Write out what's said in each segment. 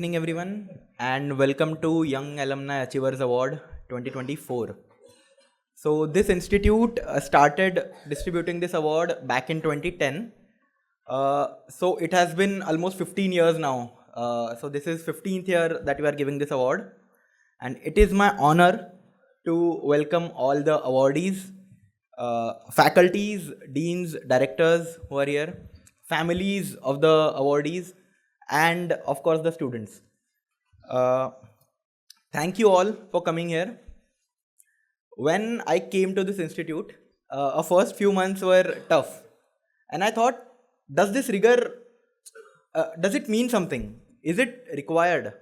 evening, everyone, and welcome to Young Alumni Achievers Award 2024. So, this institute started distributing this award back in 2010. So, it has been almost 15 years now. So, this is 15th year that we are giving this award, and it is my honor to welcome all the awardees, faculties, deans, directors who are here, families of the awardees, and of course the students. Thank you all for coming here. When I came to this institute, our first few months were tough, and I thought, does this rigor, does it mean something? Is it required?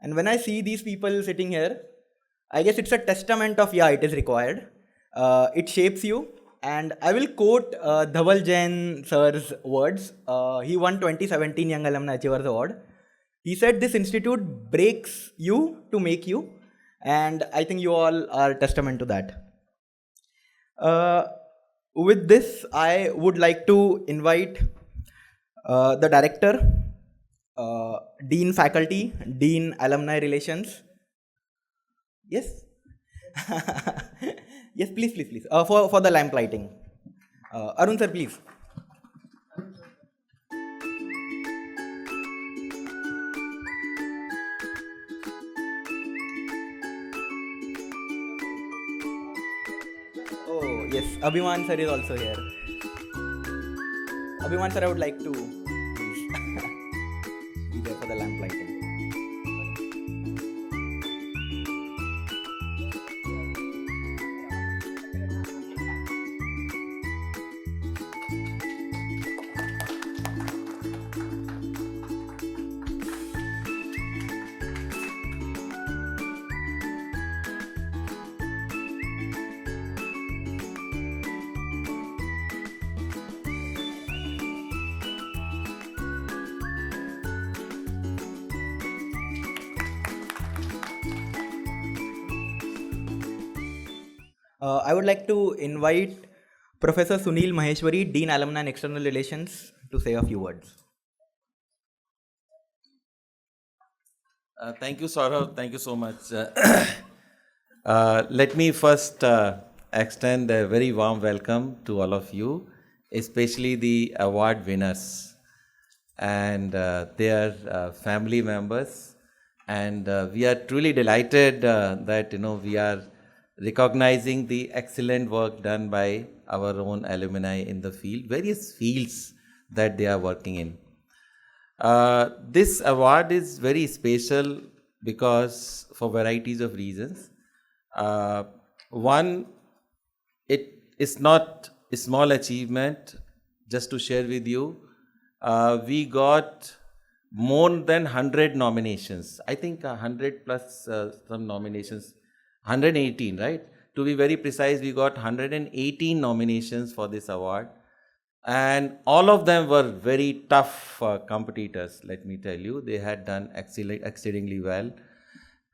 And when I see these people sitting here, I guess it's a testament of, yeah, it is required. It shapes you. And I will quote Dhaval Jain sir's words. He won 2017 Young Alumni Achievers Award. He said, this institute breaks you to make you. And I think you all are testament to that. With this, I would like to invite the director, Dean Faculty, Dean Alumni Relations. Yes? Yes, please. For the lamp lighting. Arun sir, please. Oh, yes, Abhiman sir is also here. Abhiman sir, I would like to please be there for the lamp lighting. I would like to invite Professor Sunil Maheshwari, Dean Alumni and External Relations, to say a few words. Thank you, Saurav. Thank you so much. Let me first extend a very warm welcome to all of you, especially the award winners and their family members. And we are truly delighted that we are recognizing the excellent work done by our own alumni in the field, various fields that they are working in. This award is very special because for varieties of reasons. One, it is not a small achievement. Just to share with you, we got more than 100 nominations. I think 100 plus some nominations. 118, right? To be very precise, we got 118 nominations for this award. And all of them were very tough competitors, let me tell you. They had done exceedingly well.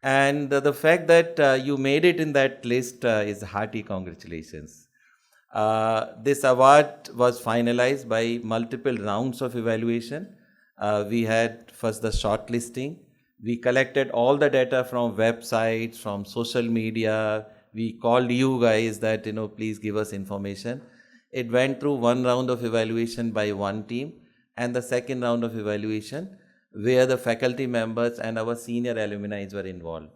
And the fact that you made it in that list is hearty congratulations. This award was finalized by multiple rounds of evaluation. We had first the shortlisting. We collected all the data from websites, from social media. We called you guys that, please give us information. It went through one round of evaluation by one team and the second round of evaluation where the faculty members and our senior alumni were involved.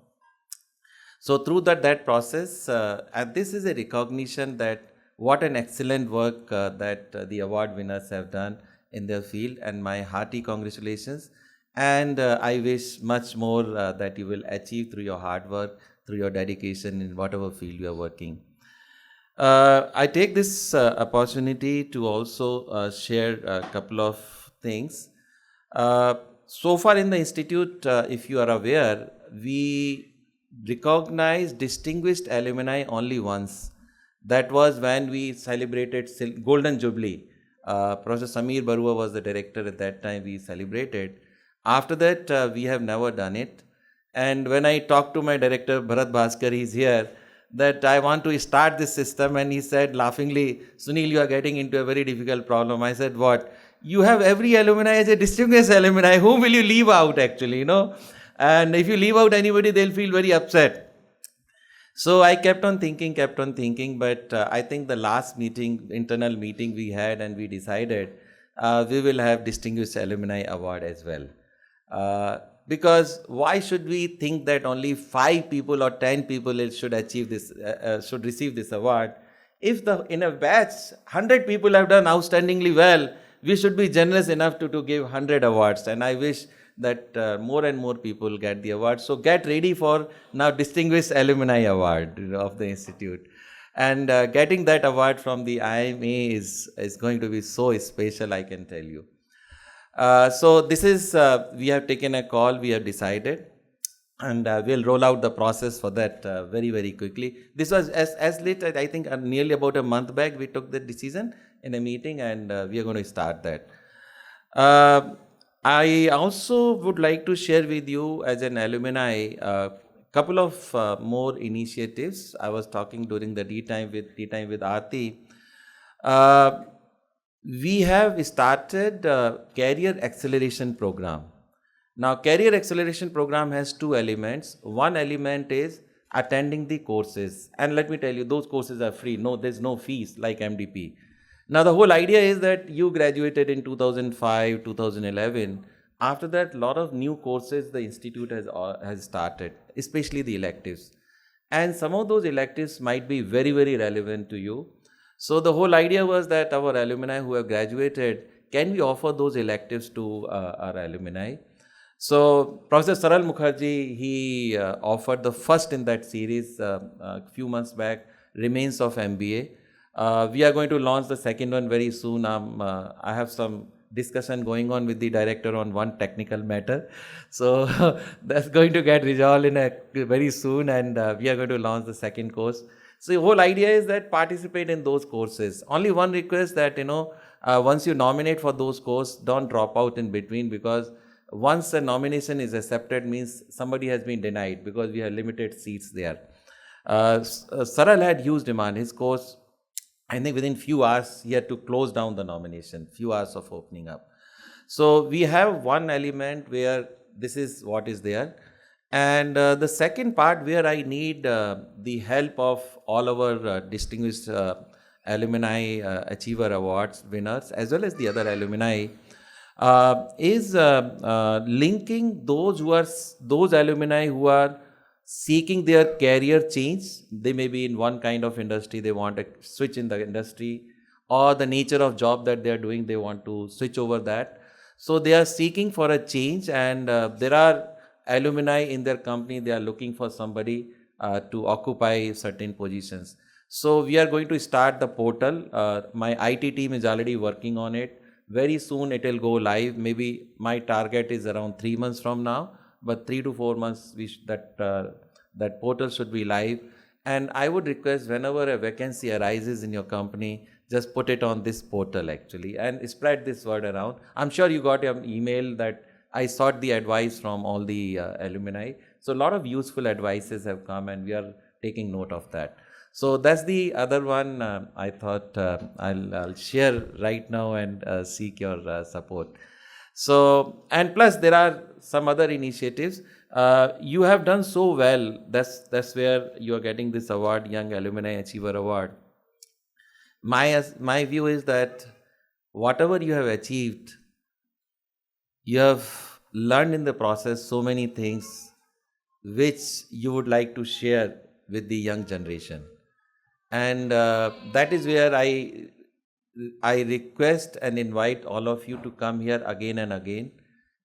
So through that process, and this is a recognition that what an excellent work that the award winners have done in their field, and my hearty congratulations. And I wish much more that you will achieve through your hard work, through your dedication in whatever field you are working. I take this opportunity to also share a couple of things. So far in the institute, if you are aware, we recognize distinguished alumni only once. That was when we celebrated Golden Jubilee. Professor Samir Barua was the director at that time. We celebrated. After that, we have never done it. And when I talked to my director, Bharat Bhaskar, he's here, that I want to start this system. And he said laughingly, Sunil, you are getting into a very difficult problem. I said, what? you have every alumni as a distinguished alumni. Whom will you leave out actually, And if you leave out anybody, they'll feel very upset. So I kept on thinking, but I think the last internal meeting we had, and we decided we will have Distinguished Alumni Award as well. Because why should we think that only 5 people or 10 people should achieve this, should receive this award? If in a batch 100 people have done outstandingly well, we should be generous enough to give 100 awards. And I wish that more and more people get the award. So get ready for now Distinguished Alumni Award of the Institute. And getting that award from the IIMA is going to be so special, I can tell you. So this is, we have taken a call, we have decided, and we'll roll out the process for that very, very quickly. This was as late, I think nearly about a month back, we took the decision in a meeting, and we are going to start that. I also would like to share with you as an alumni a couple of more initiatives. I was talking during the tea time with Aarti. We have started Career Acceleration Program. Now, Career Acceleration Program has 2 elements. One element is attending the courses. And let me tell you, those courses are free. No, there's no fees like MDP. Now, the whole idea is that you graduated in 2005, 2011. After that, a lot of new courses the institute has started, especially the electives. And some of those electives might be very, very relevant to you. So the whole idea was that our alumni who have graduated, can we offer those electives to our alumni? So Professor Saral Mukherjee, he offered the first in that series a few months back, Remains of MBA. We are going to launch the second one very soon. I have some discussion going on with the director on one technical matter. So that's going to get resolved very soon, and we are going to launch the second course. So the whole idea is that participate in those courses. Only one request that, once you nominate for those courses, don't drop out in between, because once a nomination is accepted means somebody has been denied, because we have limited seats there. Saral had huge demand. His course, I think within few hours, he had to close down the nomination, few hours of opening up. So we have one element where this is what is there. And the second part where I need the help of all our distinguished alumni achiever awards winners, as well as the other alumni, is linking those alumni who are seeking their career change. They may be in one kind of industry, they want to switch in the industry, or the nature of job that they are doing, they want to switch over that. So they are seeking for a change, and there are alumni in their company, they are looking for somebody to occupy certain positions. So we are going to start the portal. My IT team is already working on it. Very soon it will go live. Maybe my target is around 3 months from now, but 3 to 4 months that portal should be live. And I would request, whenever a vacancy arises in your company, just put it on this portal actually, and spread this word around. I'm sure you got your email that I sought the advice from all the alumni. So a lot of useful advices have come, and we are taking note of that. So that's the other one I thought I'll share right now and seek your support. So, and plus there are some other initiatives. You have done so well. That's where you are getting this award, Young Alumni Achiever Award. My view is that whatever you have achieved, you have learned in the process so many things which you would like to share with the young generation. And that is where I request and invite all of you to come here again and again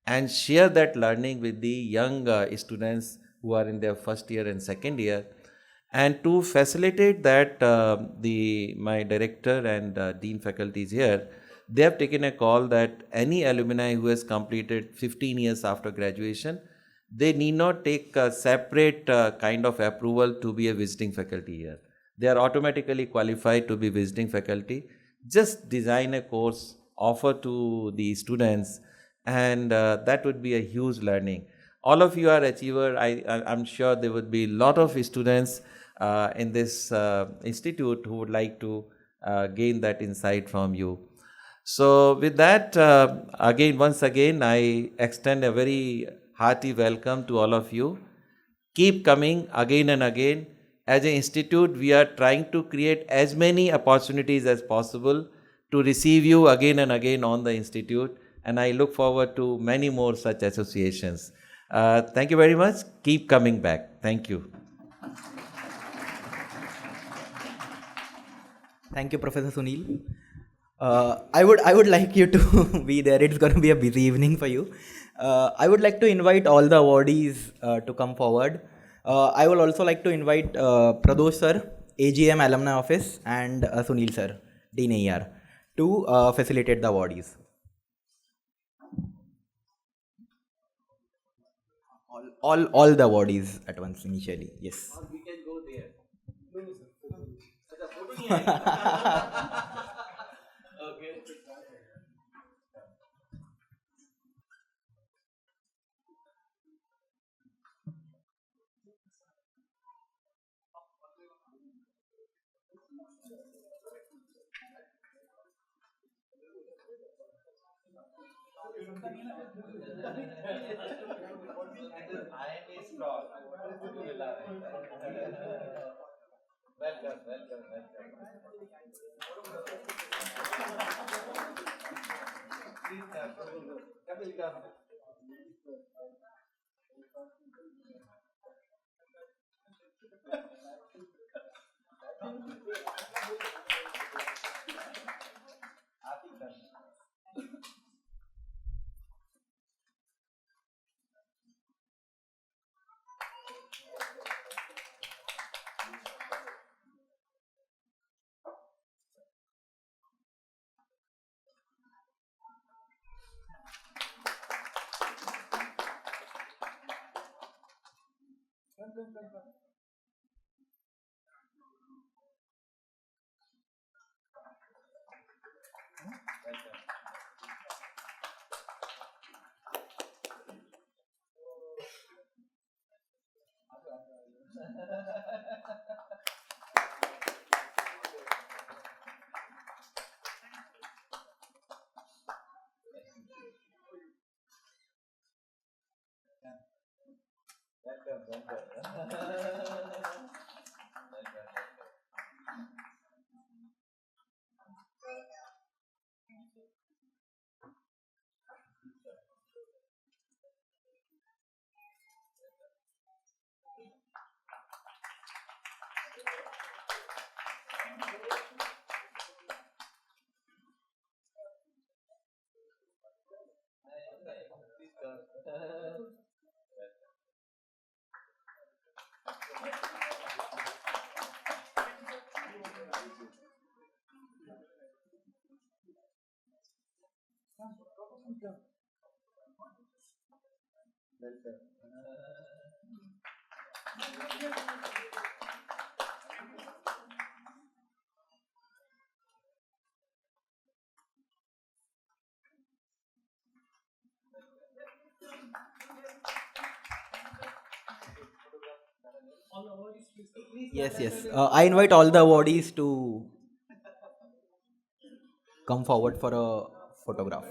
and share that learning with the young students who are in their first year and second year. And to facilitate that, my director and dean faculty is here. They have taken a call that any alumni who has completed 15 years after graduation, they need not take a separate kind of approval to be a visiting faculty here. They are automatically qualified to be visiting faculty. Just design a course, offer to the students, and that would be a huge learning. All of you are achiever. I'm sure there would be a lot of students in this institute who would like to gain that insight from you. So, with that, once again, I extend a very hearty welcome to all of you. Keep coming again and again. As an institute, we are trying to create as many opportunities as possible to receive you again and again on the institute, and I look forward to many more such associations. Thank you very much. Keep coming back. Thank you. Thank you, Professor Sunil. I would like you to be there. It's going to be a busy evening for you. I would like to invite all the awardees to come forward. I will also like to invite Pradosh sir, AGM Alumni Office, and Sunil sir, Dean AR, to facilitate the awardees. All the awardees at once initially. Yes. We can go there. Okay. IIMA scroll. Welcome, welcome, welcome. Please come. Kapil, come. Aati, come. Welcome, welcome. Please come. Welcome. Yes, yes. I invite all the awardees to come forward for a photograph.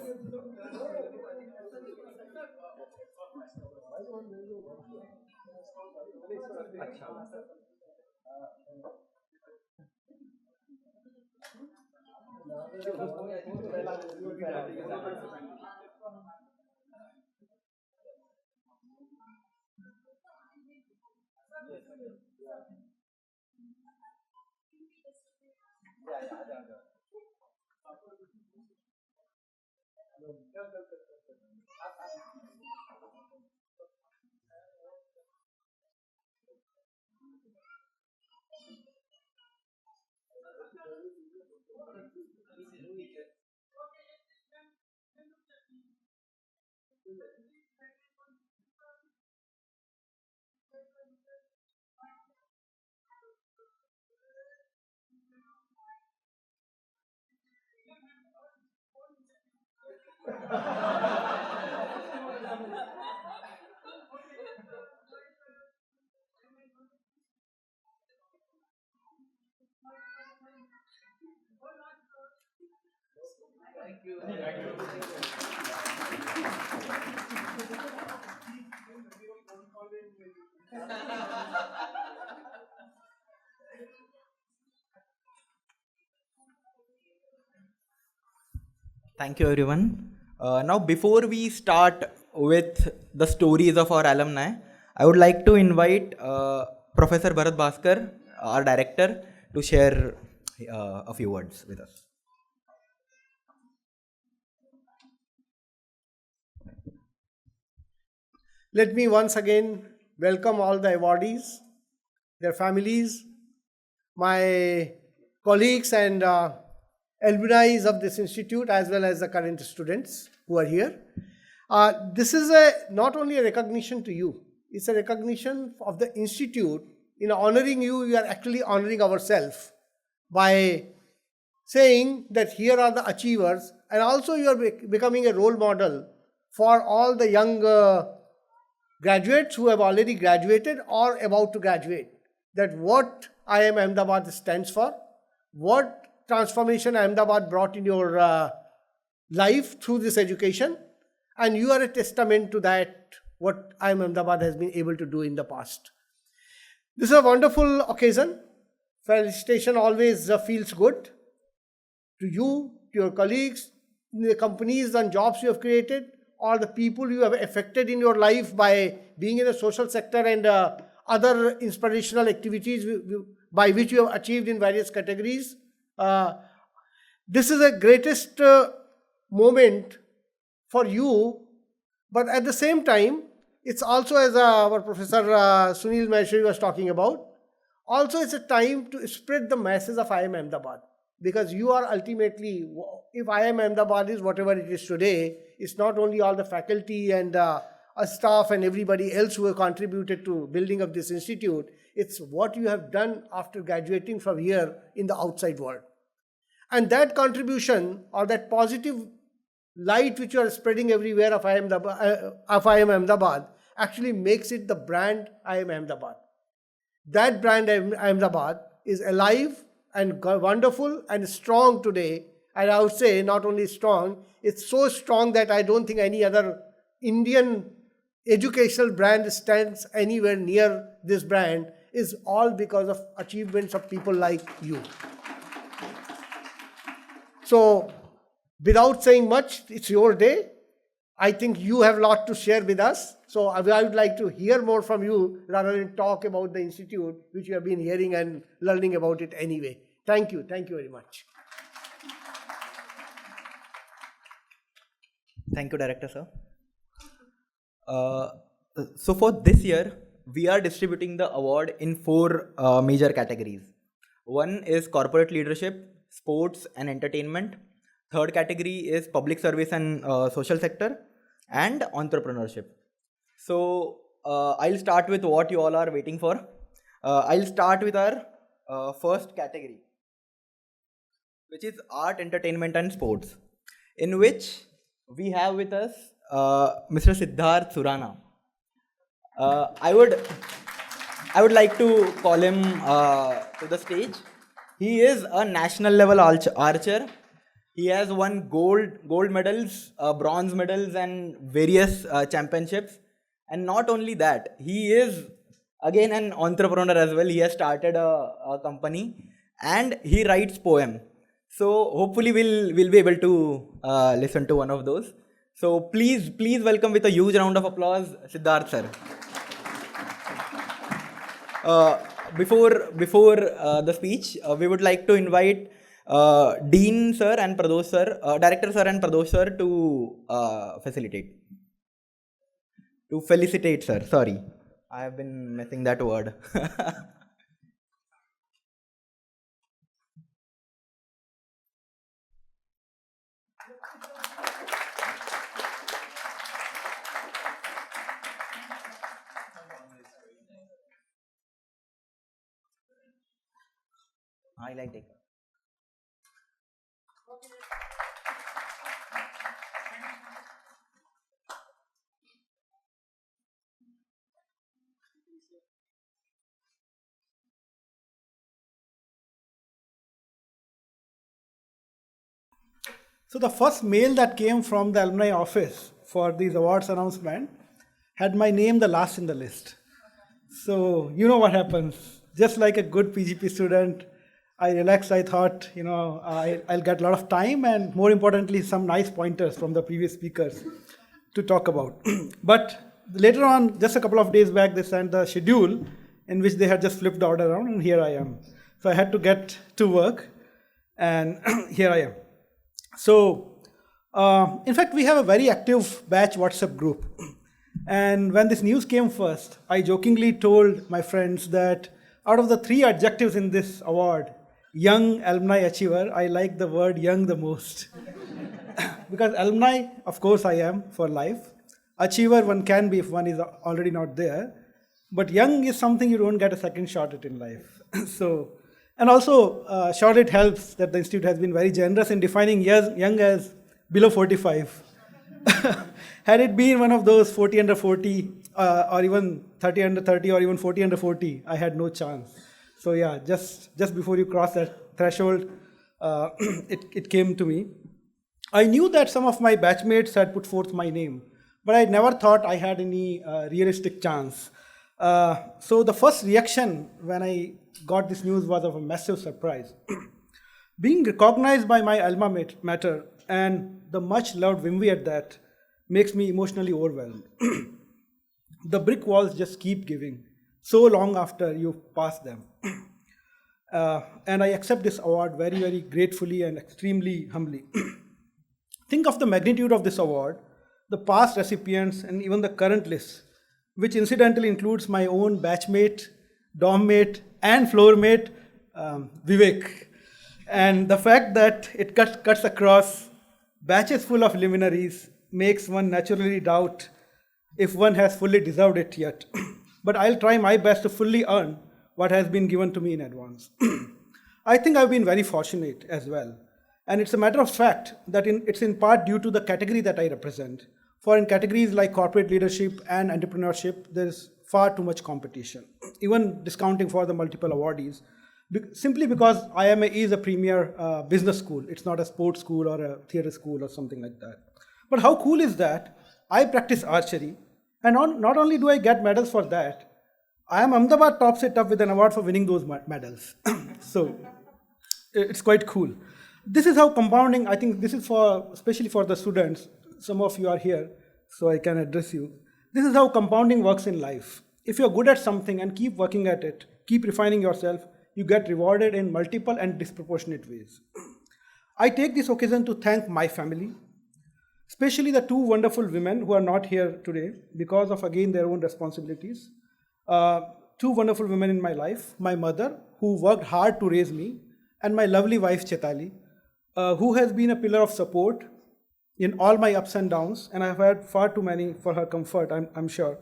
Thank you, everyone. Now, before we start with the stories of our alumni, I would like to invite Professor Bharat Bhaskar, our director, to share a few words with us. Let me once again welcome all the awardees, their families, my colleagues and alumni of this institute, as well as the current students who are here. This is not only a recognition to you, it's a recognition of the institute. In honoring you, we are actually honoring ourselves by saying that here are the achievers, and also you are becoming a role model for all the young graduates who have already graduated or about to graduate, that what IIM Ahmedabad stands for, what transformation Ahmedabad brought in your life through this education, and you are a testament to that, what IIM Ahmedabad has been able to do in the past. This is a wonderful occasion. Felicitation always feels good to you, to your colleagues, the companies and jobs you have created, or the people you have affected in your life by being in the social sector and other inspirational activities by which you have achieved in various categories. This is the greatest moment for you, but at the same time, it's also, as our Professor Sunil Maheshwari was talking about, also it's a time to spread the masses of IIM Ahmedabad. Because you are ultimately, if IIM Ahmedabad is whatever it is today, it's not only all the faculty and staff and everybody else who have contributed to building of this institute, it's what you have done after graduating from here in the outside world. And that contribution or that positive light which you are spreading everywhere of IIM Ahmedabad actually makes it the brand IIM Ahmedabad. That brand Ahmedabad is alive and wonderful and strong today. And I would say not only strong, it's so strong that I don't think any other Indian educational brand stands anywhere near this brand, is all because of achievements of people like you. So without saying much, it's your day. I think you have a lot to share with us. So I would like to hear more from you rather than talk about the institute, which you have been hearing and learning about it anyway. Thank you. Thank you very much. Thank you, Director Sir. So for this year, we are distributing the award in four major categories. One is corporate leadership, sports and entertainment. Third category is public service and social sector, and entrepreneurship. So I'll start with what you all are waiting for. I'll start with our first category, which is art, entertainment and sports, in which we have with us Mr. Siddharth Surana. I would like to call him to the stage. He is a national level archer. He has won gold medals, bronze medals and various championships. And not only that, he is again an entrepreneur as well. He has started a company and he writes poem. So hopefully we'll be able to listen to one of those. So please welcome with a huge round of applause, Siddharth sir. Before the speech, we would like to invite Dean sir and Pradosh sir, Director sir and Pradosh sir to felicitate sir. Sorry, I have been missing that word. I like it. So the first mail that came from the alumni office for these awards announcement had my name the last in the list. So you know what happens. Just like a good PGP student, I relaxed. I thought, I'll get a lot of time and more importantly, some nice pointers from the previous speakers to talk about. But later on, just a couple of days back, they sent the schedule in which they had just flipped the order around, and here I am. So I had to get to work, and here I am. So, in fact, we have a very active batch WhatsApp group. And when this news came first, I jokingly told my friends that out of the 3 adjectives in this award, young alumni achiever, I like the word young the most. Because alumni, of course, I am for life. Achiever, one can be if one is already not there. But young is something you don't get a second shot at in life. So, and also, surely it helps that the Institute has been very generous in defining young as below 45. Had it been one of those 40 under 40, or even 30 under 30, or even 40 under 40, I had no chance. So yeah, just before you cross that threshold, it came to me. I knew that some of my batchmates had put forth my name, but I never thought I had any realistic chance. So the first reaction when I got this news was of a massive surprise. Being recognized by my alma mater and the much loved WIMWE at that makes me emotionally overwhelmed. The brick walls just keep giving so long after you pass them. And I accept this award very, very gratefully and extremely humbly. Think of the magnitude of this award, the past recipients, and even the current list, which incidentally includes my own batchmate, dormmate, and floormate, Vivek. And the fact that it cuts across batches full of luminaries makes one naturally doubt if one has fully deserved it yet. But I'll try my best to fully earn what has been given to me in advance. I think I've been very fortunate as well. And it's a matter of fact that it's in part due to the category that I represent. For in categories like corporate leadership and entrepreneurship, there's far too much competition, even discounting for the multiple awardees. Simply because IIMA is a premier business school. It's not a sports school or a theater school or something like that. But how cool is that? I practice archery, and not only do I get medals for that, IIM Ahmedabad tops it up with an award for winning those medals. So it's quite cool. This is how compounding, I think this is especially for the students, some of you are here, so I can address you. This is how compounding works in life. If you're good at something and keep working at it, keep refining yourself, you get rewarded in multiple and disproportionate ways. I take this occasion to thank my family, especially the 2 wonderful women who are not here today because of, again, their own responsibilities. 2 wonderful women in my life, my mother, who worked hard to raise me, and my lovely wife, Chetali, who has been a pillar of support in all my ups and downs, and I've had far too many for her comfort, I'm sure.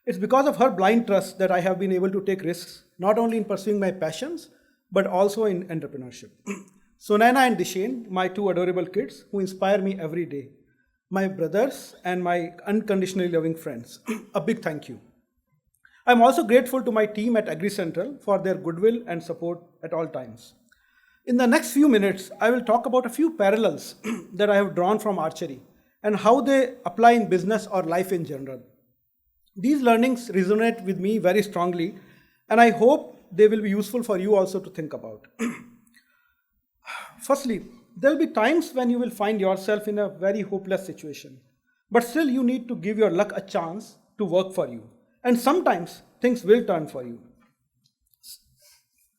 It's because of her blind trust that I have been able to take risks, not only in pursuing my passions, but also in entrepreneurship. Sunaina and Dishane, my 2 adorable kids, who inspire me every day. My brothers and my unconditionally loving friends. A big thank you. I'm also grateful to my team at Agri Central for their goodwill and support at all times. In the next few minutes, I will talk about a few parallels that I have drawn from archery and how they apply in business or life in general. These learnings resonate with me very strongly, and I hope they will be useful for you also to think about. Firstly, there will be times when you will find yourself in a very hopeless situation, but still you need to give your luck a chance to work for you. And sometimes things will turn for you.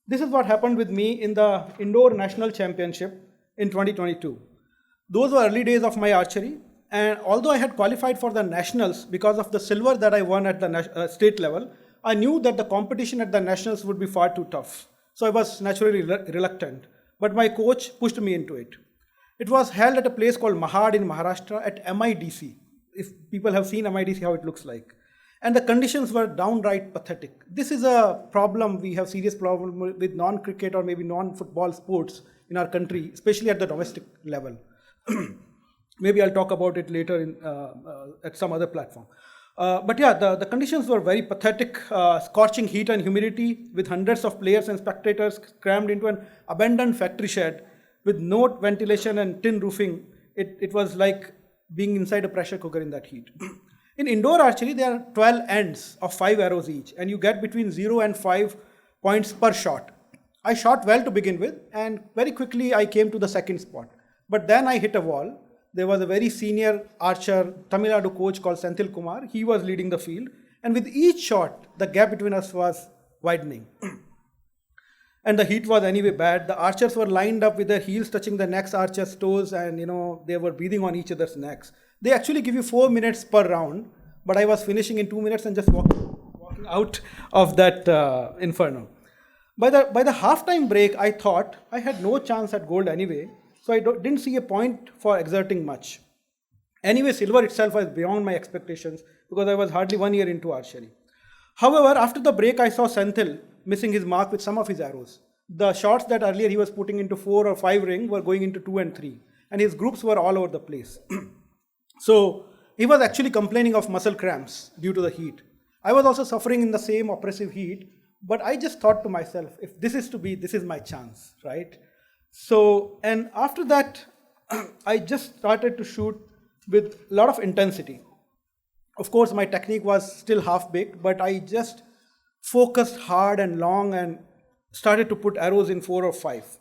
This is what happened with me in the Indoor National Championship in 2022. Those were early days of my archery, and although I had qualified for the nationals because of the silver that I won at the state level, I knew that the competition at the nationals would be far too tough. So I was naturally reluctant, but my coach pushed me into it. It was held at a place called Mahad in Maharashtra at MIDC. If people have seen MIDC, how it looks like. And the conditions were downright pathetic. This is a problem, we have serious problem with non-cricket or maybe non-football sports in our country, especially at the domestic level. Maybe I'll talk about it later at some other platform. But yeah, the conditions were very pathetic, scorching heat and humidity with hundreds of players and spectators crammed into an abandoned factory shed with no ventilation and tin roofing. It was like being inside a pressure cooker in that heat. In indoor archery, there are 12 ends of 5 arrows each, and you get between 0 and 5 points per shot. I shot well to begin with, and very quickly I came to the second spot. But then I hit a wall. There was a very senior archer, Tamil Nadu coach called Senthil Kumar. He was leading the field, and with each shot, the gap between us was widening. And the heat was anyway bad. The archers were lined up with their heels touching the next archer's toes, and they were breathing on each other's necks. They actually give you 4 minutes per round, but I was finishing in 2 minutes and just walking out of that inferno. By the halftime break, I thought I had no chance at gold anyway, so I didn't see a point for exerting much. Anyway, silver itself was beyond my expectations because I was hardly 1 year into archery. However, after the break, I saw Senthil missing his mark with some of his arrows. The shots that earlier he was putting into 4 or 5 ring were going into 2 and 3, and his groups were all over the place. So he was actually complaining of muscle cramps due to the heat. I was also suffering in the same oppressive heat, but I just thought to myself, if this is to be, this is my chance, right? So, and after that, I just started to shoot with a lot of intensity. Of course, my technique was still half-baked, but I just focused hard and long and started to put arrows in 4 or 5.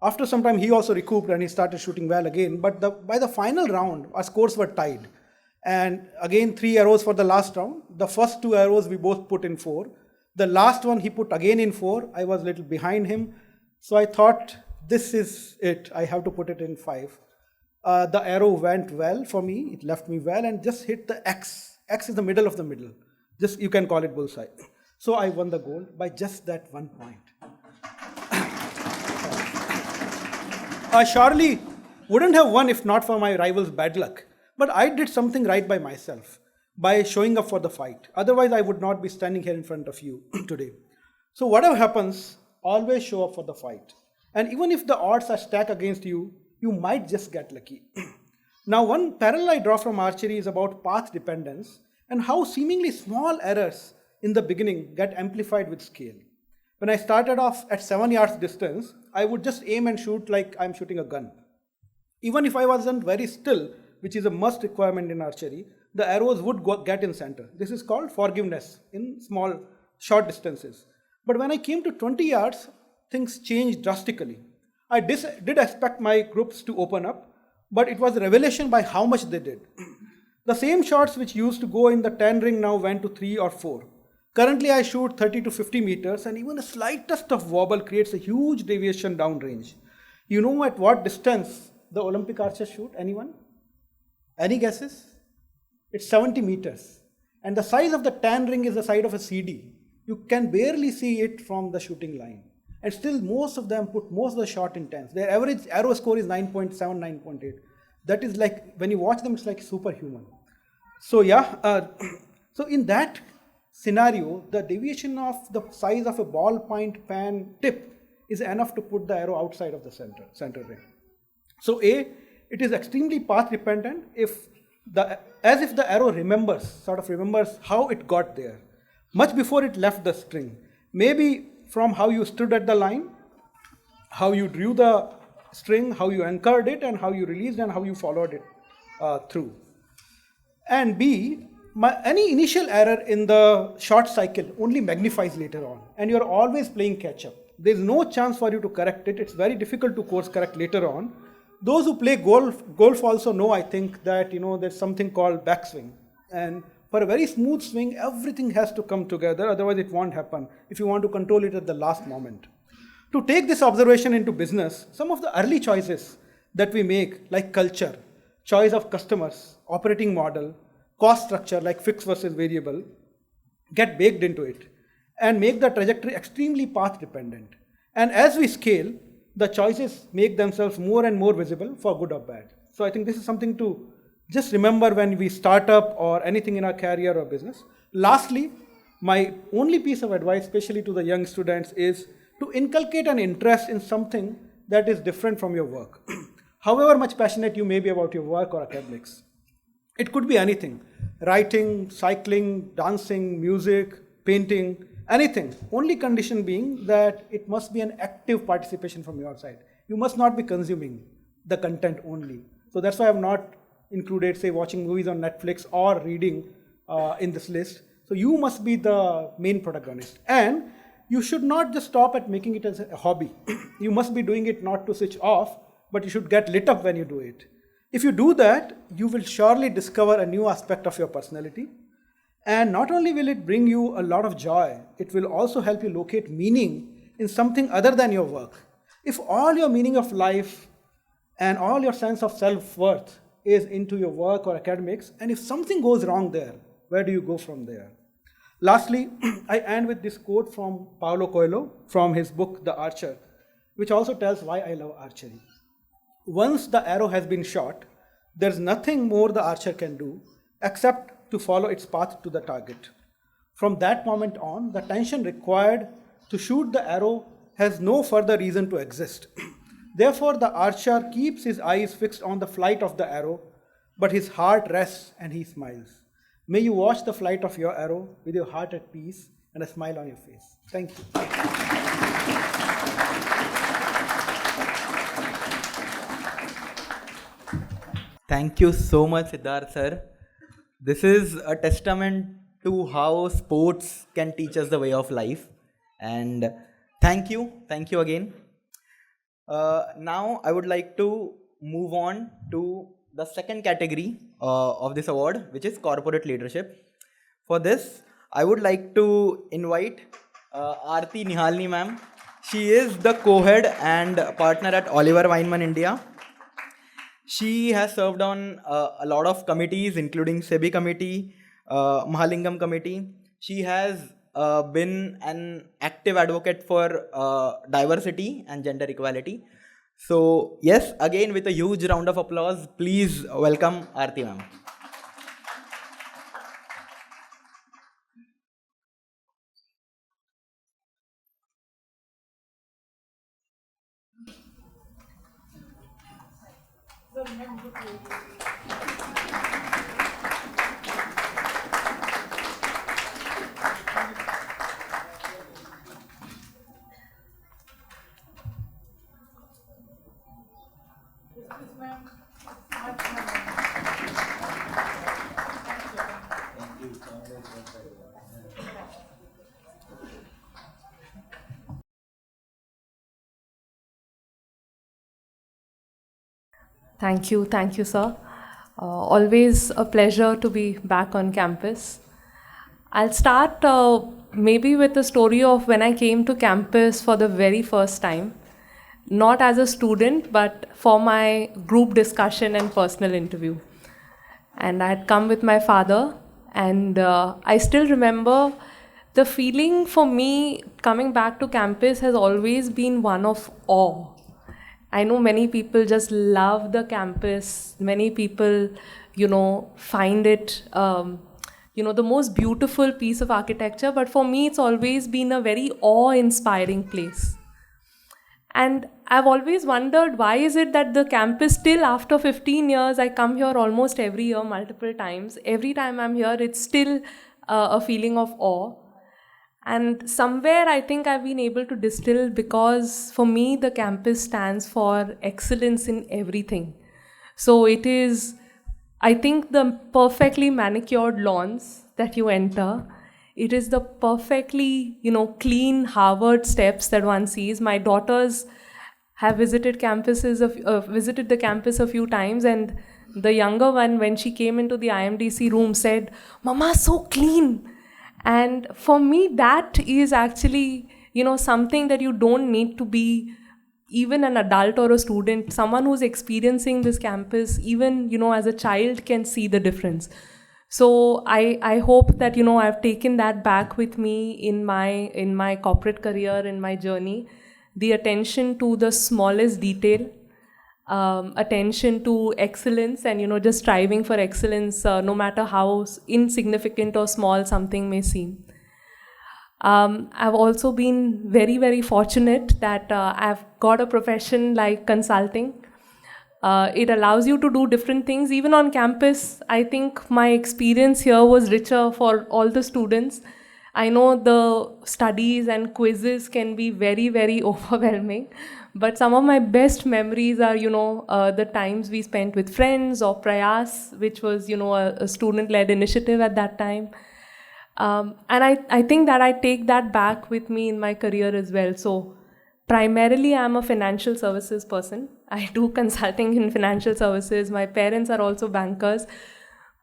After some time, he also recouped and he started shooting well again. But by the final round, our scores were tied. And again, 3 arrows for the last round. The first 2 arrows we both put in 4. The last one he put again in 4. I was a little behind him. So I thought, this is it. I have to put it in 5. The arrow went well for me. It left me well and just hit the X. X is the middle of the middle. Just, you can call it bullseye. So I won the gold by just that 1 point. I surely wouldn't have won if not for my rival's bad luck. But I did something right by myself by showing up for the fight. Otherwise, I would not be standing here in front of you today. So whatever happens, always show up for the fight. And even if the odds are stacked against you, you might just get lucky. Now, one parallel I draw from archery is about path dependence and how seemingly small errors in the beginning get amplified with scale. When I started off at 7 yards distance, I would just aim and shoot like I'm shooting a gun. Even if I wasn't very still, which is a must requirement in archery, the arrows would get in center. This is called forgiveness in small, short distances. But when I came to 20 yards, things changed drastically. I did expect my groups to open up, but it was a revelation by how much they did. The same shots which used to go in the 10 ring now went to 3 or 4. Currently, I shoot 30 to 50 meters, and even the slightest of wobble creates a huge deviation downrange. You know at what distance the Olympic archers shoot? Anyone? Any guesses? It's 70 meters. And the size of the 10 ring is the size of a CD. You can barely see it from the shooting line. And still, most of them put most of the shot in 10s. Their average arrow score is 9.7, 9.8. That is like, when you watch them, it's like superhuman. So yeah, so in that scenario, the deviation of the size of a ballpoint pen tip is enough to put the arrow outside of the center ring. So A, it is extremely path dependent as if the arrow remembers how it got there, much before it left the string. Maybe from how you stood at the line, how you drew the string, how you anchored it, and how you released and how you followed it through. And B, any initial error in the shot cycle only magnifies later on, and you're always playing catch up. There's no chance for you to correct it. It's very difficult to course correct later on. Those who play golf also know, I think, that there's something called backswing. And for a very smooth swing, everything has to come together, otherwise it won't happen if you want to control it at the last moment. To take this observation into business, some of the early choices that we make, like culture, choice of customers, operating model, cost structure like fixed versus variable, get baked into it and make the trajectory extremely path dependent. And as we scale, the choices make themselves more and more visible for good or bad. So I think this is something to just remember when we start up or anything in our career or business. Lastly, my only piece of advice, especially to the young students, is to inculcate an interest in something that is different from your work. However much passionate you may be about your work or academics. It could be anything: writing, cycling, dancing, music, painting, anything. Only condition being that it must be an active participation from your side. You must not be consuming the content only. So that's why I've not included, say, watching movies on Netflix or reading in this list. So you must be the main protagonist. And you should not just stop at making it as a hobby. You must be doing it not to switch off, but you should get lit up when you do it. If you do that, you will surely discover a new aspect of your personality. And not only will it bring you a lot of joy, it will also help you locate meaning in something other than your work. If all your meaning of life and all your sense of self-worth is into your work or academics, and if something goes wrong there, where do you go from there? Lastly, I end with this quote from Paulo Coelho from his book, The Archer, which also tells why I love archery. Once the arrow has been shot, there's nothing more the archer can do except to follow its path to the target. From that moment on, the tension required to shoot the arrow has no further reason to exist. Therefore, the archer keeps his eyes fixed on the flight of the arrow, but his heart rests and he smiles. May you watch the flight of your arrow with your heart at peace and a smile on your face. Thank you. Thank you so much, Siddharth sir. This is a testament to how sports can teach us the way of life. And thank you again. Now I would like to move on to the second category of this award, which is corporate leadership. For this, I would like to invite Aarti Nihalni ma'am. She is the co-head and partner at Oliver Wyman India. She has served on a lot of committees, including SEBI committee, Mahalingam committee. She has been an active advocate for diversity and gender equality. So yes, again with a huge round of applause, please welcome Aarti ma'am. Thank you, sir. Always a pleasure to be back on campus. I'll start maybe with the story of when I came to campus for the very first time, not as a student, but for my group discussion and personal interview. And I had come with my father, and I still remember the feeling for me coming back to campus has always been one of awe. I know many people just love the campus. Many people, find it, the most beautiful piece of architecture. But for me, it's always been a very awe-inspiring place. And I've always wondered, why is it that the campus, still after 15 years, I come here almost every year, multiple times. Every time I'm here, it's still a feeling of awe. And somewhere I think I've been able to distill, because for me the campus stands for excellence in everything. So it is, I think, the perfectly manicured lawns that you enter. It is the perfectly, clean Harvard steps that one sees. My daughters have visited the campus a few times, and the younger one, when she came into the IMDC room, said, "Mama, so clean." And for me, that is actually, something that you don't need to be even an adult or a student. Someone who's experiencing this campus, even, as a child, can see the difference. So I hope that, I've taken that back with me in my corporate career, in my journey. The attention to the smallest detail, attention to excellence, and just striving for excellence, no matter how insignificant or small something may seem. I've also been very, very fortunate that I've got a profession like consulting. It allows you to do different things. Even on campus, I think my experience here was richer for all the students. I know the studies and quizzes can be very, very overwhelming, but some of my best memories are, the times we spent with friends or Prayas, which was, a student-led initiative at that time. And I think that I take that back with me in my career as well. So primarily, I'm a financial services person. I do consulting in financial services. My parents are also bankers.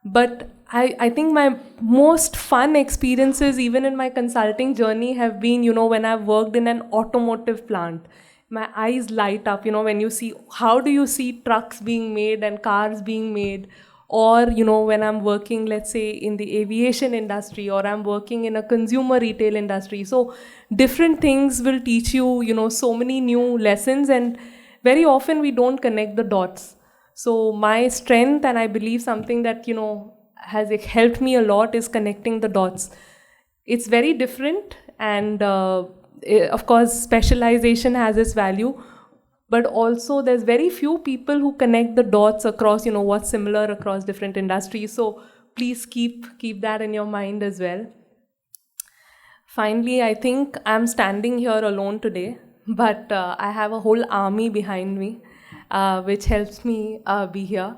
But I think my most fun experiences, even in my consulting journey, have been, when I've worked in an automotive plant. My eyes light up, when you see, how do you see trucks being made and cars being made? Or, when I'm working, let's say, in the aviation industry, or I'm working in a consumer retail industry. So different things will teach you, so many new lessons, and very often we don't connect the dots. So my strength, and I believe something that, has helped me a lot, is connecting the dots. It's very different, and of course, specialization has its value, but also there's very few people who connect the dots across, what's similar across different industries. So please keep that in your mind as well. Finally, I think I'm standing here alone today, but I have a whole army behind me, which helps me be here.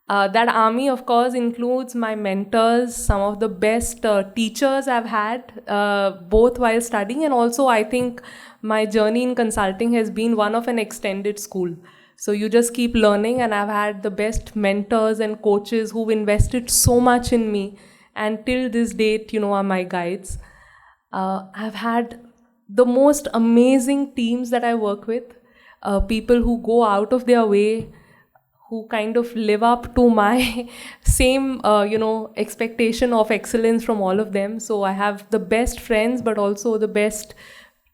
That army, of course, includes my mentors, some of the best teachers I've had, both while studying, and also I think my journey in consulting has been one of an extended school. So you just keep learning, and I've had the best mentors and coaches who've invested so much in me, and till this date, are my guides. I've had the most amazing teams that I work with, people who go out of their way, who kind of live up to my same, expectation of excellence from all of them. So I have the best friends, but also the best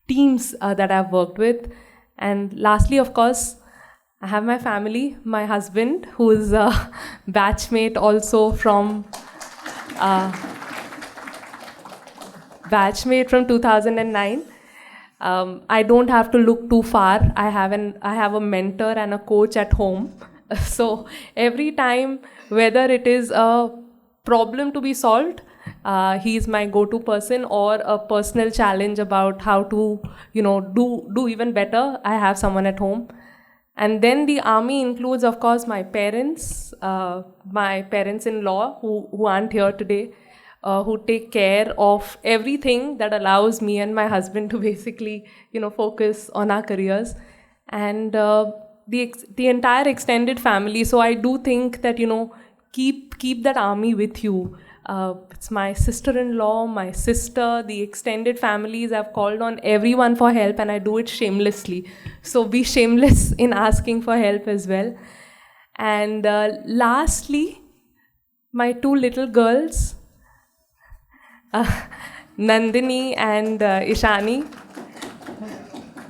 teams that I've worked with. And lastly, of course, I have my family, my husband, who is a batchmate also from 2009. I don't have to look too far. I have a mentor and a coach at home. So every time, whether it is a problem to be solved, he is my go-to person, or a personal challenge about how to, do even better, I have someone at home. And then the army includes, of course, my parents-in-law, who aren't here today, who take care of everything that allows me and my husband to basically, focus on our careers. And the entire extended family. So I do think that, keep that army with you. It's my sister-in-law, my sister, the extended families. I've called on everyone for help, and I do it shamelessly. So be shameless in asking for help as well. And lastly, my two little girls, Nandini and Ishani.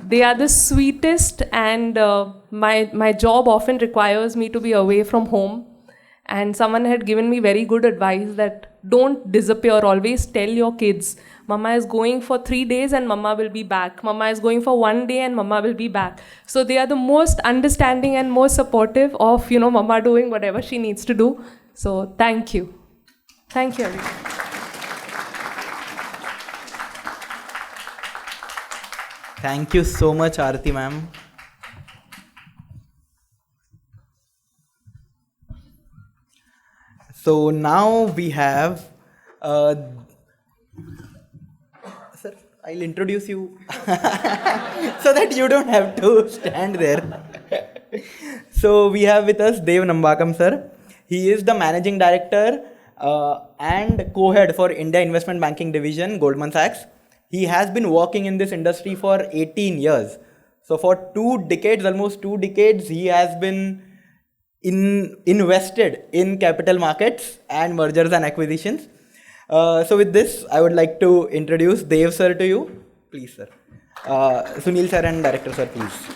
They are the sweetest, and my job often requires me to be away from home. And someone had given me very good advice that don't disappear. Always tell your kids, Mama is going for 3 days and Mama will be back. Mama is going for 1 day and Mama will be back. So they are the most understanding and most supportive of, Mama doing whatever she needs to do. So thank you. Thank you, everyone. Thank you so much, Aarti ma'am. So now we have, sir, I'll introduce you so that you don't have to stand there. So we have with us Dev Nambakam sir. He is the managing director and co-head for India Investment Banking Division, Goldman Sachs. He has been working in this industry for 18 years. So for 2 decades, almost 2 decades, he has been invested in capital markets and mergers and acquisitions. So with this, I would like to introduce Dev sir to you. Please, sir. Sunil sir and director sir, please.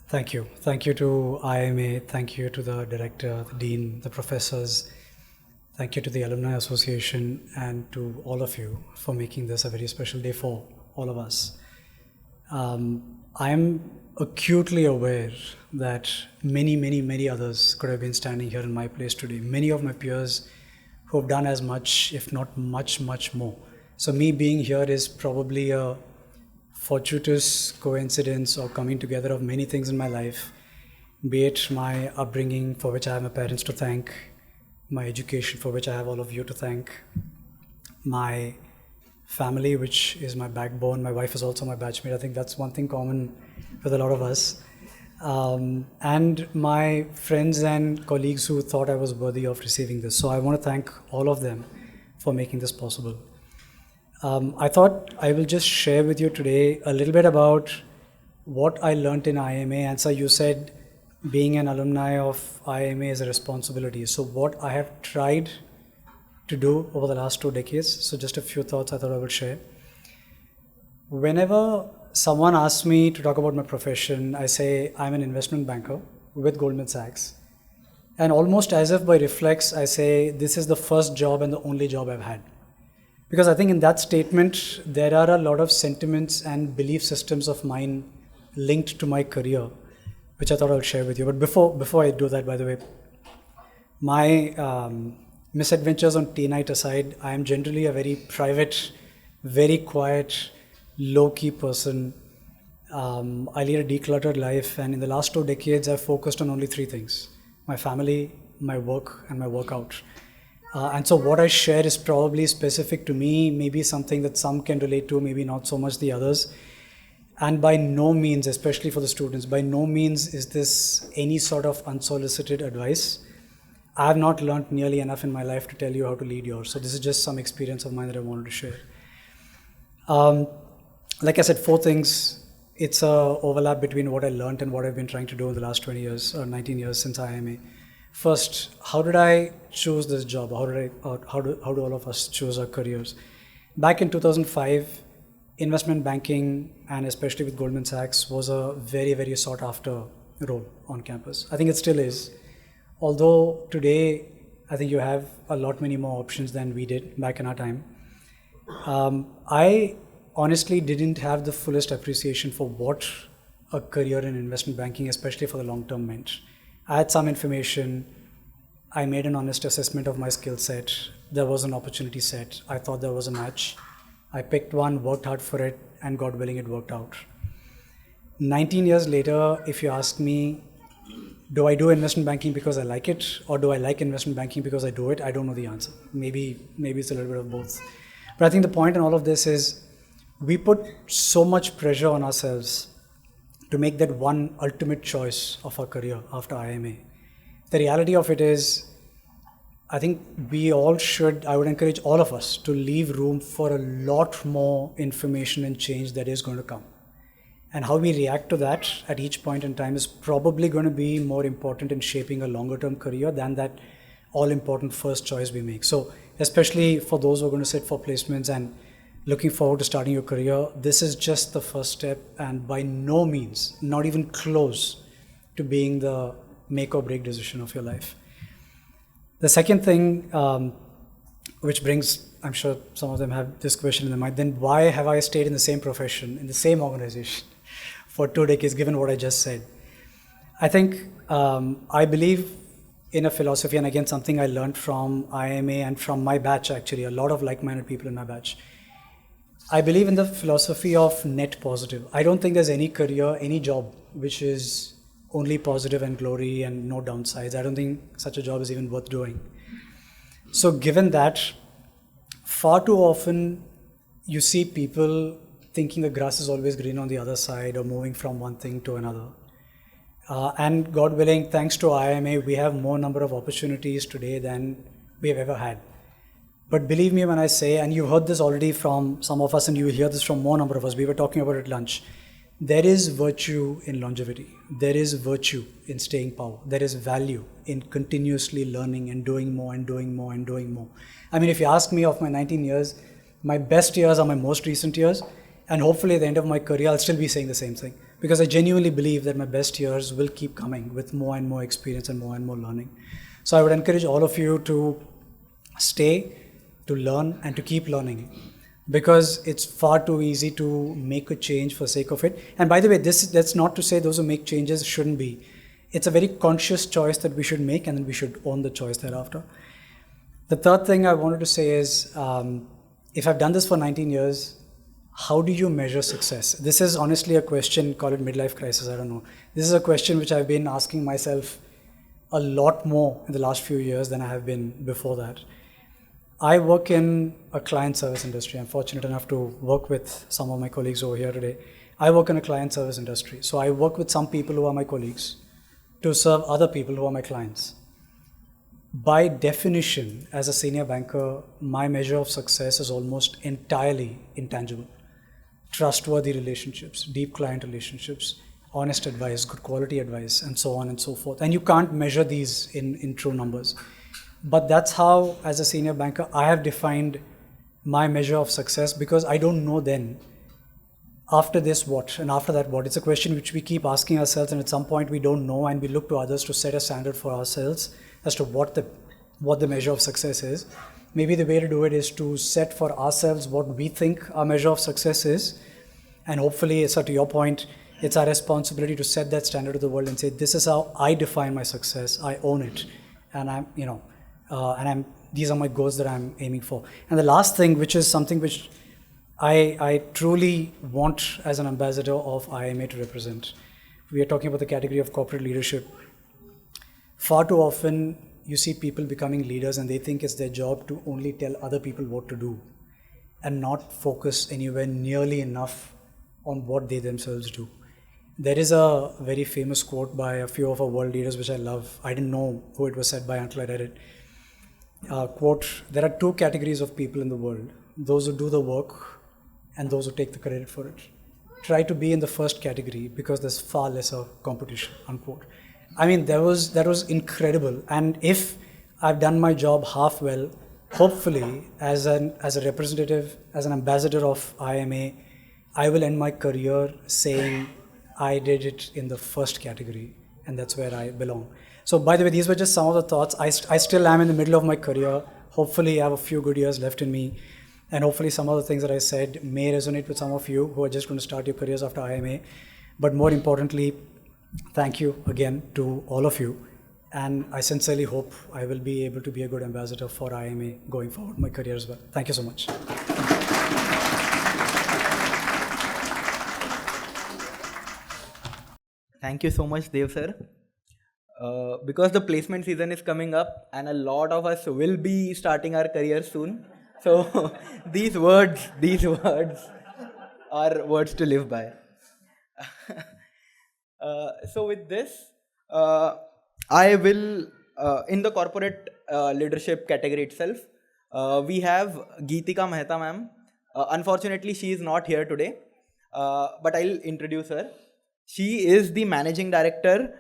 Thank you. Thank you to IIMA. Thank you to the director, the dean, the professors. Thank you to the Alumni Association and to all of you for making this a very special day for all of us. I'm acutely aware that many others could have been standing here in my place today. Many of my peers who have done as much, if not much more. So me being here is probably a fortuitous coincidence or coming together of many things in my life, be it my upbringing, for which I have my parents to thank, my education, for which I have all of you to thank, my family, which is my backbone. My wife is also my batchmate. I think that's one thing common with a lot of us. And my friends and colleagues who thought I was worthy of receiving this. So I want to thank all of them for making this possible. I thought I will just share with you today a little bit about what I learned in IIMA. And so you said being an alumni of IIMA is a responsibility. So what I have tried to do over the last 2 decades, so just a few thoughts I thought I would share. Whenever someone asks me to talk about my profession, I say I'm an investment banker with Goldman Sachs. And almost as if by reflex, I say this is the first job and the only job I've had. Because I think in that statement, there are a lot of sentiments and belief systems of mine linked to my career, which I thought I would share with you. But before I do that, by the way, my misadventures on tea night aside, I am generally a very private, very quiet, low-key person. I lead a decluttered life, and in the last 2 decades, I've focused on only 3 things: my family, my work, and my workout. And so what I share is probably specific to me, maybe something that some can relate to, maybe not so much the others. And by no means, especially for the students, by no means is this any sort of unsolicited advice. I have not learned nearly enough in my life to tell you how to lead yours. So this is just some experience of mine that I wanted to share. Like I said, 4 things. It's a overlap between what I learned and what I've been trying to do in the last 20 years or 19 years since IIMA. First, how did I choose this job? How do all of us choose our careers? Back in 2005, investment banking, and especially with Goldman Sachs, was a very sought after role on campus. I think it still is. Although today, I think you have a lot many more options than we did back in our time. I honestly didn't have the fullest appreciation for what a career in investment banking, especially for the long term, meant. I had some information. I made an honest assessment of my skill set. There was an opportunity set. I thought there was a match. I picked one, worked hard for it, and God willing, it worked out. 19 years later, if you ask me, do I do investment banking because I like it, or do I like investment banking because I do it? I don't know the answer. Maybe it's a little bit of both. But I think the point in all of this is we put so much pressure on ourselves to make that one ultimate choice of our career after IIMA. The reality of it is, I think we all should, I would encourage all of us to leave room for a lot more information and change that is going to come. And how we react to that at each point in time is probably going to be more important in shaping a longer term career than that all important first choice we make. So especially for those who are going to sit for placements and looking forward to starting your career, this is just the first step, and by no means, not even close to being the make or break decision of your life. The second thing, which brings, I'm sure some of them have this question in their mind, then why have I stayed in the same profession, in the same organization for 2 decades, given what I just said? I think I believe in a philosophy, and again, something I learned from IIMA and from my batch, actually, a lot of like-minded people in my batch. I believe in the philosophy of net positive. I don't think there's any career, any job, which is only positive and glory and no downsides. I don't think such a job is even worth doing. So given that, far too often you see people thinking the grass is always green on the other side or moving from one thing to another. And God willing, thanks to IIMA, we have more number of opportunities today than we have ever had. But believe me when I say, and you've heard this already from some of us and you will hear this from more number of us, we were talking about it at lunch, there is virtue in longevity. There is virtue in staying power. There is value in continuously learning and doing more and doing more and doing more. I mean, if you ask me of my 19 years, my best years are my most recent years, and hopefully at the end of my career, I'll still be saying the same thing. because I genuinely believe that my best years will keep coming with more and more experience and more learning. So I would encourage all of you to stay, to learn, and to keep learning, because it's far too easy to make a change for sake of it. And by the way, that's not to say those who make changes shouldn't be. It's a very conscious choice that we should make, and then we should own the choice thereafter. The third thing I wanted to say is, if I've done this for 19 years, how do you measure success? This is honestly a question, call it midlife crisis, I don't know. This is a question which I've been asking myself a lot more in the last few years than I have been before that. I work in a client service industry. I'm fortunate enough to work with some of my colleagues over here today. I work in a client service industry. So I work with some people who are my colleagues to serve other people who are my clients. By definition, as a senior banker, my measure of success is almost entirely intangible. Trustworthy relationships, deep client relationships, honest advice, good quality advice, and so on and so forth. And you can't measure these in true numbers. But that's how, as a senior banker, I have defined my measure of success, because I don't know then, after this what, and after that what. It's a question which we keep asking ourselves, and at some point we don't know, and we look to others to set a standard for ourselves as to what the measure of success is. Maybe the way to do it is to set for ourselves what we think our measure of success is, and hopefully, so to your point, it's our responsibility to set that standard to the world and say, this is how I define my success, I own it, and these are my goals that I'm aiming for. And the last thing, which is something which I truly want as an ambassador of IIMA to represent. We are talking about the category of corporate leadership. Far too often, you see people becoming leaders and they think it's their job to only tell other people what to do and not focus anywhere nearly enough on what they themselves do. There is a very famous quote by a few of our world leaders which I love. I didn't know who it was said by until I read it. Quote, there are two categories of people in the world: those who do the work and those who take the credit for it. Try to be in the first category because there's far lesser competition, unquote. I mean, that was incredible. And if I've done my job half well, hopefully as a representative, as an ambassador of IIMA, I will end my career saying I did it in the first category, and that's where I belong. So by the way, these were just some of the thoughts. I still am in the middle of my career. Hopefully I have a few good years left in me. And hopefully some of the things that I said may resonate with some of you who are just going to start your careers after IIMA. But more importantly, thank you again to all of you. And I sincerely hope I will be able to be a good ambassador for IIMA going forward, my career as well. Thank you so much. Thank you so much, Dev sir. Because the placement season is coming up and a lot of us will be starting our career soon. So these words are words to live by. So with this, I will, in the corporate leadership category itself, we have Geetika Mehta ma'am. Unfortunately, she is not here today, but I'll introduce her. She is the managing director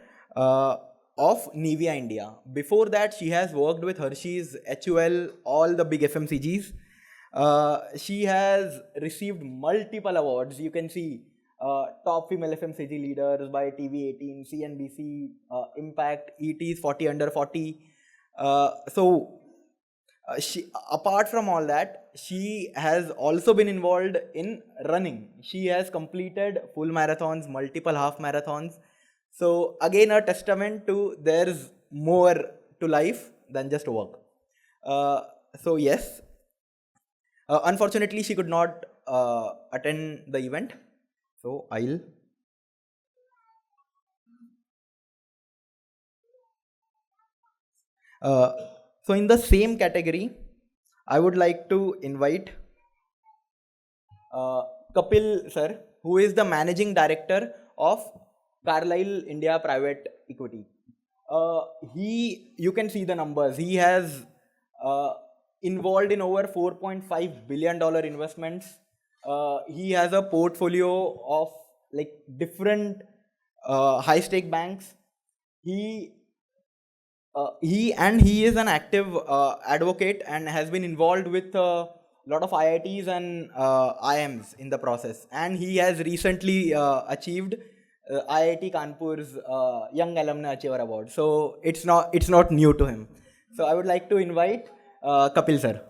of Nivea India. Before that, she has worked with Hershey's, HUL, all the big FMCGs. She has received multiple awards. You can see top female FMCG leaders by TV18, CNBC, Impact, ET's 40 under 40. She, apart from all that, she has also been involved in running. She has completed full marathons, multiple half marathons. So again, a testament to there's more to life than just work. So yes, unfortunately she could not attend the event. So I'll. So in the same category, I would like to invite Kapil sir, who is the managing director of Carlyle India Private Equity. You can see the numbers. He has involved in over $4.5 billion investments. He has a portfolio of like different high stake banks. He is an active advocate and has been involved with a lot of IITs and IIMs in the process. And he has recently achieved IIT Kanpur's Young Alumni Achiever Award. So it's not new to him. So I would like to invite Kapil sir.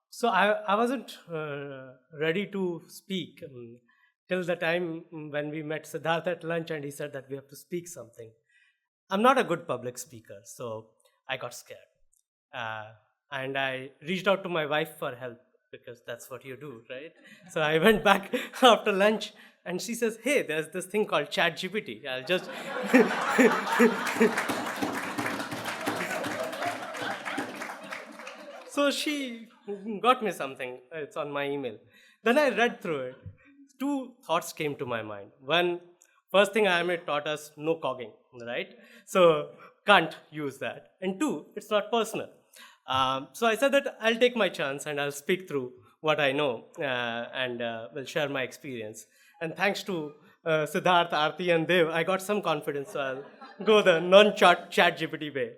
So I wasn't ready to speak till the time when we met Siddharth at lunch and he said that we have to speak something. I'm not a good public speaker, so I got scared. And I reached out to my wife for help because that's what you do, right? So I went back after lunch and she says, hey, there's this thing called ChatGPT. I'll just... So she got me something. It's on my email. Then I read through it. Two thoughts came to my mind. One, first thing IIMA taught us, no cogging, right? So can't use that. And two, it's not personal. So I said that I'll take my chance and I'll speak through what I know and will share my experience. And thanks to Siddharth, Aarti, and Dev, I got some confidence. So I'll go the non-chat GPT way.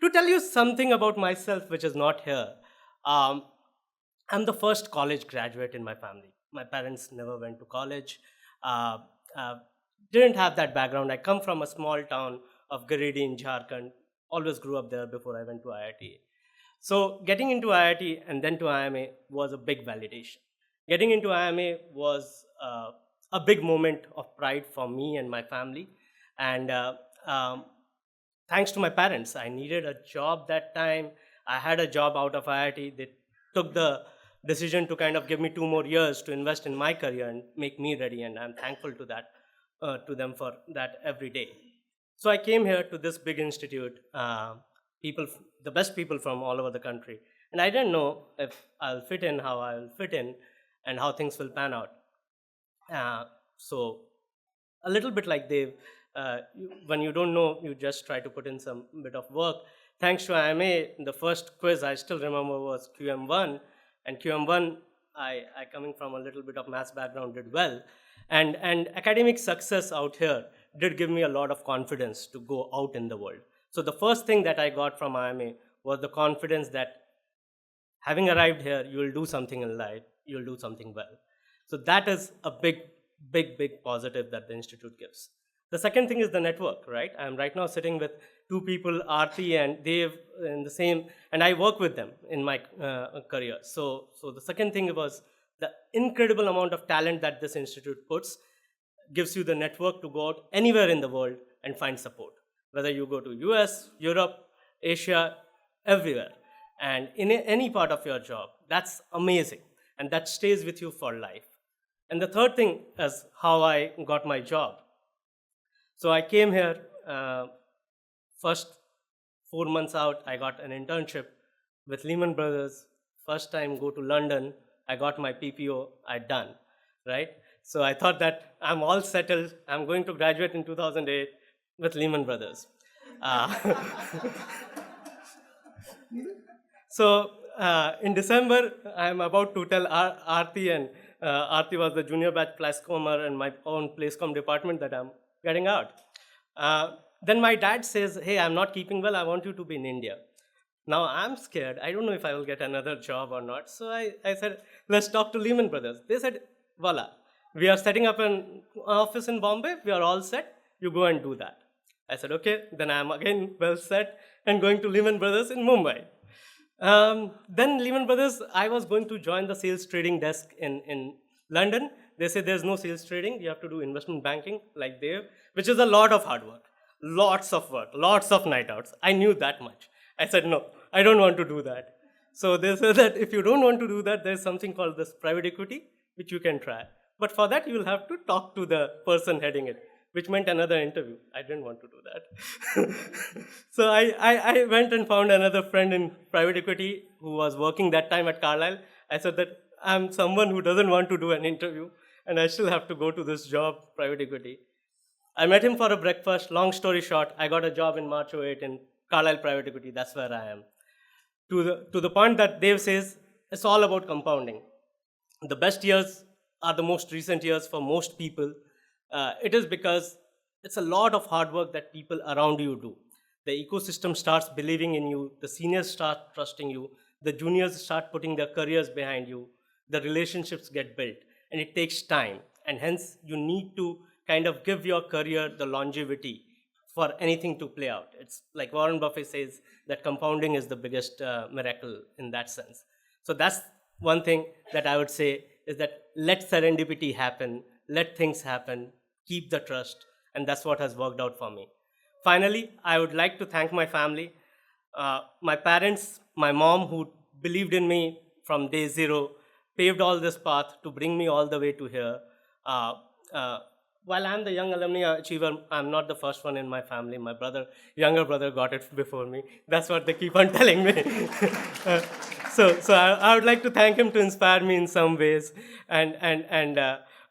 To tell you something about myself, which is not here, I'm the first college graduate in my family. My parents never went to college, didn't have that background. I come from a small town of Giridih in Jharkhand, always grew up there before I went to IIT. So getting into IIT and then to IIMA was a big validation. Getting into IIMA was a big moment of pride for me and my family. And thanks to my parents, I needed a job that time. I had a job out of IIT. They took the decision to kind of give me 2 more years to invest in my career and make me ready, and I'm thankful to that, to them for that every day. So I came here to this big institute, the best people from all over the country, and I didn't know if I'll fit in, how I'll fit in, and how things will pan out. So a little bit like Dev, when you don't know, you just try to put in some bit of work. Thanks to IIMA, the first quiz I still remember was QM1, and QM1, I coming from a little bit of maths background, did well. And academic success out here did give me a lot of confidence to go out in the world. So the first thing that I got from IIMA was the confidence that having arrived here, you will do something in life, you will do something well. So that is a big positive that the institute gives. The second thing is the network, right? I'm right now sitting with 2 people, Aarti and Dev, in the same, and I work with them in my career. So the second thing was the incredible amount of talent that this institute puts gives you the network to go out anywhere in the world and find support. Whether you go to US, Europe, Asia, everywhere, and in any part of your job, that's amazing, and that stays with you for life. And the third thing is how I got my job. So I came here, first 4 months out, I got an internship with Lehman Brothers. First time go to London, I got my PPO, I done, right? So I thought that I'm all settled. I'm going to graduate in 2008 with Lehman Brothers. So in December, I'm about to tell Aarti, and Aarti was the junior batch Plascomer in my own Placecom department, that I'm getting out. Then my dad says, hey, I'm not keeping well, I want you to be in India. Now I'm scared, I don't know if I will get another job or not. So I said, let's talk to Lehman Brothers. They said, voila, we are setting up an office in Bombay, we are all set, you go and do that. I said, okay, then I'm again well set and going to Lehman Brothers in Mumbai. Then Lehman Brothers, I was going to join the sales trading desk in London. They said there's no sales trading, you have to do investment banking like they have, which is a lot of hard work, lots of work, lots of night outs. I knew that much. I said, no, I don't want to do that. So they said that if you don't want to do that, there's something called this private equity, which you can try. But for that, you'll have to talk to the person heading it. which meant another interview. I didn't want to do that. So I went and found another friend in private equity who was working that time at Carlyle. I said that I'm someone who doesn't want to do an interview, and I still have to go to this job, private equity. I met him for a breakfast. Long story short, I got a job in March 08 in Carlyle Private Equity. That's where I am. To the point that Dave says, it's all about compounding. The best years are the most recent years for most people. It is because it's a lot of hard work that people around you do. The ecosystem starts believing in you. The seniors start trusting you. The juniors start putting their careers behind you. The relationships get built. And it takes time. And hence, you need to kind of give your career the longevity for anything to play out. It's like Warren Buffett says that compounding is the biggest miracle in that sense. So that's one thing that I would say is that let serendipity happen, let things happen, keep the trust, and that's what has worked out for me. Finally, I would like to thank my family, my parents, my mom who believed in me from day zero, paved all this path to bring me all the way to here. While I'm the young alumni achiever, I'm not the first one in my family. My younger brother got it before me. That's what they keep on telling me. So I would like to thank him to inspire me in some ways. And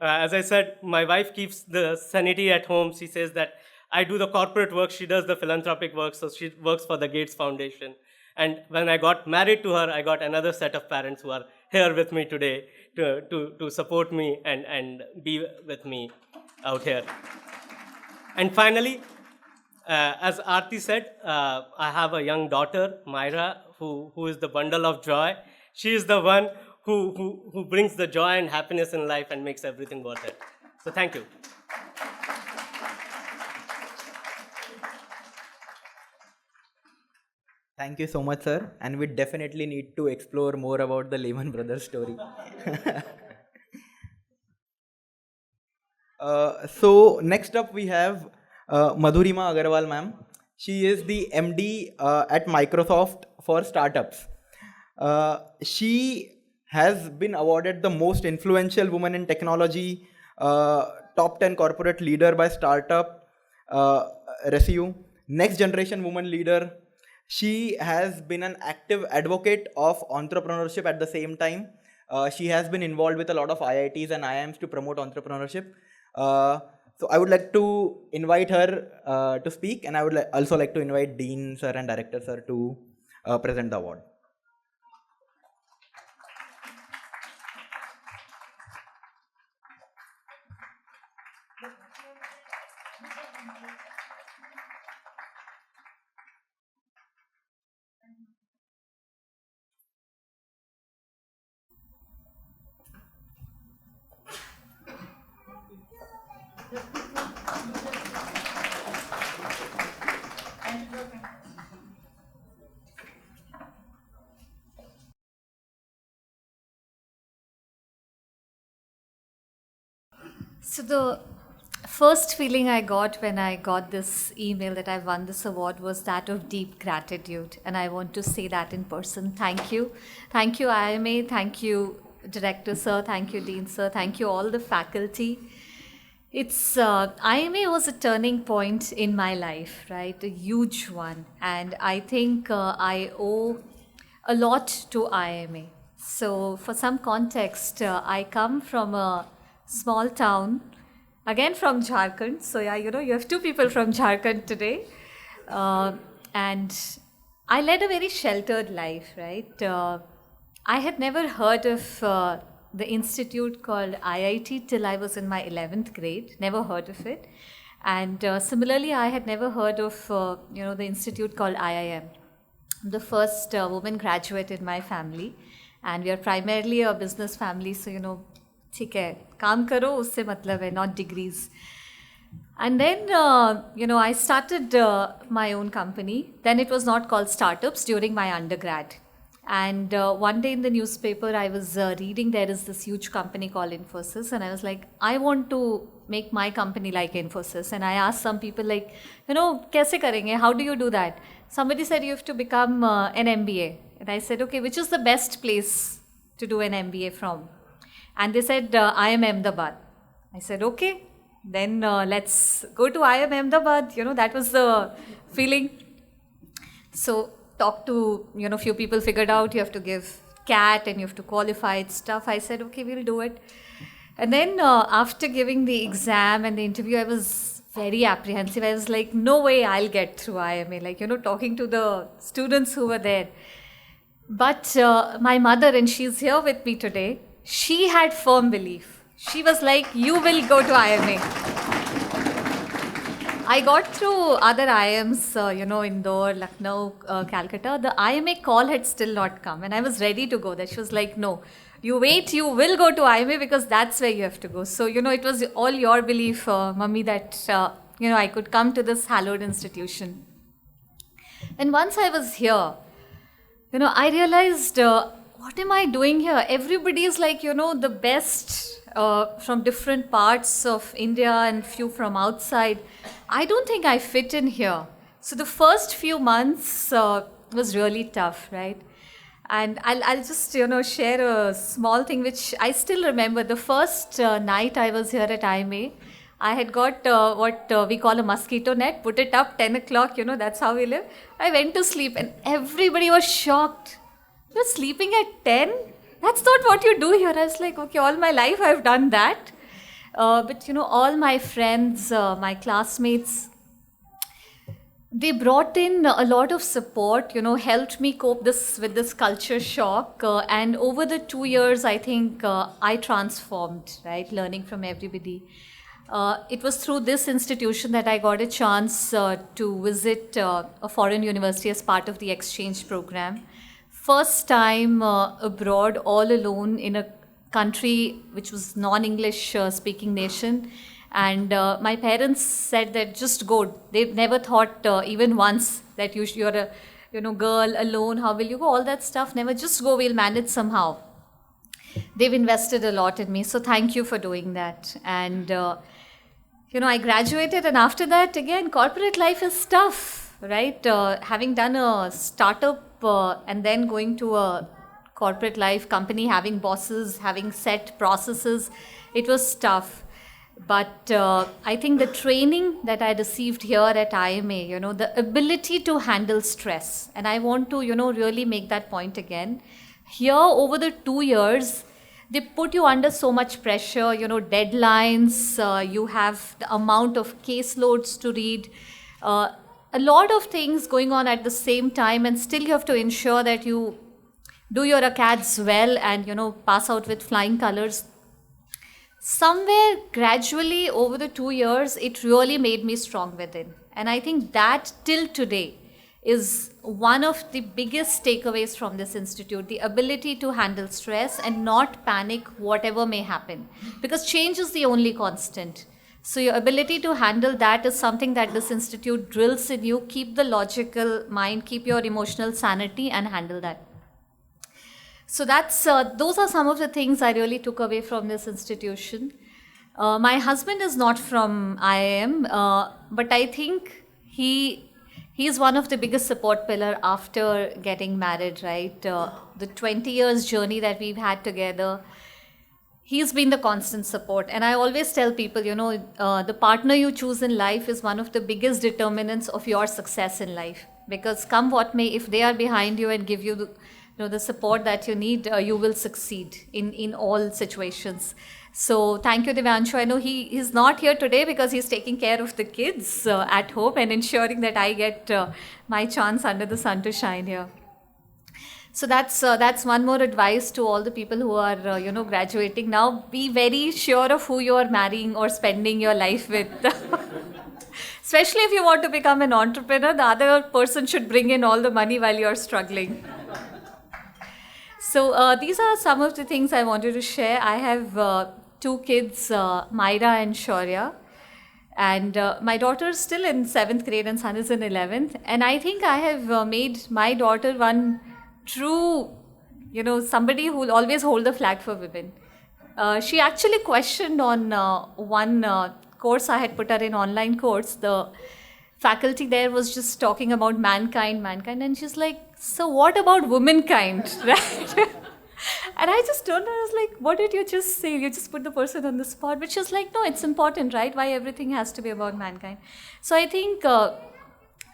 as I said, my wife keeps the sanity at home. She says that I do the corporate work, she does the philanthropic work, so she works for the Gates Foundation. And when I got married to her, I got another set of parents who are here with me today to support me and be with me out here. And finally, as Aarti said, I have a young daughter, Myra, who is the bundle of joy. She is the one who brings the joy and happiness in life and makes everything worth it. So thank you. Thank you so much, sir. And we definitely need to explore more about the Lehman Brothers story. So next up we have Madhurima Agarwal ma'am. She is the MD at Microsoft for startups. She has been awarded the most influential woman in technology, top 10 corporate leader by Startup Review, next generation woman leader. She has been an active advocate of entrepreneurship at the same time. She has been involved with a lot of IITs and IIMs to promote entrepreneurship. So I would like to invite her to speak, and I would also like to invite Dean sir and Director sir to present the award. So the first feeling I got when I got this email that I won this award was that of deep gratitude. And I want to say that in person. Thank you. Thank you, IIMA. Thank you, Director Sir. Thank you, Dean Sir. Thank you, all the faculty. It's IIMA was a turning point in my life, right? A huge one. And I think I owe a lot to IIMA. So for some context, I come from a small town, again from Jharkhand. So yeah, you have two people from Jharkhand today. And I led a very sheltered life, right? I had never heard of the institute called IIT till I was in my 11th grade, never heard of it. And similarly, I had never heard of, the institute called IIM. I'm the first woman graduate in my family. And we are primarily a business family, so, ठीक है काम करो उससे मतलब है not degrees. And then I started my own company. Then it was not called startups during my undergrad. And one day in the newspaper I was reading there is this huge company called Infosys, and I was like, I want to make my company like Infosys. And I asked some people like, kaise karenge, how do you do that? Somebody said you have to become an MBA. And I said, okay, which is the best place to do an MBA from? And they said, IIM Ahmedabad. I said, okay. Then let's go to IIM Ahmedabad. That was the feeling. So talked to, few people figured out you have to give CAT and you have to qualify stuff. I said, okay, we'll do it. And then after giving the exam and the interview, I was very apprehensive. I was like, no way I'll get through IIMA. Talking to the students who were there. But my mother, and she's here with me today, she had firm belief. She was like, you will go to IIMA. I got through other IIMs, Indore, Lucknow, Calcutta. The IIMA call had still not come, and I was ready to go there. She was like, no, you wait, you will go to IIMA because that's where you have to go. So, it was all your belief, Mummy, that, I could come to this hallowed institution. And once I was here, I realized, what am I doing here? Everybody is like, the best from different parts of India and few from outside. I don't think I fit in here. So the first few months was really tough, right? And I'll just, share a small thing which I still remember. The first night I was here at IIMA, I had got what we call a mosquito net, put it up 10 o'clock, that's how we live. I went to sleep and everybody was shocked. You're sleeping at 10? That's not what you do here. I was like, okay, all my life I've done that. But all my friends, my classmates, they brought in a lot of support, helped me cope with this culture shock. And over the 2 years, I think I transformed, right, learning from everybody. It was through this institution that I got a chance to visit a foreign university as part of the exchange program. First time abroad, all alone in a country which was non-English speaking nation. And my parents said that just go. They never thought even once that you're a girl alone, how will you go? All that stuff, never. Just go, we'll manage somehow. They've invested a lot in me, so thank you for doing that. And I graduated, and after that, again, corporate life is tough, right? Having done a startup and then going to a corporate life, company, having bosses, having set processes, it was tough. But I think the training that I received here at IIMA, the ability to handle stress, and I want to, really make that point again. Here, over the 2 years, they put you under so much pressure, deadlines, you have the amount of caseloads to read, a lot of things going on at the same time, and still you have to ensure that you do your acads well and, pass out with flying colors. Somewhere gradually over the 2 years, it really made me strong within. And I think that till today is one of the biggest takeaways from this institute, the ability to handle stress and not panic whatever may happen. Because change is the only constant. So your ability to handle that is something that this institute drills in you. Keep the logical mind, keep your emotional sanity, and handle that. So those are some of the things I really took away from this institution. My husband is not from IIM, but I think he's one of the biggest support pillar after getting married, right? The 20 years journey that we've had together, he's been the constant support. And I always tell people, the partner you choose in life is one of the biggest determinants of your success in life. Because come what may, if they are behind you and give you the support that you need, you will succeed in all situations. So thank you, Divyanshu. I know he's not here today because he's taking care of the kids at home and ensuring that I get my chance under the sun to shine here. So that's one more advice to all the people who are graduating now. Be very sure of who you are marrying or spending your life with. Especially if you want to become an entrepreneur, the other person should bring in all the money while you're struggling. So these are some of the things I wanted to share. I have 2 kids, Myra and Shaurya. And my daughter is still in 7th grade and son is in 11th. And I think I have made my daughter one true, somebody who will always hold the flag for women. She actually questioned on one course I had put her in, online course. The faculty there was just talking about mankind, and she's like, so what about womankind, right? And I just told her, I was like, what did you just say? You just put the person on the spot. But she was like, no, it's important, right? Why everything has to be about mankind? So I think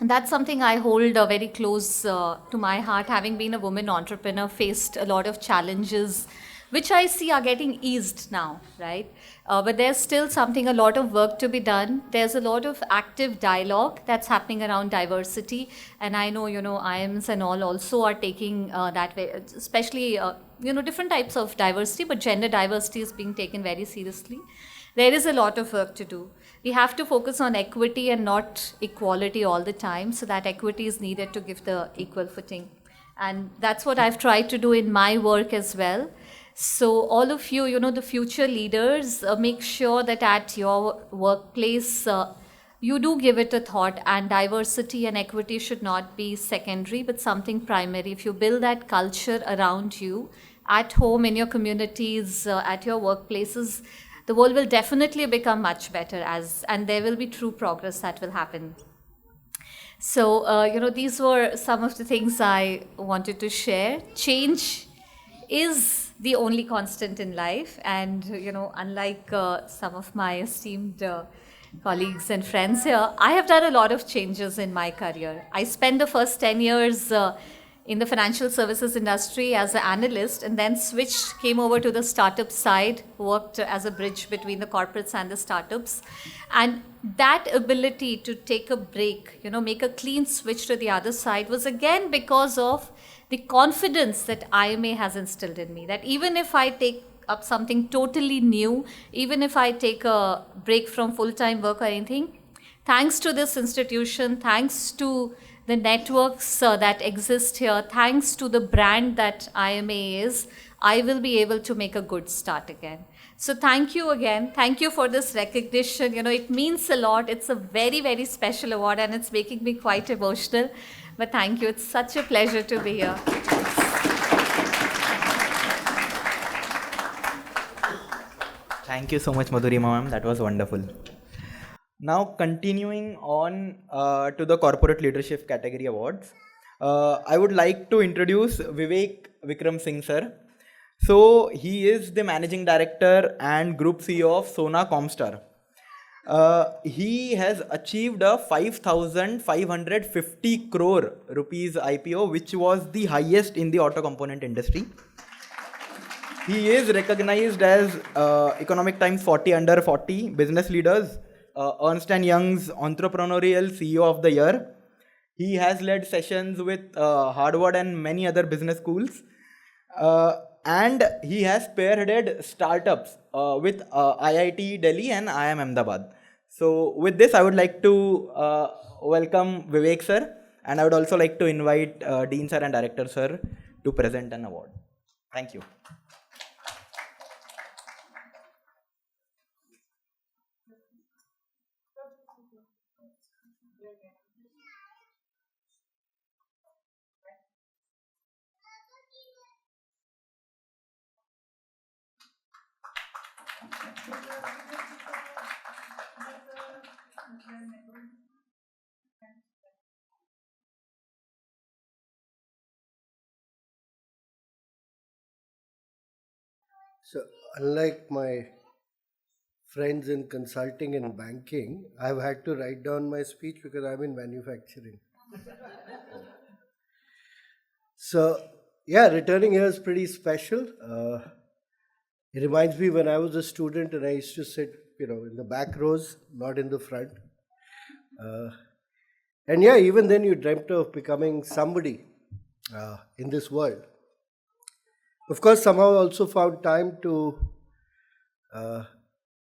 that's something I hold very close to my heart. Having been a woman entrepreneur, faced a lot of challenges, which I see are getting eased now, right? But there's still a lot of work to be done. There's a lot of active dialogue that's happening around diversity. And I know, IIMs and all also are taking that way, especially, different types of diversity, but gender diversity is being taken very seriously. There is a lot of work to do. We have to focus on equity and not equality all the time. So that equity is needed to give the equal footing. And that's what I've tried to do in my work as well. So all of you, the future leaders, make sure that at your workplace, you do give it a thought, and diversity and equity should not be secondary, but something primary. If you build that culture around you, at home, in your communities, at your workplaces, the world will definitely become much better, and there will be true progress that will happen. So, these were some of the things I wanted to share. Change is the only constant in life, and unlike some of my esteemed colleagues and friends here, I have done a lot of changes in my career. I spent the first 10 years in the financial services industry as an analyst, and then came over to the startup side, worked as a bridge between the corporates and the startups. And that ability to take a break, make a clean switch to the other side was again because of the confidence that IIMA has instilled in me, that even if I take up something totally new, even if I take a break from full-time work or anything, thanks to this institution, thanks to the networks that exist here, thanks to the brand that IIMA is, I will be able to make a good start again. So thank you again. Thank you for this recognition. It means a lot. It's a very, very special award, and it's making me quite emotional. But thank you. It's such a pleasure to be here. Thank you so much, Madhurima ma'am. That was wonderful. Now, continuing on to the Corporate Leadership Category Awards, I would like to introduce Vivek Vikram Singh sir. So, he is the Managing Director and Group CEO of Sona Comstar. He has achieved a 5,550 crore rupees IPO, which was the highest in the auto component industry. He is recognized as Economic Times 40 Under 40 Business Leaders, Ernst & Young's Entrepreneurial CEO of the Year. He has led sessions with Harvard and many other business schools. And he has spearheaded startups with IIT Delhi and IIM Ahmedabad. So with this, I would like to welcome Vivek sir, and I would also like to invite Dean sir and Director sir to present an award. Thank you. So, unlike my friends in consulting and banking, I've had to write down my speech because I'm in manufacturing. So, yeah, returning here is pretty special. It reminds me when I was a student and I used to sit, in the back rows, not in the front. And yeah, even then you dreamt of becoming somebody in this world. Of course, somehow I also found time to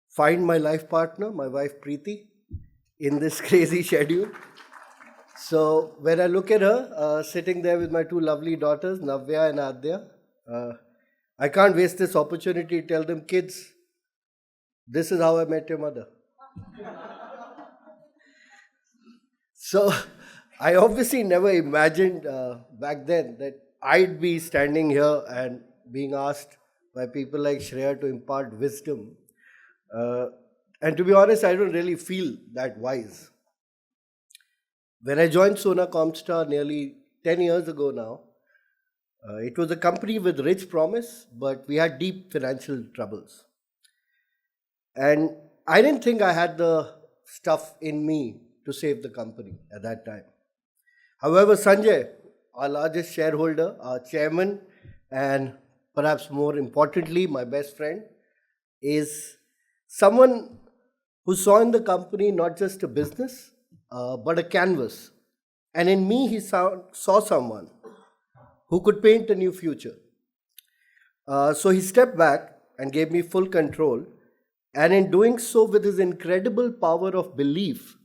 find my life partner, my wife Preeti, in this crazy schedule. So when I look at her sitting there with my two lovely daughters, Navya and Adya, I can't waste this opportunity to tell them, kids, this is how I met your mother. So I obviously never imagined back then that I'd be standing here and being asked by people like Shreya to impart wisdom. And to be honest, I don't really feel that wise. When I joined Sona Comstar nearly 10 years ago now, It was a company with rich promise, but we had deep financial troubles. And I didn't think I had the stuff in me to save the company at that time. However, Sanjay, our largest shareholder, our chairman, and perhaps more importantly, my best friend, is someone who saw in the company not just a business, but a canvas. And in me, he saw someone who could paint a new future. So he stepped back and gave me full control. And in doing so, with his incredible power of belief,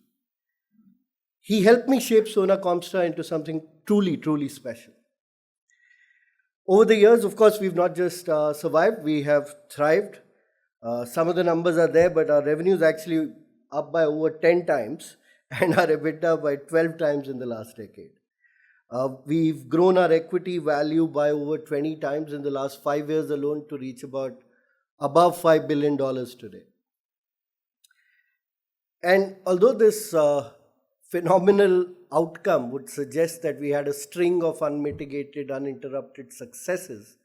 he helped me shape Sona Comstar into something truly, truly special. Over the years, of course, we've not just survived, we have thrived. Some of the numbers are there, but our revenue is actually up by over 10 times and our EBITDA by 12 times in the last decade. We've grown our equity value by over 20 times in the last 5 years alone to reach above $5 billion today. And although this phenomenal outcome would suggest that we had a string of unmitigated, uninterrupted successes,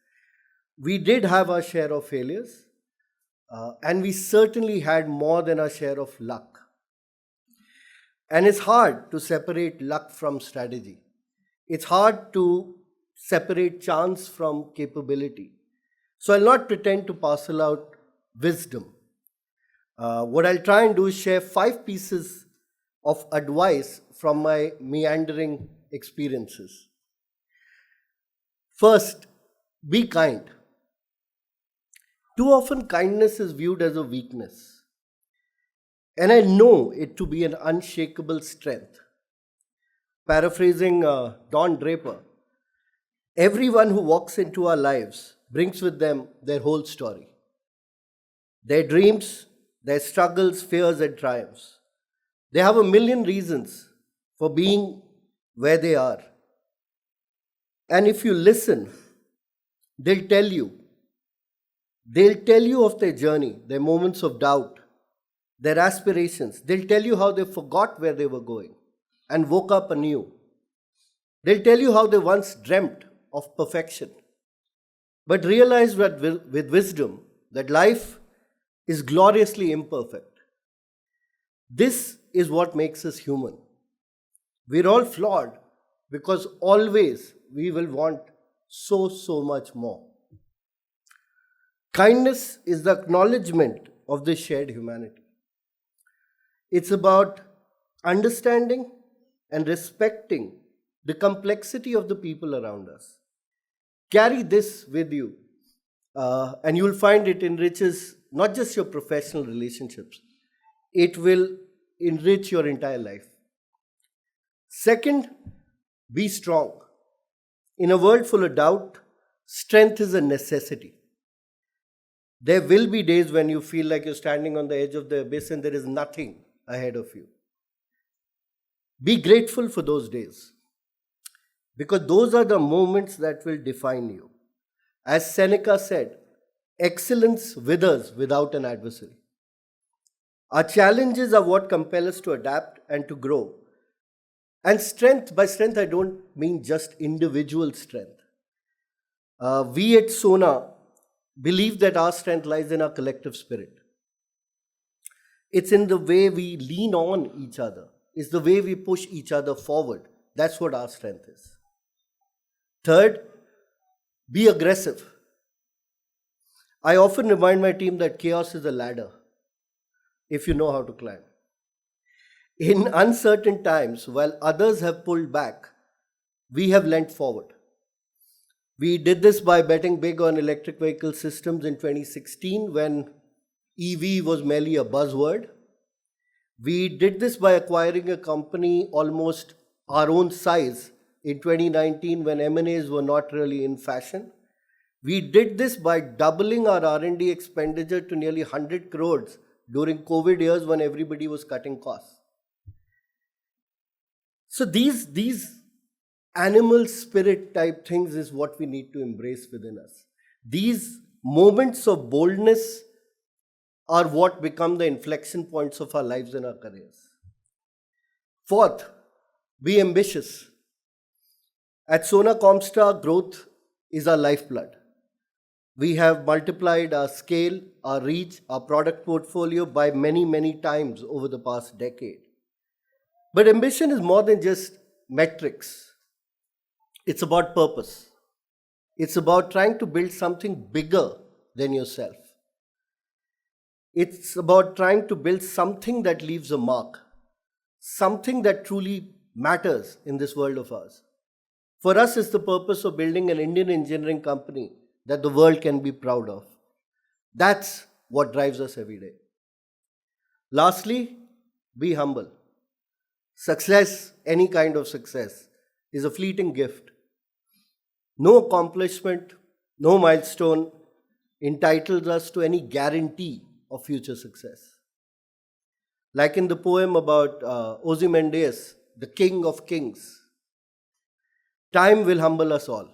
we did have our share of failures, and we certainly had more than our share of luck. And it's hard to separate luck from strategy. It's hard to separate chance from capability. So I'll not pretend to parcel out wisdom. What I'll try and do is share 5 pieces of advice from my meandering experiences. First, be kind. Too often, kindness is viewed as a weakness, and I know it to be an unshakable strength. Paraphrasing Don Draper, everyone who walks into our lives brings with them their whole story. Their dreams, their struggles, fears, and triumphs. They have a million reasons for being where they are. And if you listen, they'll tell you. They'll tell you of their journey, their moments of doubt, their aspirations. They'll tell you how they forgot where they were going and woke up anew. They'll tell you how they once dreamt of perfection, but realized that with wisdom that life is gloriously imperfect. This is what makes us human. We're all flawed because always we will want so much more. Kindness is the acknowledgement of this shared humanity. It's about understanding and respecting the complexity of the people around us. Carry this with you, and you'll find it enriches not just your professional relationships, it will enrich your entire life. Second, be strong. In a world full of doubt, strength is a necessity. There will be days when you feel like you're standing on the edge of the abyss and there is nothing ahead of you. Be grateful for those days, because those are the moments that will define you. As Seneca said, excellence withers without an adversary. Our challenges are what compel us to adapt and to grow. And strength, by strength I don't mean just individual strength. We at Sona believe that our strength lies in our collective spirit. It's in the way we lean on each other. It's the way we push each other forward. That's what our strength is. Third, be aggressive. I often remind my team that chaos is a ladder, if you know how to climb. In uncertain times, while others have pulled back, we have leant forward. We did this by betting big on electric vehicle systems in 2016 when EV was merely a buzzword. We did this by acquiring a company almost our own size in 2019 when M&As were not really in fashion. We did this by doubling our R&D expenditure to nearly 100 crores during COVID years when everybody was cutting costs. So these animal spirit type things is what we need to embrace within us. These moments of boldness are what become the inflection points of our lives and our careers. Fourth, be ambitious. At Sona Comstar, growth is our lifeblood. We have multiplied our scale, our reach, our product portfolio by many, many times over the past decade. But ambition is more than just metrics. It's about purpose. It's about trying to build something bigger than yourself. It's about trying to build something that leaves a mark, something that truly matters in this world of ours. For us, it's the purpose of building an Indian engineering company that the world can be proud of. That's what drives us every day. Lastly, be humble. Success, any kind of success, is a fleeting gift. No accomplishment, no milestone entitles us to any guarantee of future success. Like in the poem about Ozymandias, the king of kings, time will humble us all.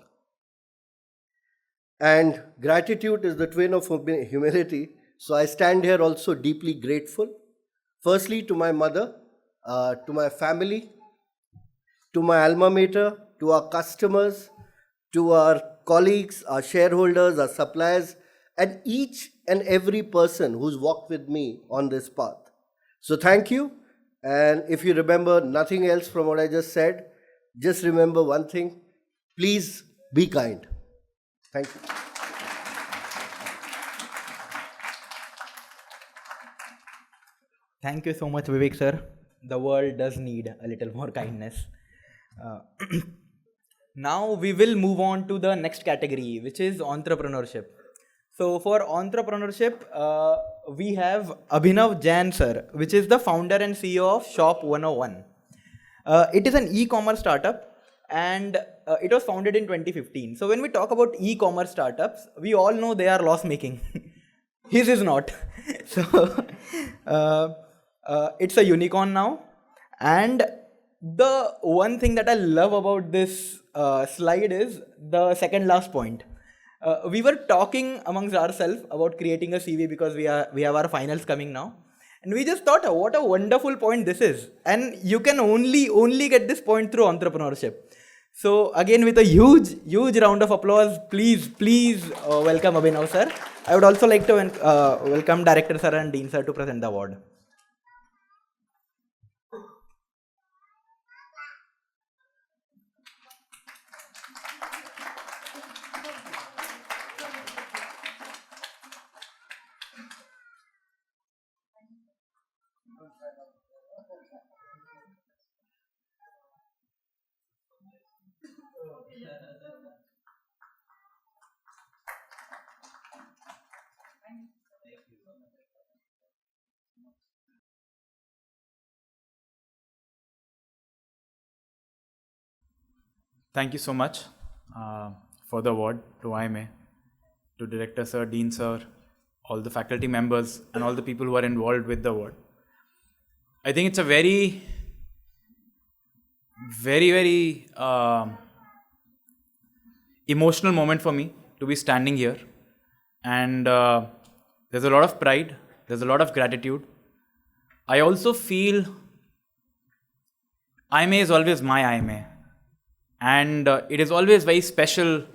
And gratitude is the twin of humility. So I stand here also deeply grateful. Firstly, to my mother, to my family, to my alma mater, to our customers, to our colleagues, our shareholders, our suppliers, and each and every person who's walked with me on this path. So thank you. And if you remember nothing else from what I just said, just remember one thing. Please be kind. Thank you. Thank you so much, Vivek sir. The world does need a little more kindness. Uh, Now we will move on to the next category, which is entrepreneurship. So for entrepreneurship, we have Abhinav Jain sir, which is the founder and CEO of Shop 101. It is an e-commerce startup, and it was founded in 2015. So when we talk about e-commerce startups, we all know they are loss-making. His is not. So it's a unicorn now. And the one thing that I love about this slide is the second last point. We were talking amongst ourselves about creating a CV because we have our finals coming now. And we just thought, what a wonderful point this is. And you can only get this point through entrepreneurship. So again, with a huge round of applause, please welcome Abhinav sir. I would also like to welcome Director sir and Dean sir to present the award. Thank you so much for the award to IIMA, to Director Sir, Dean Sir, all the faculty members, and all the people who are involved with the award. I think it's a very emotional moment for me to be standing here. And there's a lot of pride, there's a lot of gratitude. I also feel IIMA is always my IIMA. And it is always very special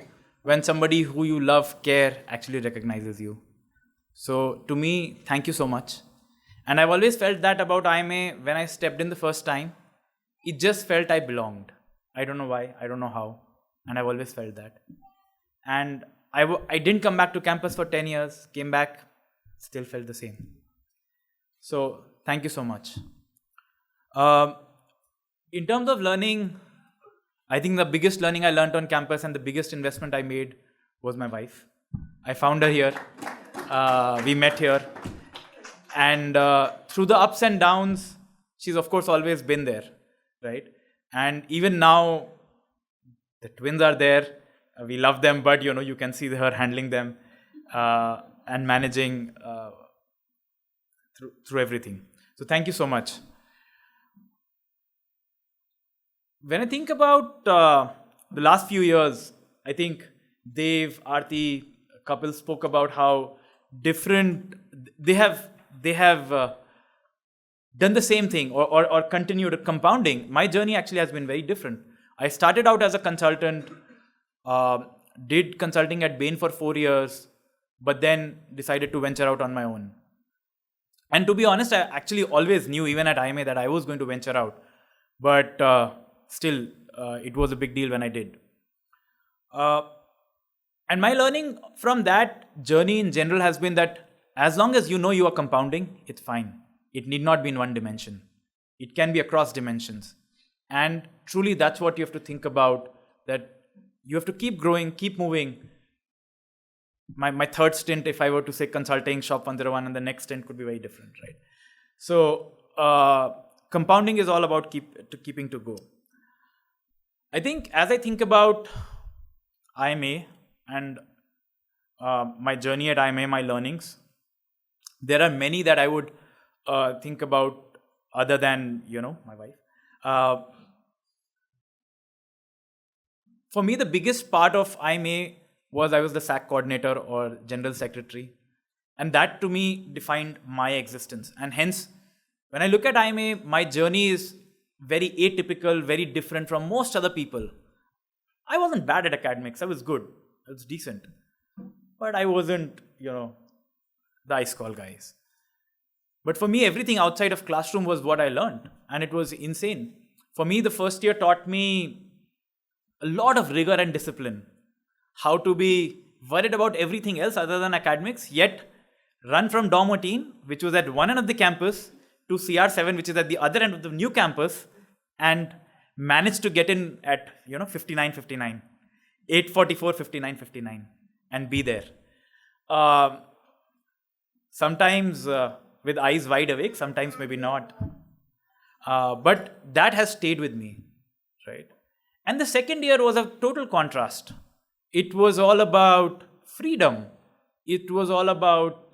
when somebody who you love, care, actually recognizes you. So to me, thank you so much. And I've always felt that about IIMA when I stepped in the first time. It just felt I belonged. I don't know why, I don't know how. And I've always felt that. And I didn't come back to campus for 10 years, came back, still felt the same. So thank you so much. In terms of learning, I think the biggest learning I learned on campus and the biggest investment I made was my wife. I found her here. We met here. And through the ups and downs, she's of course always been there, right? And even now, the twins are there. We love them, but you can see her handling them and managing through everything. So thank you so much. When I think about the last few years, I think Dev, Aarti, couple spoke about how different they have done the same thing or continued compounding. My journey actually has been very different. I started out as a consultant did consulting at Bain for 4 years, but then decided to venture out on my own. And to be honest, I actually always knew, even at IIMA, that I was going to venture out. But still, it was a big deal when I did. And my learning from that journey in general has been that as long as you know you are compounding, it's fine. It need not be in one dimension. It can be across dimensions. And truly, that's what you have to think about, that you have to keep growing, keep moving. My third stint, if I were to say consulting, Shop 101, and the next stint could be very different, right? So compounding is all about keeping to go. I think as I think about IIMA and my journey at IIMA, my learnings, there are many that I would think about other than, my wife. For me, the biggest part of IIMA was I was the SAC coordinator or general secretary. And that to me defined my existence. And hence, when I look at IIMA, my journey is very atypical, very different from most other people. I wasn't bad at academics. I was good. I was decent. But I wasn't, the ice call guys. But for me, everything outside of classroom was what I learned. And it was insane. For me, the first year taught me a lot of rigor and discipline. How to be worried about everything else other than academics, yet run from Dorm 18, which was at one end of the campus, to CR7, which is at the other end of the new campus, and manage to get in at 59:59, 8:44, 59:59, and be there. Sometimes with eyes wide awake, sometimes maybe not. But that has stayed with me, right? And the second year was a total contrast. It was all about freedom. It was all about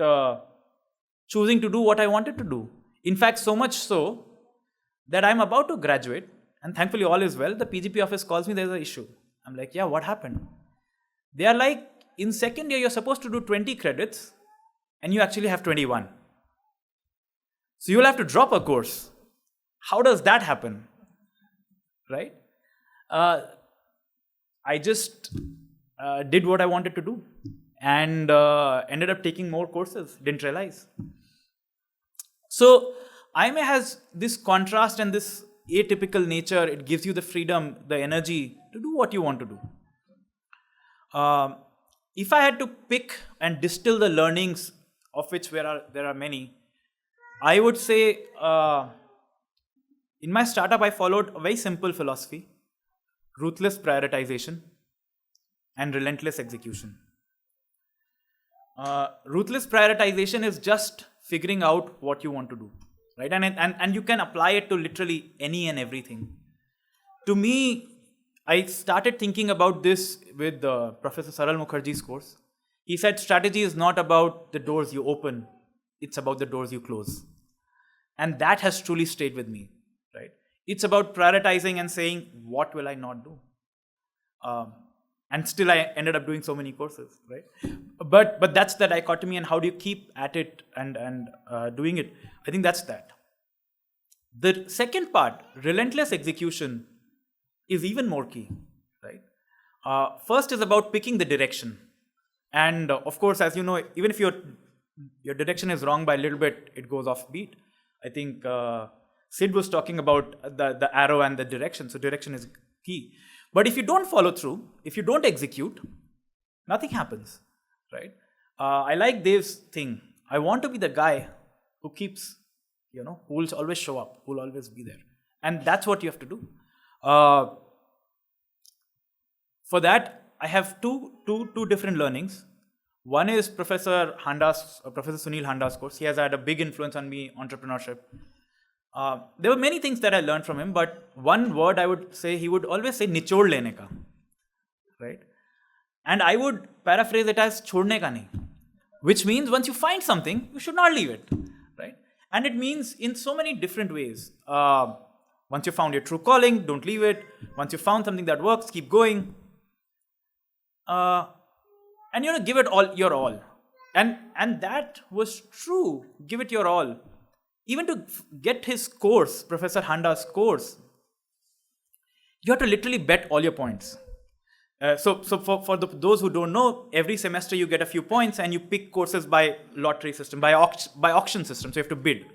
choosing to do what I wanted to do. In fact, so much so that I'm about to graduate, and thankfully all is well. The PGP office calls me, there's an issue. I'm like, yeah, what happened? They are like, in second year, you're supposed to do 20 credits, and you actually have 21. So you'll have to drop a course. How does that happen? Right? I just did what I wanted to do and ended up taking more courses, didn't realize. So IIMA has this contrast and this atypical nature. It gives you the freedom, the energy to do what you want to do. If I had to pick and distill the learnings, of which there are many, I would say in my startup I followed a very simple philosophy: ruthless prioritization and relentless execution. Ruthless prioritization is just figuring out what you want to do, right? And you can apply it to literally any and everything. To me, I started thinking about this with Professor Saral Mukherjee's course. He said strategy is not about the doors you open, it's about the doors you close. And that has truly stayed with me, right? It's about prioritizing and saying, what will I not do? And still I ended up doing so many courses, right? But that's the dichotomy, and how do you keep at it and doing it? I think that's that. The second part, relentless execution, is even more key, right? First is about picking the direction. And of course, as you know, even if your direction is wrong by a little bit, it goes off beat. I think Sid was talking about the arrow and the direction. So direction is key. But if you don't follow through, if you don't execute, nothing happens, right? I like Dev's thing. I want to be the guy who keeps, who will always show up, who will always be there. And that's what you have to do. For that, I have two different learnings. One is Professor Sunil Handa's course. He has had a big influence on me, entrepreneurship. There were many things that I learned from him, but one word I would say, he would always say, nichod lene ka, right? And I would paraphrase it as chhodne ka nahi, which means once you find something, you should not leave it, right? And it means in so many different ways. Once you found your true calling, don't leave it. Once you found something that works, keep going. And give it all your all. And that was true. Give it your all. Even to get his course, Professor Handa's course, you have to literally bet all your points. Those who don't know, every semester you get a few points and you pick courses by lottery system, by auction system. So you have to bid.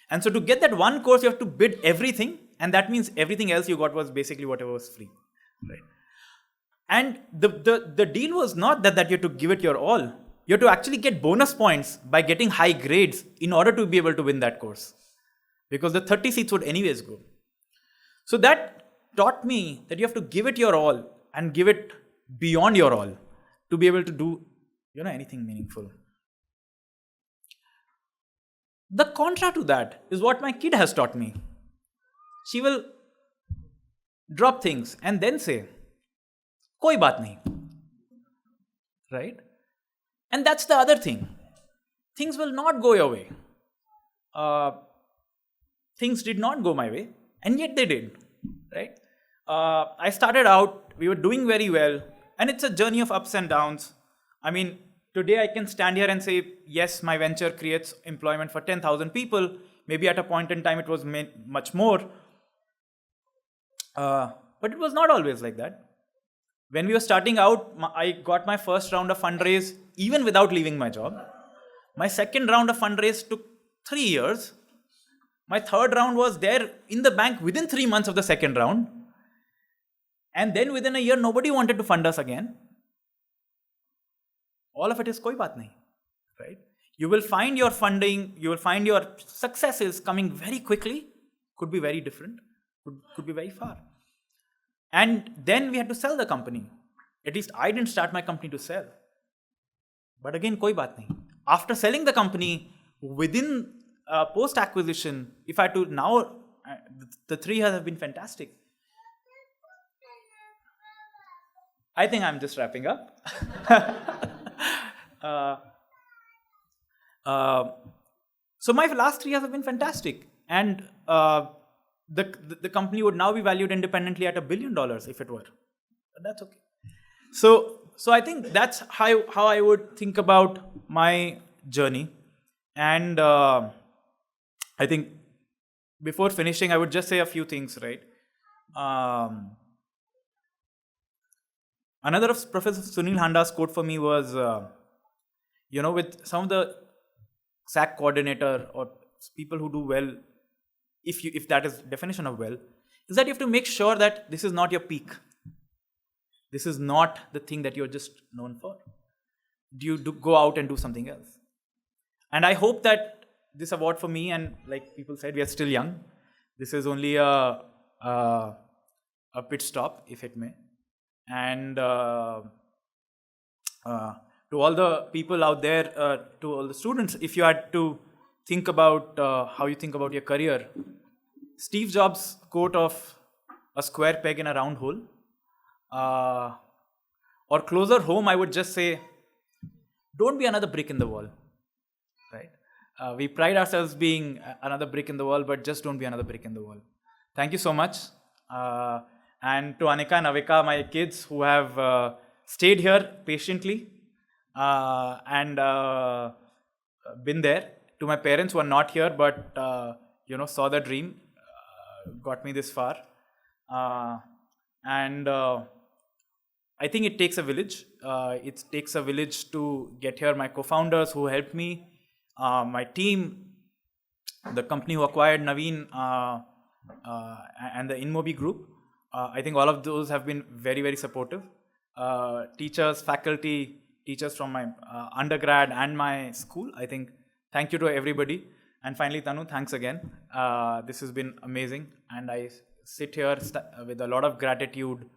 And so to get that one course, you have to bid everything. And that means everything else you got was basically whatever was free. Right? And the deal was not that you have to give it your all. You have to actually get bonus points by getting high grades in order to be able to win that course. Because the 30 seats would anyways go. So that taught me that you have to give it your all and give it beyond your all to be able to do, anything meaningful. The contra to that is what my kid has taught me. She will drop things and then say, koi baat nahi. Right? And that's the other thing. Things will not go your way. Things did not go my way, and yet they did. Right? I started out, we were doing very well, and it's a journey of ups and downs. I mean, today I can stand here and say, yes, my venture creates employment for 10,000 people. Maybe at a point in time it was much more. But it was not always like that. When we were starting out, I got my first round of fundraise even without leaving my job. My second round of fundraise took 3 years. My third round was there in the bank within 3 months of the second round. And then within a year, nobody wanted to fund us again. All of it is koi baat nahi, right? You will find your funding, you will find your successes coming very quickly, could be very different, could be very far. And then we had to sell the company. At least I didn't start my company to sell. But again, koi baat nahi. After selling the company, within post-acquisition, if I had to now, the 3 years have been fantastic. I think I'm just wrapping up. So my last 3 years have been fantastic. And the company would now be valued independently at $1 billion if it were. But that's okay. So I think that's how I would think about my journey. And I think before finishing, I would just say a few things, right? Another of Professor Sunil Handa's quote for me was, with some of the SAC coordinator or people who do well, if that is definition of well, is that you have to make sure that this is not your peak. This is not the thing that you're just known for. You do go out and do something else. And I hope that this award for me, and like people said, we are still young. This is only a pit stop, if it may. And to all the people out there, to all the students, if you had to think about how you think about your career, Steve Jobs' quote of a square peg in a round hole, or closer home, I would just say, don't be another brick in the wall, right? We pride ourselves being another brick in the wall, but just don't be another brick in the wall. Thank you so much. And to Anika and Avika, my kids who have stayed here patiently and been there. To my parents who are not here, but saw the dream, got me this far. And I think it takes a village. It takes a village to get here. My co-founders who helped me, my team, the company who acquired Naveen, and the InMobi group. I think all of those have been very, very supportive. Teachers, faculty, teachers from my undergrad and my school. I think thank you to everybody. And finally, Tanu, thanks again. This has been amazing. And I sit here with a lot of gratitude,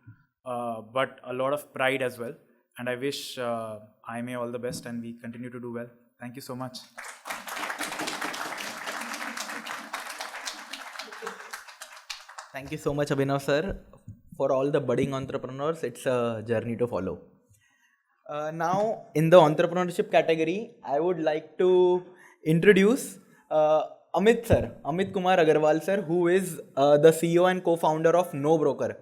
but a lot of pride as well. And I wish IIMA all the best and we continue to do well. Thank you so much. Thank you so much, Abhinav sir. For all the budding entrepreneurs, it's a journey to follow. Now, in the entrepreneurship category, I would like to introduce Amit sir, Amit Kumar Agarwal sir, who is the CEO and co-founder of No Broker.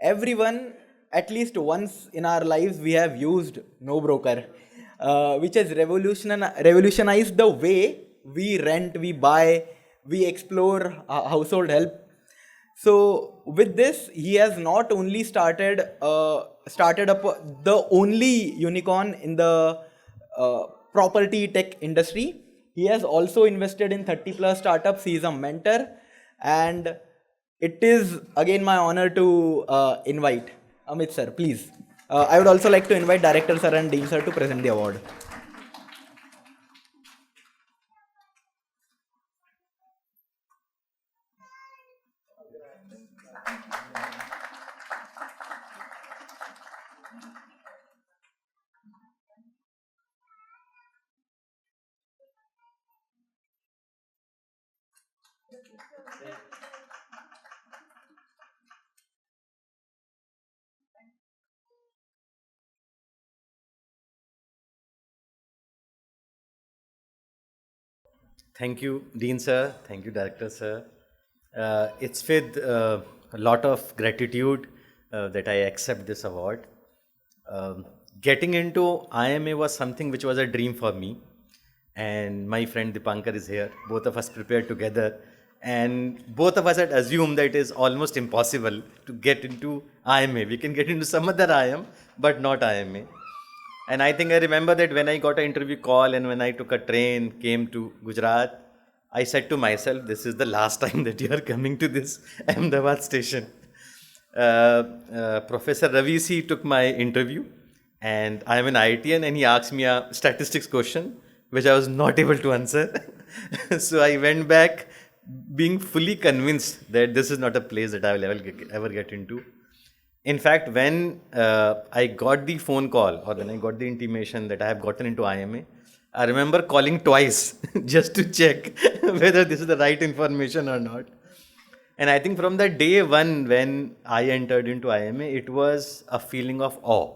Everyone, at least once in our lives, we have used No Broker, which has revolutionized the way we rent, we buy, we explore household help. So with this, he has not only started up the only unicorn in the property tech industry. He has also invested in 30 plus startups. He is a mentor, and it is again my honor to invite Amit sir, please. I would also like to invite Director sir and Dean sir to present the award. Thank you, Dean sir. Thank you, Director sir. It's with a lot of gratitude that I accept this award. Getting into IIMA was something which was a dream for me. And my friend Dipankar is here. Both of us prepared together. And both of us had assumed that it is almost impossible to get into IIMA. We can get into some other IIM, but not IIMA. And I think I remember that when I got an interview call and when I took a train, came to Gujarat, I said to myself, this is the last time that you are coming to this Ahmedabad station. Professor Ravi C took my interview, and I am an IITian, and he asked me a statistics question, which I was not able to answer. So I went back being fully convinced that this is not a place that I will ever get into. In fact, when I got the phone call or when I got the intimation that I have gotten into IIMA, I remember calling twice just to check whether this is the right information or not. And I think from the day one when I entered into IIMA, it was a feeling of awe.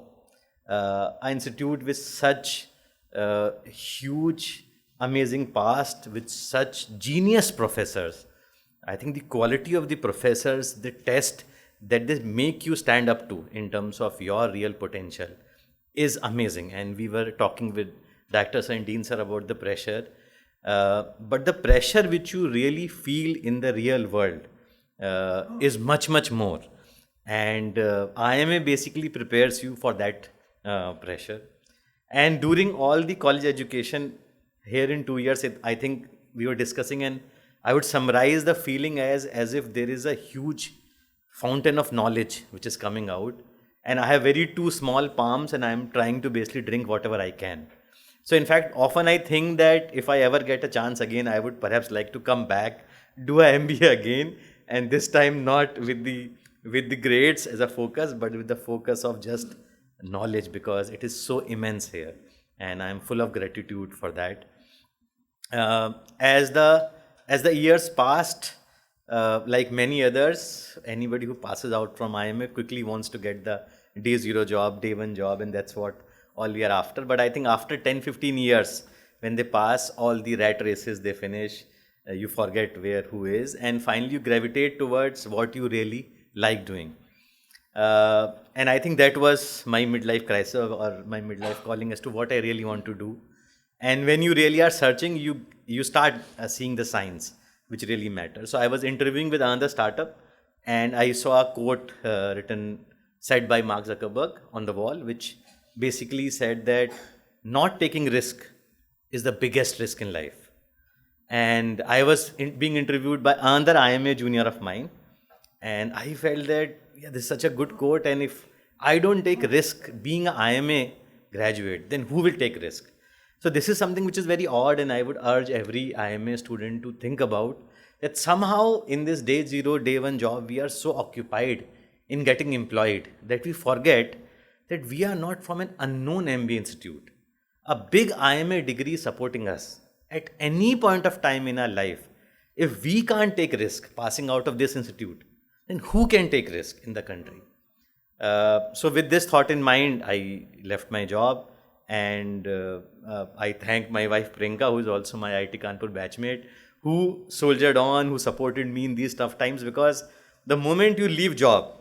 An institute with such huge, amazing past, with such genius professors. I think the quality of the professors, the test that they make you stand up to in terms of your real potential is amazing. And we were talking with directors and deans about the pressure. But the pressure which you really feel in the real world is much, much more. And IIMA basically prepares you for that pressure. And during all the college education here in 2 years, I think we were discussing, and I would summarize the feeling as if there is a huge fountain of knowledge which is coming out, and I have very two small palms and I am trying to basically drink whatever I can. So in fact, often I think that if I ever get a chance again, I would perhaps like to come back, do a MBA again, and this time not with the grades as a focus, but with the focus of just knowledge, because it is so immense here, and I am full of gratitude for that. As the years passed, like many others, anybody who passes out from IIMA quickly wants to get the day zero job, day one job, and that's what all we are after. But I think after 10-15 years, when they pass all the rat races, they finish, you forget where who is, and finally you gravitate towards what you really like doing. And I think that was my midlife crisis or my midlife calling as to what I really want to do. And when you really are searching, you start seeing the signs which really matter. So I was interviewing with another startup, and I saw a quote said by Mark Zuckerberg on the wall, which basically said that not taking risk is the biggest risk in life. And I was being interviewed by another IIMA junior of mine, and I felt that this is such a good quote, and if I don't take risk being an IIMA graduate, then who will take risk? So this is something which is very odd, and I would urge every IIMA student to think about that somehow in this day zero, day one job, we are so occupied in getting employed that we forget that we are not from an unknown MBA institute. A big IIMA degree is supporting us at any point of time in our life. If we can't take risk passing out of this institute, then who can take risk in the country? So with this thought in mind, I left my job, and I thank my wife Priyanka, who is also my IIT Kanpur batchmate, who soldiered on, who supported me in these tough times, because the moment you leave job,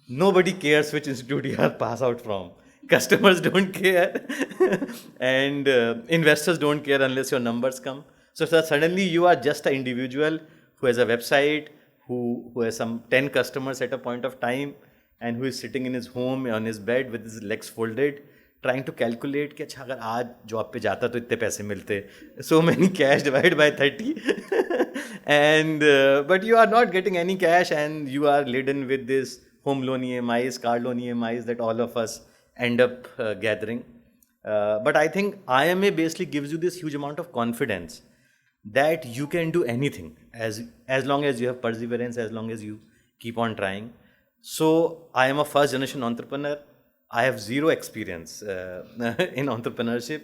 nobody cares which institute you are pass out from. Customers don't care and investors don't care unless your numbers come. So suddenly you are just an individual who has a website, who has some 10 customers at a point of time, and who is sitting in his home on his bed with his legs folded, trying to calculate कि अच्छा अगर आज job पे जाता तो इतने पैसे मिलते, so many cash divided by 30 and but you are not getting any cash, and you are laden with this home loan EMIs, car loan EMIs that all of us end up gathering. But I think IIMA basically gives you this huge amount of confidence that you can do anything as long as you have perseverance, as long as you keep on trying. So I am a first generation entrepreneur. I have zero experience in entrepreneurship,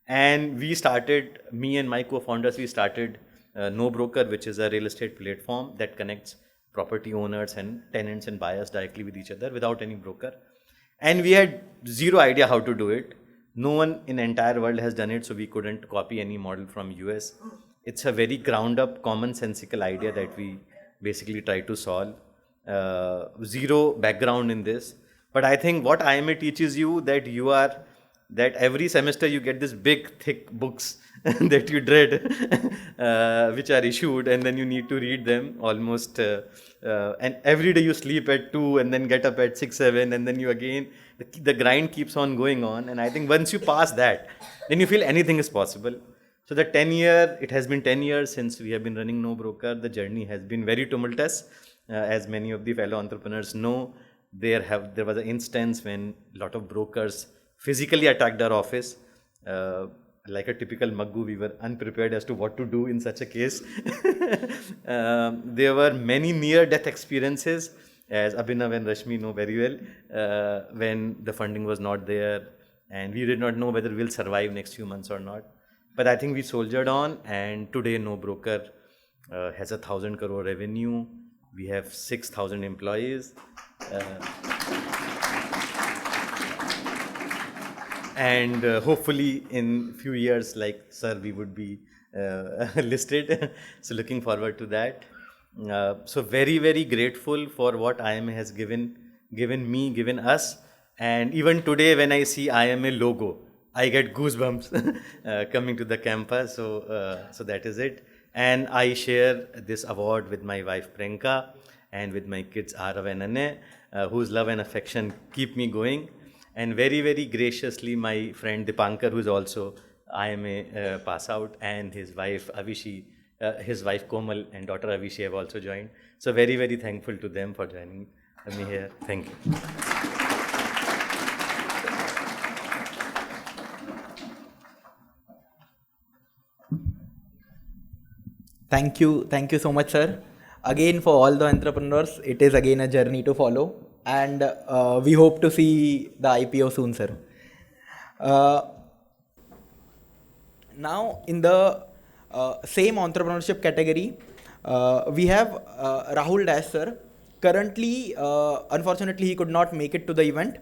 and we started, me and my co-founders, we started No Broker, which is a real estate platform that connects property owners and tenants and buyers directly with each other without any broker. And we had zero idea how to do it. No one in the entire world has done it, so we couldn't copy any model from US. It's a very ground up, commonsensical idea that we basically try to solve. Zero background in this. But I think what IIMA teaches you that every semester you get this big, thick books that you dread, which are issued, and then you need to read them almost. And every day you sleep at 2 and then get up at 6, 7, and then you again, the grind keeps on going on. And I think once you pass that, then you feel anything is possible. So it has been 10 years since we have been running No Broker. The journey has been very tumultuous. As many of the fellow entrepreneurs know, there was an instance when a lot of brokers physically attacked our office. Like a typical Maggu, we were unprepared as to what to do in such a case. There were many near-death experiences, as Abhinav and Rashmi know very well, when the funding was not there, and we did not know whether we'll survive next few months or not. But I think we soldiered on, and today No Broker has 1,000 crore revenue. We have 6,000 employees. And hopefully in few years, like sir, we would be listed. So looking forward to that. So very, very grateful for what IIMA has given me, given us. And even today when I see IIMA logo, I get goosebumps coming to the campus. So that is it. And I share this award with my wife Priyanka and with my kids Arav and Anne, whose love and affection keep me going. And very, very graciously, my friend Dipankar, who is also IIMA pass out, and his wife Avishi, his wife Komal and daughter Avishi have also joined. So very, very thankful to them for joining me here. Thank you. Thank you so much, sir. Again, for all the entrepreneurs, it is again a journey to follow, and we hope to see the IPO soon, sir. Now, in the same entrepreneurship category, we have Rahul Dash, sir. Currently, unfortunately, he could not make it to the event,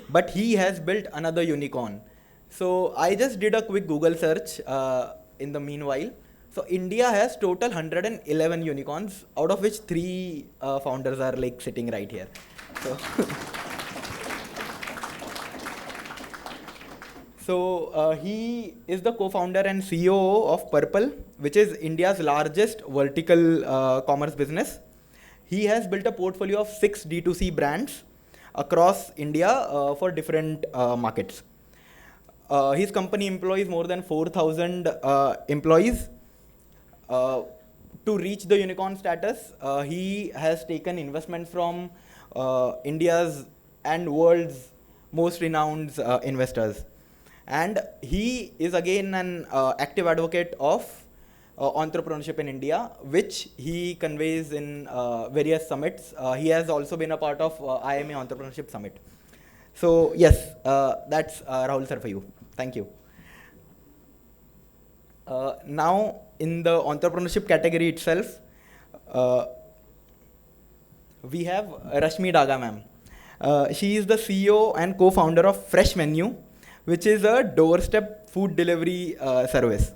but he has built another unicorn. So I just did a quick Google search in the meanwhile. So India has total 111 unicorns, out of which 3 founders are like sitting right here. So he is the co-founder and CEO of Purple, which is India's largest vertical commerce business. He has built a portfolio of 6 D2C brands across India for different markets. His company employs more than 4,000 employees. To reach the unicorn status, he has taken investment from India's and world's most renowned investors. And he is again an active advocate of entrepreneurship in India, which he conveys in various summits. He has also been a part of IIMA Entrepreneurship Summit. So yes, that's Rahul sir for you. Thank you. Now, in the entrepreneurship category itself, we have Rashmi Daga ma'am. She is the CEO and co-founder of Fresh Menu, which is a doorstep food delivery service.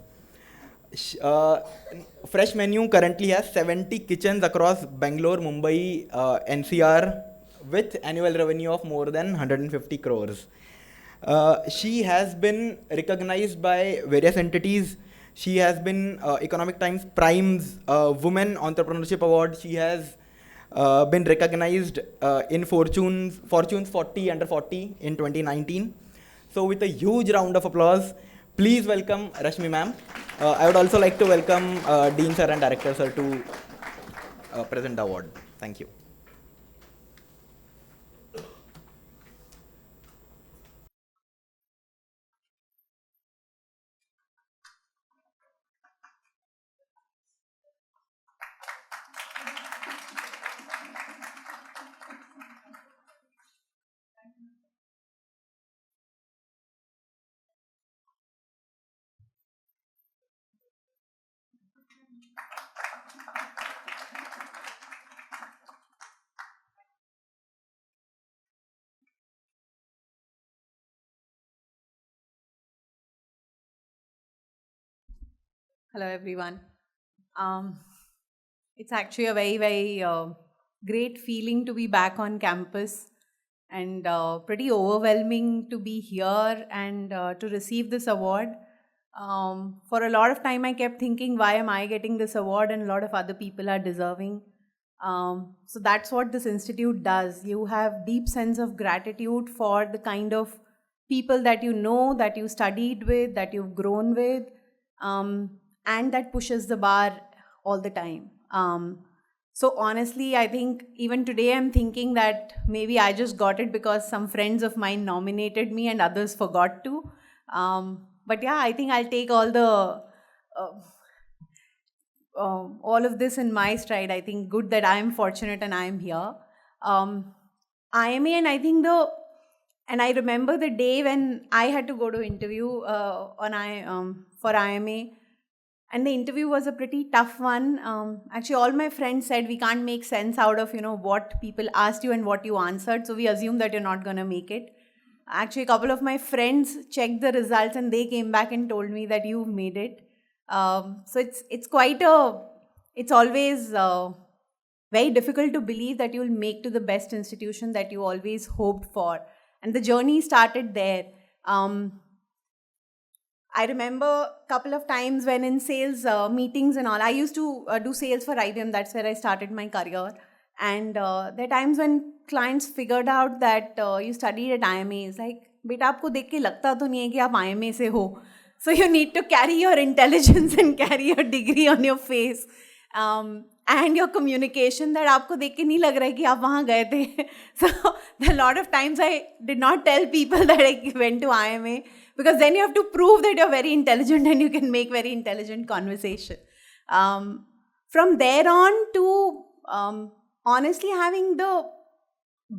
Fresh Menu currently has 70 kitchens across Bangalore, Mumbai, NCR, with annual revenue of more than 150 crores. She has been recognized by various entities She has been Economic Times Prime's Women Entrepreneurship Award. She has been recognized in Fortune's 40 under 40 in 2019. So with a huge round of applause, please welcome Rashmi ma'am. I would also like to welcome Dean sir and Director sir to present the award. Thank you. Hello, everyone. It's actually a very great feeling to be back on campus and pretty overwhelming to be here and to receive this award. For a lot of time, I kept thinking, why am I getting this award and a lot of other people are deserving? So that's what this institute does. You have deep sense of gratitude for the kind of people that you know, that you studied with, that you've grown with, and that pushes the bar all the time. So honestly, I think even today I'm thinking that maybe I just got it because some friends of mine nominated me and others forgot to. But yeah, I think I'll take all of this in my stride. I think good that I'm fortunate and I'm here. IIMA, and I think and I remember the day when I had to go to interview for IIMA. And the interview was a pretty tough one. Actually, all my friends said we can't make sense out of what people asked you and what you answered. So we assume that you're not going to make it. Actually, a couple of my friends checked the results and they came back and told me that you've made it. So it's always very difficult to believe that you'll make to the best institution that you always hoped for. And the journey started there. I remember a couple of times when in sales meetings and all, I used to do sales for IBM. That's where I started my career. And there are times when clients figured out that you studied at IIMA. It's like, beta, aapko dekh ke lagta to nahi hai ki aap IIMA se ho. So you need to carry your intelligence and carry your degree on your face. And your communication that aapko dekh ke nahi lag raha hai ki aap wahan gaye the. So a lot of times I did not tell people that I went to IIMA. Because then you have to prove that you're very intelligent and you can make very intelligent conversation. From there on to honestly having the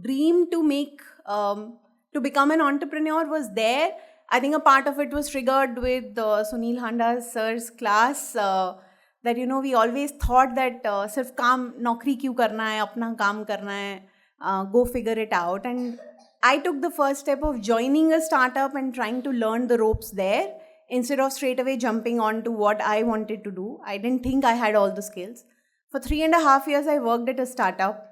dream to become an entrepreneur was there. I think a part of it was triggered with Sunil Handa sir's class. That we always thought that sirf kaam naukri kyun karna hai, apna kaam karna hai, go figure it out. And I took the first step of joining a startup and trying to learn the ropes there instead of straight away jumping on to what I wanted to do. I didn't think I had all the skills. For 3.5 years, I worked at a startup.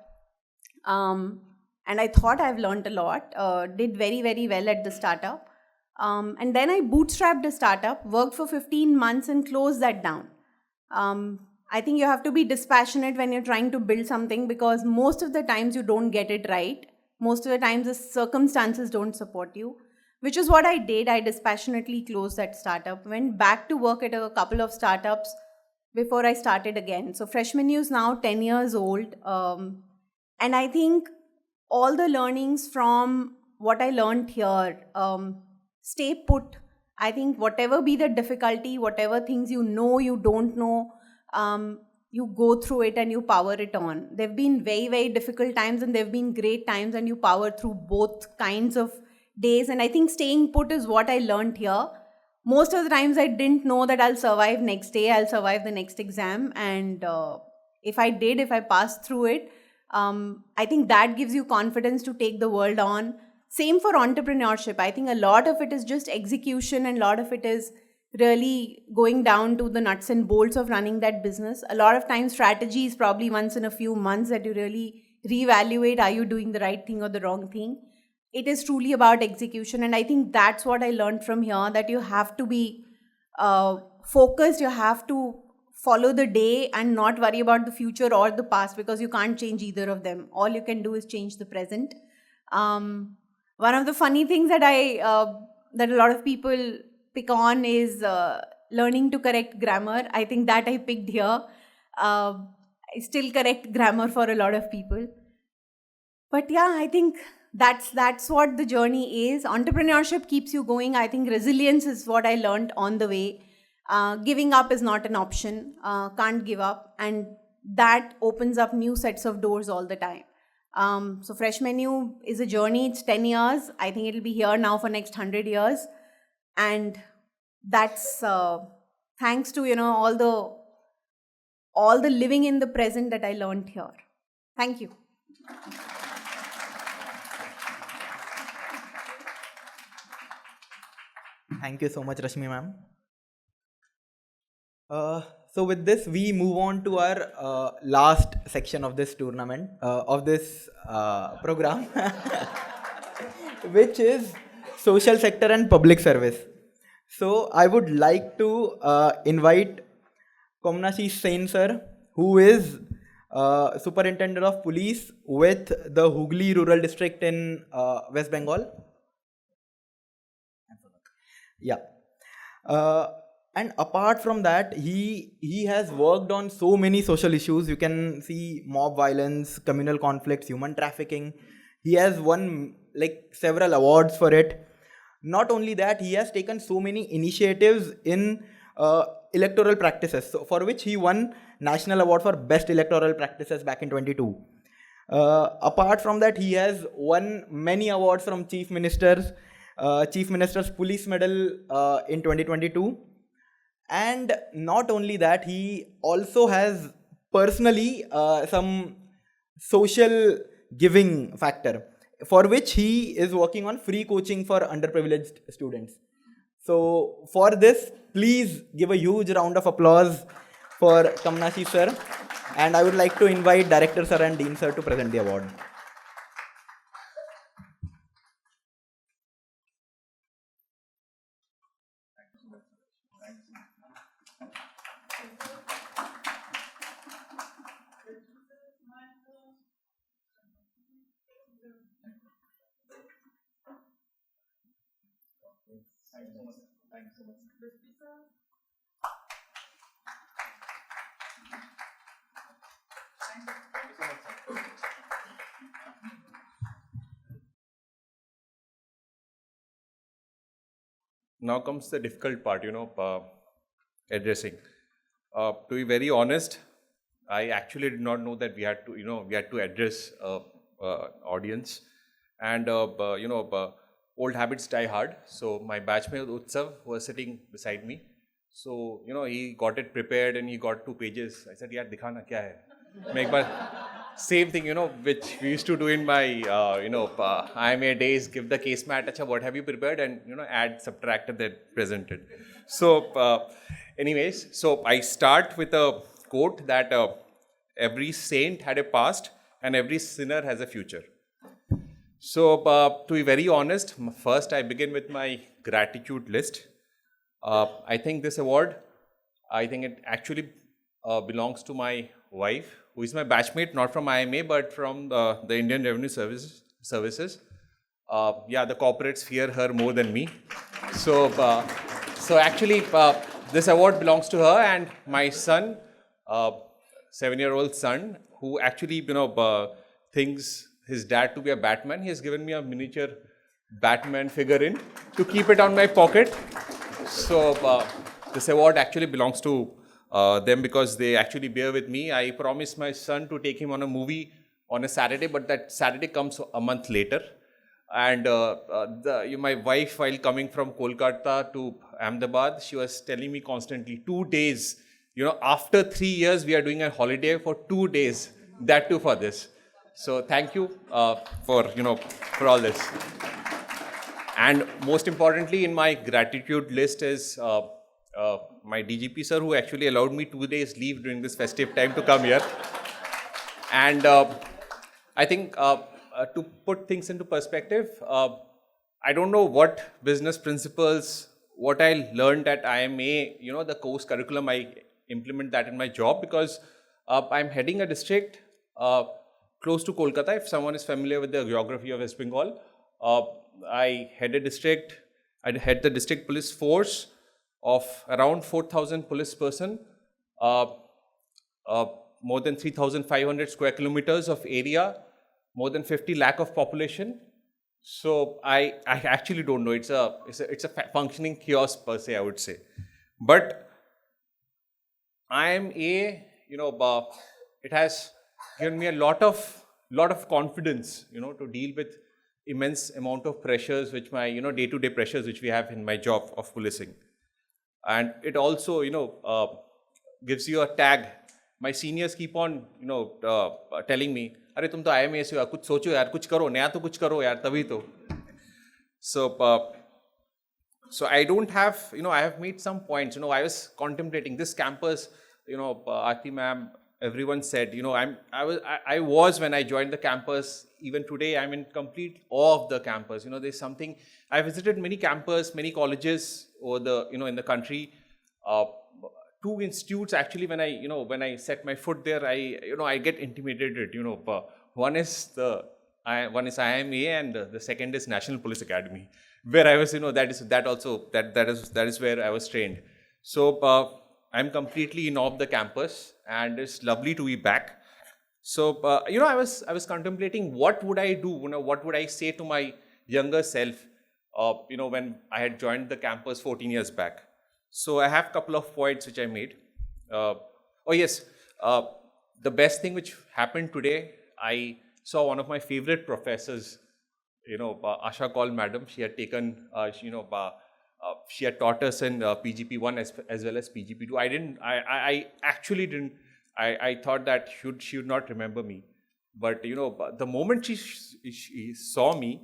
And I thought I've learned a lot, did very, very well at the startup. And then I bootstrapped a startup, worked for 15 months and closed that down. I think you have to be dispassionate when you're trying to build something because most of the times you don't get it right. Most of the times the circumstances don't support you, which is what I did. I dispassionately closed that startup, went back to work at a couple of startups before I started again. So Freshman U is now 10 years old. And I think all the learnings from what I learned here, stay put. I think whatever be the difficulty, whatever things you don't know, you go through it and you power it on. There have been very, very difficult times and there have been great times and you power through both kinds of days. And I think staying put is what I learned here. Most of the times I didn't know that I'll survive next day, I'll survive the next exam. And if I passed through it, I think that gives you confidence to take the world on. Same for entrepreneurship. I think a lot of it is just execution and a lot of it is really going down to the nuts and bolts of running that business. A lot of times strategy is probably once in a few months that you really reevaluate, are you doing the right thing or the wrong thing? It is truly about execution. And I think that's what I learned from here, that you have to be focused. You have to follow the day and not worry about the future or the past, because you can't change either of them. All you can do is change the present. One of the funny things that that a lot of people pick on is learning to correct grammar. I think that I picked here. I still correct grammar for a lot of people. But yeah, I think that's what the journey is. Entrepreneurship keeps you going. I think resilience is what I learned on the way. Giving up is not an option. Can't give up. And that opens up new sets of doors all the time. So Fresh Menu is a journey. It's 10 years. I think it'll be here now for next 100 years. And that's thanks to, all the living in the present that I learned here. Thank you. Thank you so much, Rashmi ma'am. So with this, we move on to our last section of this tournament, of this program, which is social sector and public service. So I would like to invite Komnashi Sen sir, who is Superintendent of Police with the Hooghly Rural District in West Bengal. Yeah. And apart from that, he has worked on so many social issues. You can see mob violence, communal conflicts, human trafficking. He has won several awards for it. Not only that, he has taken so many initiatives in electoral practices, so for which he won National Award for Best Electoral Practices back in 22. Apart from that, he has won many awards from Chief Minister's Police Medal in 2022. And not only that, he also has personally some social giving factor, for which he is working on free coaching for underprivileged students. So for this, please give a huge round of applause for Kamnashi sir. And I would like to invite Director sir and Dean sir to present the award. Now comes the difficult part, addressing. To be very honest, I actually did not know that we had to address audience, and old habits die hard. So my batchmate Utsav was sitting beside me. So he got it prepared and he got 2 pages. I said, "Yaar, dikhana kya hai?" Make same thing, which we used to do in my IIMA days. Give the case mat. Acha, what have you prepared? And add, subtract, and then present it. So, anyways, so I start with a quote that every saint had a past and every sinner has a future. So, to be very honest, first I begin with my gratitude list. I think this award, it actually belongs to my wife, who is my batchmate, not from IIMA, but from the Indian Revenue Services. The corporates fear her more than me. So actually, this award belongs to her, and my son, 7-year-old son, who actually, thinks his dad to be a Batman. He has given me a miniature Batman figurine to keep it on my pocket. So this award actually belongs to them, because they actually bear with me. I promised my son to take him on a movie on a Saturday, but that Saturday comes a month later. And my wife, while coming from Kolkata to Ahmedabad, she was telling me constantly, 2 days, after 3 years, we are doing a holiday for 2 days, that too for this. So thank you for all this. And most importantly, in my gratitude list is my DGP sir, who actually allowed me 2 days leave during this festive time to come here. And I think to put things into perspective, I don't know what business principles what I learned at IIMA, the course curriculum, I implement that in my job because I'm heading a district close to Kolkata. If someone is familiar with the geography of West Bengal, I head a district. I head the district police force of around 4,000 police person, more than 3,500 square kilometers of area, more than 50 lakh of population. So I actually don't know. It's a functioning chaos per se, I would say. But IIMA, it has given me a lot of confidence, to deal with immense amount of pressures, which my day-to-day pressures which we have in my job of policing, and it also gives you a tag. My seniors keep on telling me, "अरे तुम तो IIMA से हो, कुछ सोचो यार, कुछ करो, नया तो कुछ करो यार, तभी तो." So I don't have, I have made some points. I was contemplating this campus. Aarti ma'am, everyone said, I was when I joined the campus. Even today, I'm in complete awe of the campus. There's something. I visited many campuses, many colleges over the, in the country. Two institutes actually. When I set my foot there, I get intimidated. One is IIMA, and the second is National Police Academy, where I was. That is where I was trained. So I'm completely in awe of the campus, and it's lovely to be back. So I was contemplating what would I do. What would I say to my younger self? When I had joined the campus 14 years back. So I have a couple of points which I made. The best thing which happened today, I saw one of my favorite professors, Asha Kaul madam. She had taken, she had taught us in PGP1 as well as PGP2. I actually didn't. I thought that she would not remember me, but the moment she saw me,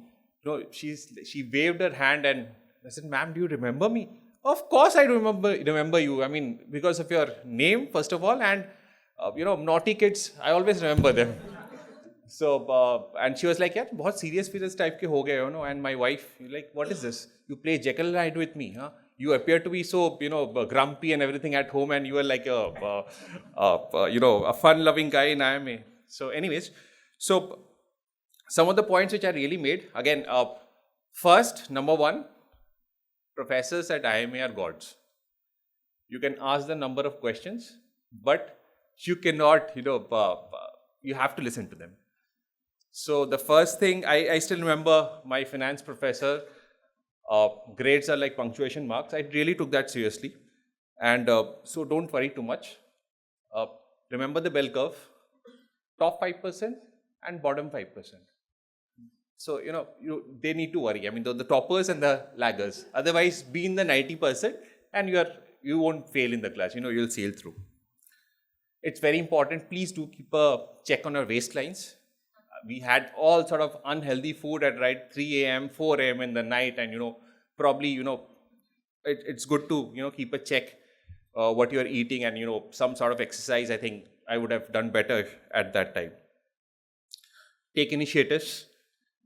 she waved her hand and I said, "Ma'am, do you remember me?" "Of course I remember you. I mean, because of your name, first of all, and naughty kids, I always remember them." So and she was like, "Yeah, बहुत serious type के हो गए, And my wife, like, "What is this? You play Jekyll and Hyde with me, huh? You appear to be so, grumpy and everything at home, and you are like a fun-loving guy in IIMA." So, anyways, so some of the points which I really made, again, first, number one, professors at IIMA are gods. You can ask the number of questions, but you cannot, you have to listen to them. So the first thing, I still remember my finance professor, grades are like punctuation marks. I really took that seriously. And so don't worry too much. Remember the bell curve, top 5% and bottom 5%. So, they need to worry. I mean, the toppers and the laggers. Otherwise, be in the 90% and you won't fail in the class. You'll sail through. It's very important. Please do keep a check on your waistlines. We had all sort of unhealthy food at 3 a.m., 4 a.m. in the night, and probably it's good to keep a check what you are eating, and some sort of exercise. I think I would have done better at that time. Take initiatives.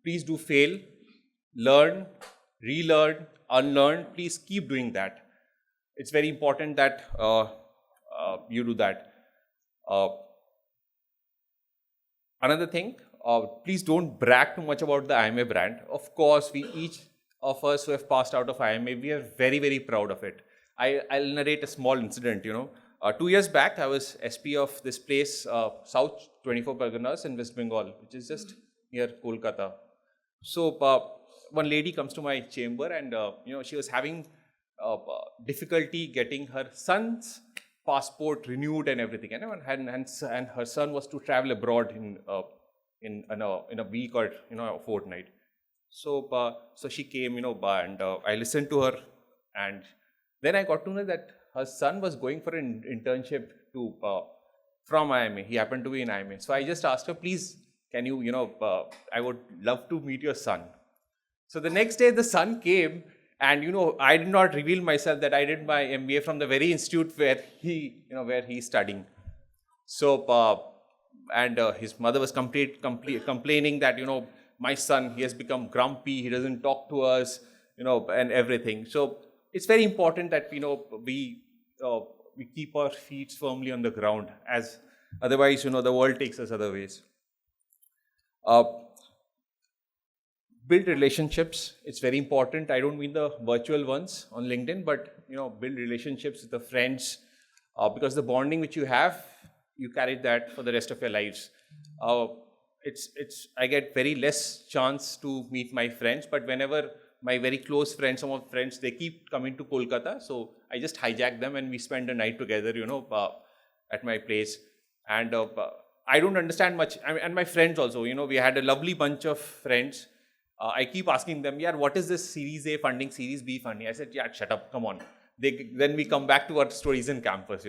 Please do fail, learn, relearn, unlearn. Please keep doing that. It's very important that you do that. Another thing, please don't brag too much about the IIMA brand. Of course, each of us who have passed out of IIMA, we are very, very proud of it. I'll narrate a small incident, 2 years back, I was SP of this place, South 24 Parganas in West Bengal, which is just near Kolkata. So one lady comes to my chamber, and she was having difficulty getting her son's passport renewed and everything, and her son was to travel abroad in a week or a fortnight. So she came, and I listened to her, and then I got to know that her son was going for an internship from IIMA. He happened to be in IIMA. So I just asked her, "Please, can you, I would love to meet your son." So the next day the son came, and I did not reveal myself that I did my MBA from the very institute where he's studying. So and his mother was complaining that my son, he has become grumpy, he doesn't talk to us, and everything. So it's very important that we keep our feet firmly on the ground, as otherwise the world takes us other ways. Build relationships. It's very important. I don't mean the virtual ones on LinkedIn, but build relationships with the friends, because the bonding which you have, you carry that for the rest of your lives. I get very less chance to meet my friends, but whenever my very close friends, some of friends, they keep coming to Kolkata, so I just hijack them and we spend a night together, at my place. And I don't understand much. And my friends also, we had a lovely bunch of friends. I keep asking them, yeah, what is this Series A funding, Series B funding? I said, yeah, shut up, come on. Then we come back to our stories in campus,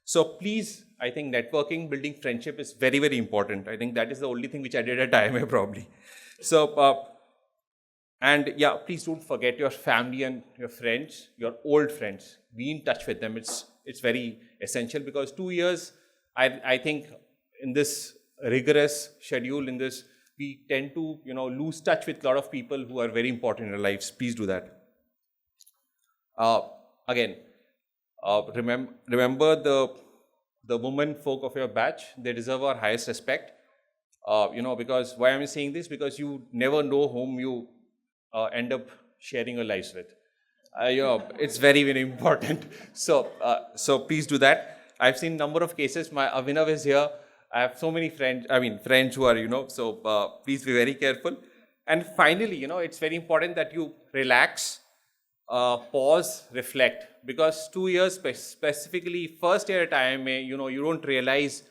So please, I think networking, building friendship is very, very important. I think that is the only thing which I did at IIMA probably. So, and yeah, please don't forget your family and your friends, your old friends. Be in touch with them. It's very essential, because 2 years, I think in this rigorous schedule, we tend to lose touch with a lot of people who are very important in our lives. Please do that. Again, remember the women folk of your batch. They deserve our highest respect. Because why am I saying this? Because you never know whom you end up sharing your lives with. It's very, very important. So please do that. I've seen a number of cases. My Avinav is here. I have so many friends. Friends who are, So please be very careful. And finally, it's very important that you relax, pause, reflect. Because 2 years, specifically first year at IIMA, you don't realize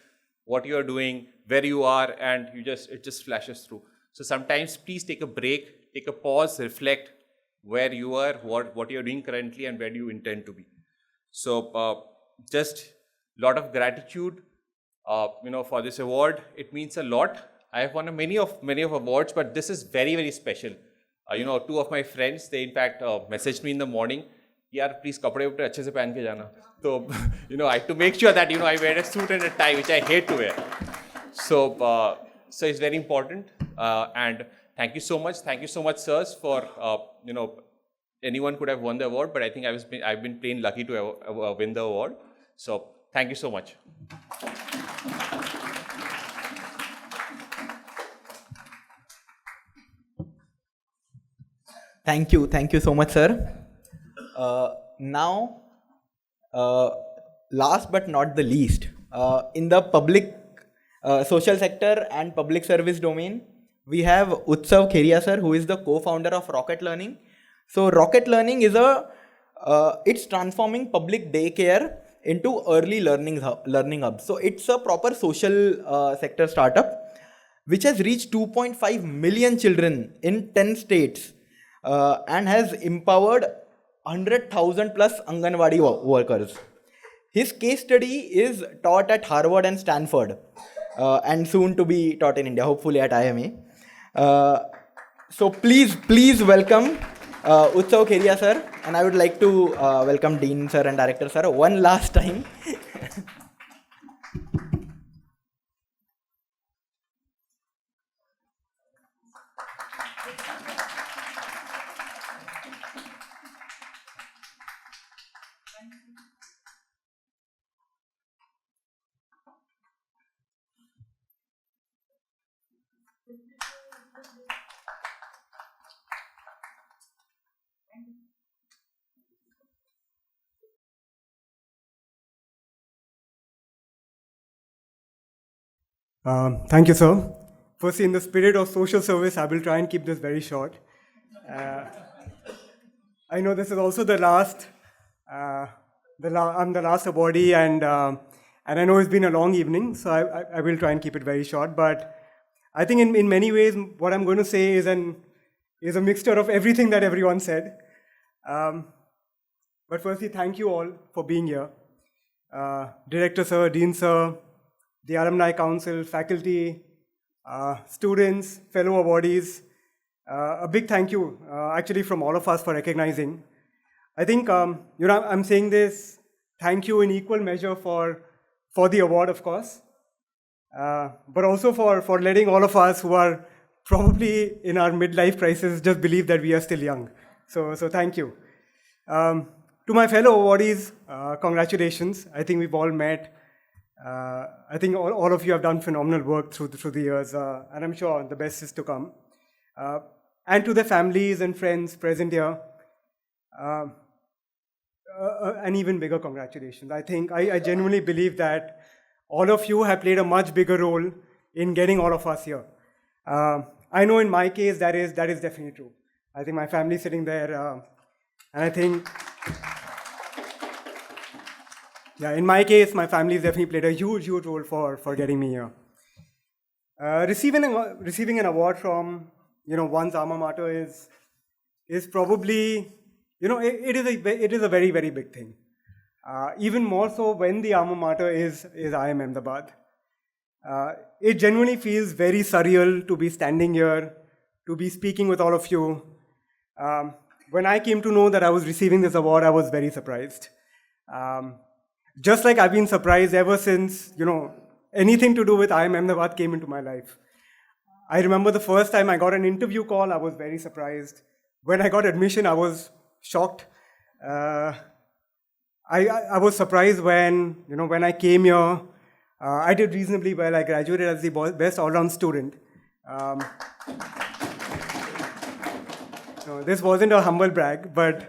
what you are doing, where you are, and it just flashes through. So sometimes please take a break, take a pause, reflect where you are, what you're doing currently, and where do you intend to be. So just a lot of gratitude, for this award. It means a lot. I have won many of awards, but this is very, very special. 2 of my friends, they in fact messaged me in the morning, yaar, please kapde upde achhe se pehen ke jana. So, I had to make sure that, I wear a suit and a tie, which I hate to wear. So it's very important. And thank you so much. Thank you so much, sirs, for, anyone could have won the award, but I think I've been plain lucky to win the award. So thank you so much. Thank you so much, sir. Now, last but not the least, in the public social sector and public service domain, we have Utsav Kheria sir, who is the co-founder of Rocket Learning. So Rocket Learning is it's transforming public daycare into early learning hub. So it's a proper social sector startup which has reached 2.5 million children in 10 states and has empowered 100,000 plus Anganwadi workers. His case study is taught at Harvard and Stanford and soon to be taught in India, hopefully at IIMA. So please welcome Utsav Kheria sir, and I would like to welcome Dean sir and Director sir one last time. Thank you, sir. Firstly, in the spirit of social service, I will try and keep this very short. I know this is also the last. I'm the last awardee, and I know it's been a long evening, so I will try and keep it very short. But I think in many ways, what I'm going to say is a mixture of everything that everyone said. But firstly, thank you all for being here. Director sir, Dean sir, the Alumni Council, faculty, students, fellow awardees. A big thank you actually from all of us for recognizing. I think, I'm saying this thank you in equal measure for the award, of course, but also for letting all of us who are probably in our midlife crisis just believe that we are still young. So thank you. To my fellow awardees, congratulations. I think we've all met. I think all of you have done phenomenal work through the years, and I'm sure the best is to come. And to the families and friends present here, an even bigger congratulations. I think I genuinely believe that all of you have played a much bigger role in getting all of us here. I know in my case that is definitely true. I think my family is sitting there, and I think, yeah, in my case, my family has definitely played a huge role for getting me here. Receiving an award from one's alma mater is probably it is a very big thing. Even more so when the alma mater is IIM Ahmedabad. It genuinely feels very surreal to be standing here, to be speaking with all of you. When I came to know that I was receiving this award, I was very surprised. Just like I've been surprised ever since, anything to do with IIM Ahmedabad came into my life. I remember the first time I got an interview call, I was very surprised. When I got admission, I was shocked. I was surprised when I came here. I did reasonably well. I graduated as the best all-round student. This wasn't a humble brag, but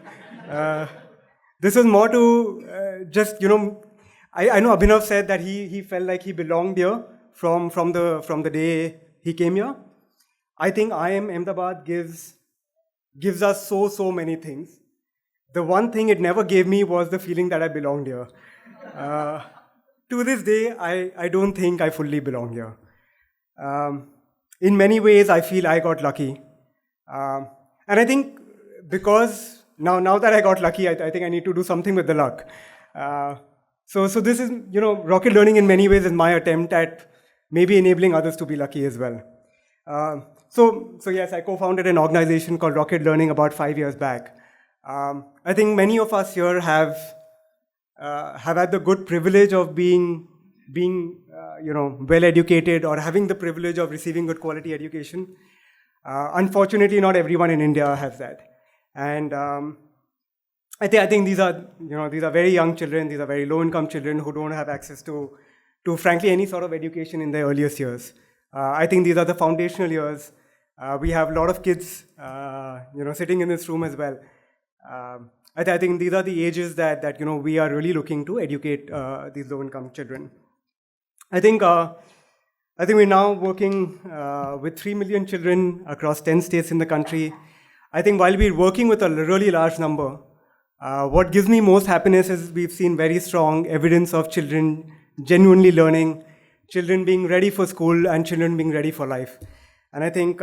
this was more to just, I know Abhinav said that he felt like he belonged here from the day he came here. I think IIM Ahmedabad gives us so many things. The one thing it never gave me was the feeling that I belonged here. To this day, I don't think I fully belong here. In many ways, I feel I got lucky. And I think because now that I got lucky, I think I need to do something with the luck. So this is, Rocket Learning in many ways is my attempt at maybe enabling others to be lucky as well. So yes, I co-founded an organization called Rocket Learning about 5 years back. I think many of us here have had the good privilege of being well educated or having the privilege of receiving good quality education. Unfortunately, not everyone in India has that. And I think these are very young children. These are very low-income children who don't have access to frankly any sort of education in their earliest years. I think these are the foundational years. We have a lot of kids, sitting in this room as well. I think these are the ages that we are really looking to educate these low-income children. I think we're now working with 3 million children across 10 states in the country. I think while we're working with a really large number, what gives me most happiness is we've seen very strong evidence of children genuinely learning, children being ready for school, and children being ready for life. And I think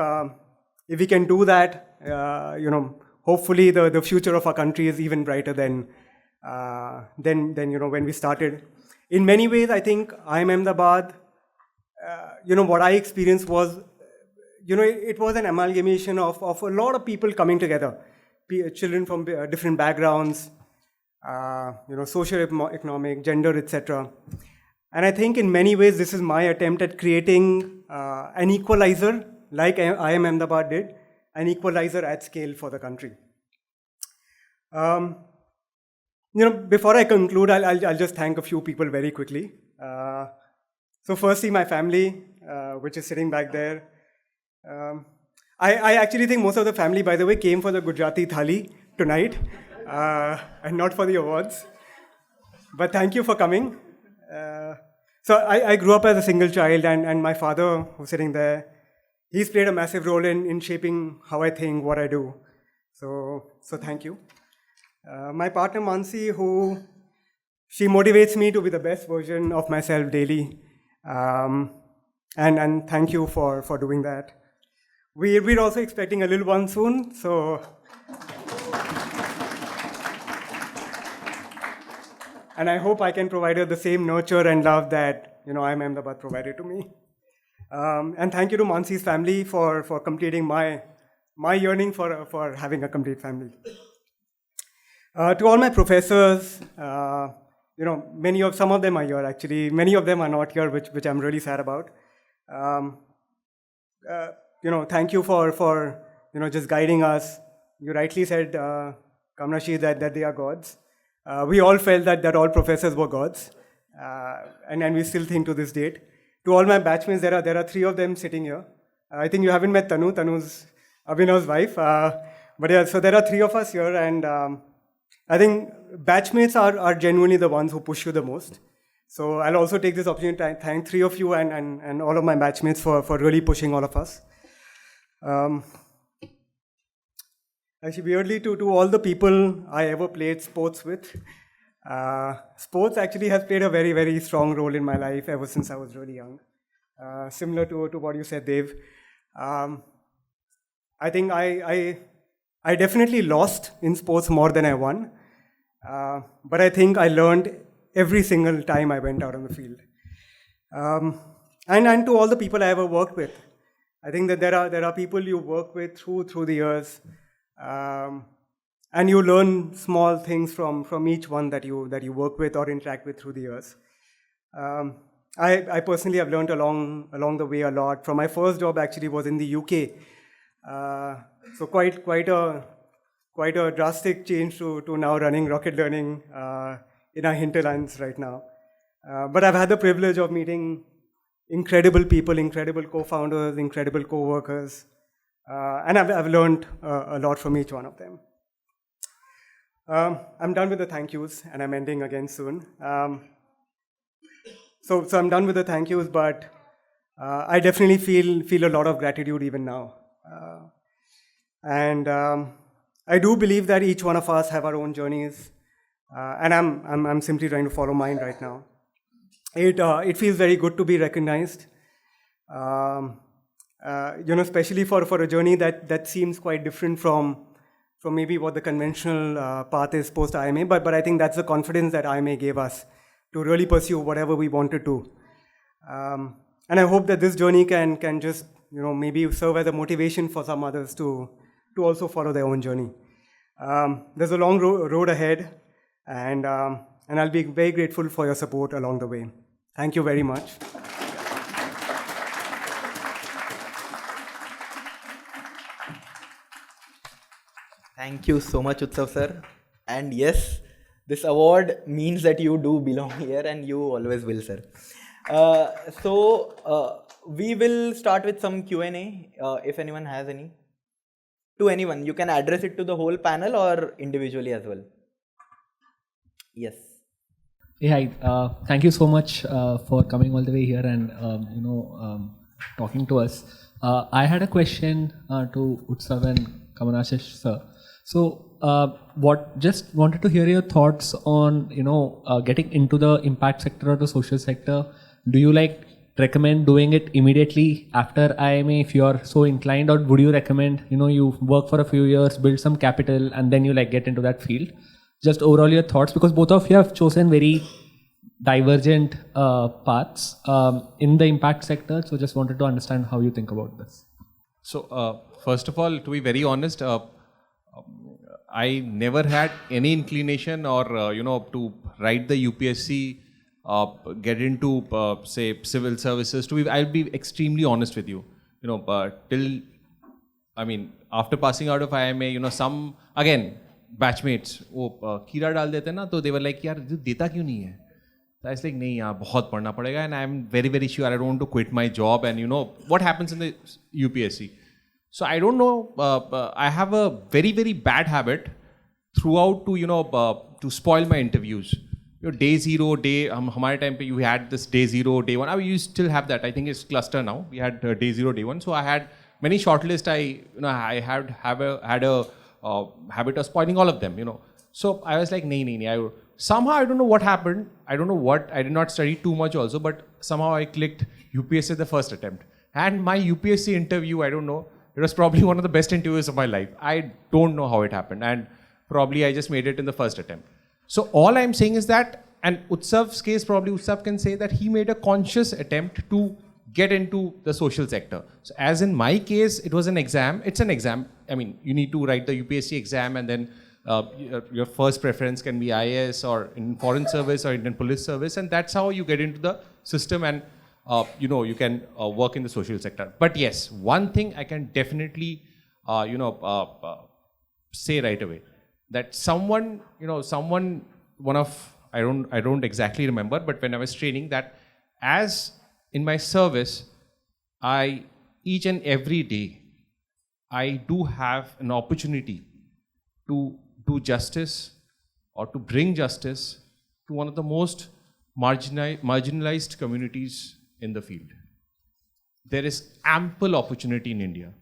if we can do that, hopefully the future of our country is even brighter than when we started. In many ways, I think IIM Ahmedabad, what I experienced was, it was an amalgamation of a lot of people coming together, children from different backgrounds, socio-economic, gender, etc. And I think in many ways, this is my attempt at creating an equalizer, like IIM Ahmedabad did, an equalizer at scale for the country. Before I conclude, I'll just thank a few people very quickly. So firstly, my family, which is sitting back there. I actually think most of the family, by the way, came for the Gujarati thali tonight, and not for the awards. But thank you for coming. So I grew up as a single child, and my father, who's sitting there, he's played a massive role in shaping how I think, what I do. So thank you. My partner Mansi, she motivates me to be the best version of myself daily. And thank you for doing that. We're also expecting a little one soon, so. And I hope I can provide her the same nurture and love that IIM Ahmedabad provided to me. And thank you to Mansi's family for completing my yearning for having a complete family. To all my professors, some of them are here actually. Many of them are not here, which I'm really sad about. Thank you for just guiding us. You rightly said Kamnashi, that they are gods. We all felt that all professors were gods, and we still think to this date. To all my batchmates, there are 3 of them sitting here. I think you haven't met Tanu. Tanu's Abhinav's wife. But yeah, so there are 3 of us here, and I think batchmates are genuinely the ones who push you the most. So I'll also take this opportunity to thank 3 of you and all of my batchmates for really pushing all of us. Actually, weirdly, to all the people I ever played sports with, sports actually has played a very, very strong role in my life ever since I was really young. Similar to what you said, Dave. I think I definitely lost in sports more than I won. But I think I learned every single time I went out on the field. And to all the people I ever worked with, I think that there are people you work with through the years, and you learn small things from each one that you work with or interact with through the years. I personally have learned along the way a lot. From my first job actually was in the UK, so quite a drastic change to now running Rocket Learning in our hinterlands right now. But I've had the privilege of meeting incredible people, incredible co-founders, incredible co-workers, and I've learned a lot from each one of them. I'm done with the thank yous, and I'm ending again soon. So I'm done with the thank yous, but I definitely feel a lot of gratitude even now. And I do believe that each one of us have our own journeys, and I'm simply trying to follow mine right now. It feels very good to be recognized, especially for a journey that seems quite different from maybe what the conventional path is post IIMA. But I think that's the confidence that IIMA gave us to really pursue whatever we wanted to. And I hope that this journey can just maybe serve as a motivation for some others to also follow their own journey. There's a long road ahead, and I'll be very grateful for your support along the way. Thank you very much. Thank you so much, Utsav sir. And yes, this award means that you do belong here, and you always will, sir. So we will start with some Q&A, if anyone has any. To anyone, you can address it to the whole panel or individually as well. Yes. Hey, hi. Thank you so much for coming all the way here and talking to us. I had a question to Utsav and Kamanashish sir. So, just wanted to hear your thoughts on getting into the impact sector or the social sector. Do you recommend doing it immediately after IIMA if you are so inclined, or would you recommend you work for a few years, build some capital, and then you get into that field? Just overall your thoughts, because both of you have chosen very divergent paths in the impact sector. So just wanted to understand how you think about this. So first of all, to be very honest, I never had any inclination or to write the UPSC, get into say civil services. I'll be extremely honest with you. After passing out of IIMA, some again batchmates कीड़ा डाल देते ना, तो they were like यार देता क्यों नहीं है? So I was like नहीं यार बहुत पढ़ना पड़ेगा, and I'm very very sure I don't want to quit my job, and what happens in the UPSC. So I don't know. I have a very very bad habit throughout to spoil my interviews. Day zero, हमारे time पे you had this day zero, day one. You still have that. I think it's cluster now. We had day zero, day one. So I had many shortlists. I had a habit of spoiling all of them. So I was like, nahi. Somehow I don't know what happened. I don't know what. I did not study too much also, but somehow I clicked UPSC the first attempt. And my UPSC interview, I don't know. It was probably one of the best interviews of my life. I don't know how it happened, and probably I just made it in the first attempt. So all I'm saying is that, and Utsav's case, probably Utsav can say that he made a conscious attempt to get into the social sector. So as in my case, it was an exam. It's an exam. You need to write the UPSC exam, and then your first preference can be IAS or in foreign service or Indian police service, and that's how you get into the system, and you can work in the social sector. But yes, one thing I can definitely say right away. that someone, one of, I don't exactly remember, but when I was training, that as in my service, each and every day, I do have an opportunity to do justice or to bring justice to one of the most marginalized communities in the field. There is ample opportunity in India.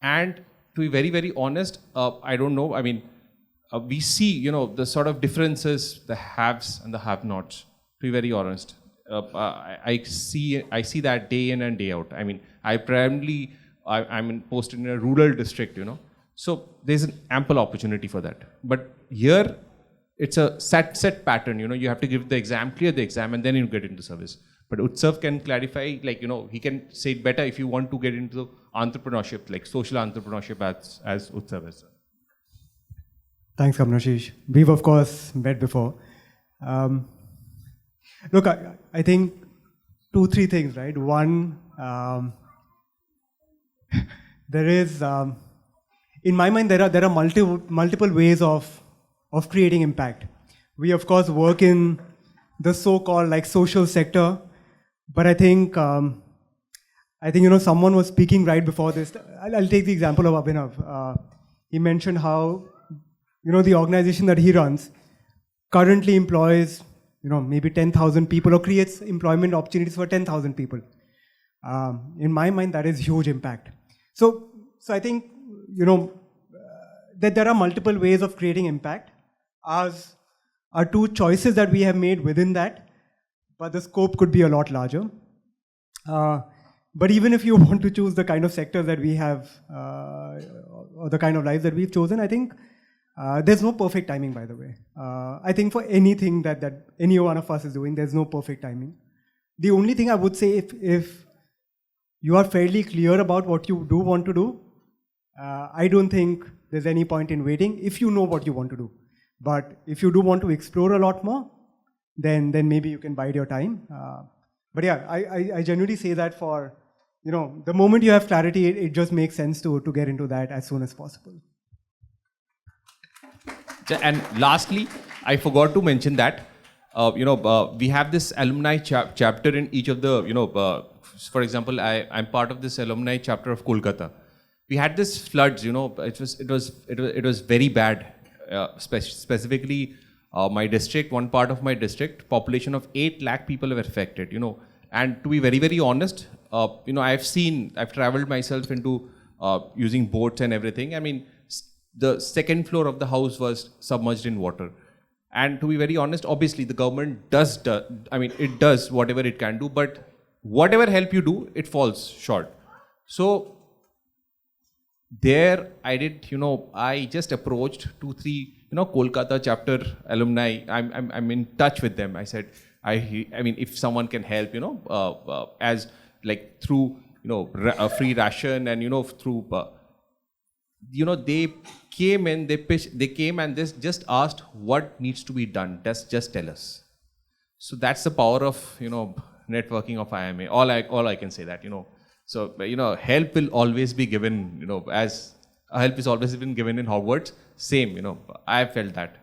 And to be very, very honest, I don't know, we see, the sort of differences, the haves and the have-nots, to be very honest. I see that day in and day out. I'm posted in a rural district, So there's an ample opportunity for that. But here, it's a set pattern, you have to give the exam, clear the exam, and then you get into service. But Utsav can clarify, he can say it better if you want to get into entrepreneurship, like social entrepreneurship as Utsav is. Thanks, Kamnashish. We've, of course, met before. Look, I think 2-3 things, right? One, there is, in my mind, there are multiple ways of creating impact. We, of course, work in the so-called social sector, but I think someone was speaking right before this. I'll take the example of Abhinav. He mentioned how the organization that he runs currently employs maybe 10,000 people or creates employment opportunities for 10,000 people. In my mind, that is huge impact. So I think that there are multiple ways of creating impact. Ours are 2 choices that we have made within that, but the scope could be a lot larger. But even if you want to choose the kind of sectors that we have or the kind of lives that we've chosen, I think there's no perfect timing, by the way. I think for anything that any one of us is doing, there's no perfect timing. The only thing I would say, if you are fairly clear about what you do want to do, I don't think there's any point in waiting if you know what you want to do. But if you do want to explore a lot more, then maybe you can bide your time. But yeah, I genuinely say that for, the moment you have clarity, it just makes sense to get into that as soon as possible. And lastly, I forgot to mention that, we have this alumni chapter in each of the, for example, I'm part of this alumni chapter of Kolkata. We had this floods, it was very bad, specifically my district, one part of my district, population of 8 lakh people were affected, And to be very, very honest, I've traveled myself into using boats and everything. The second floor of the house was submerged in water. And to be very honest, obviously the government it does whatever it can do, but whatever help you do, it falls short. So there I just approached 2-3, Kolkata chapter alumni. I'm in touch with them. I said, if someone can help, as through, a free ration and, through, they came in, they came and just asked what needs to be done. Just tell us. So that's the power of, networking of IIMA. All I can say that, So, help will always be given, as help is always been given in Hogwarts. Same, I felt that,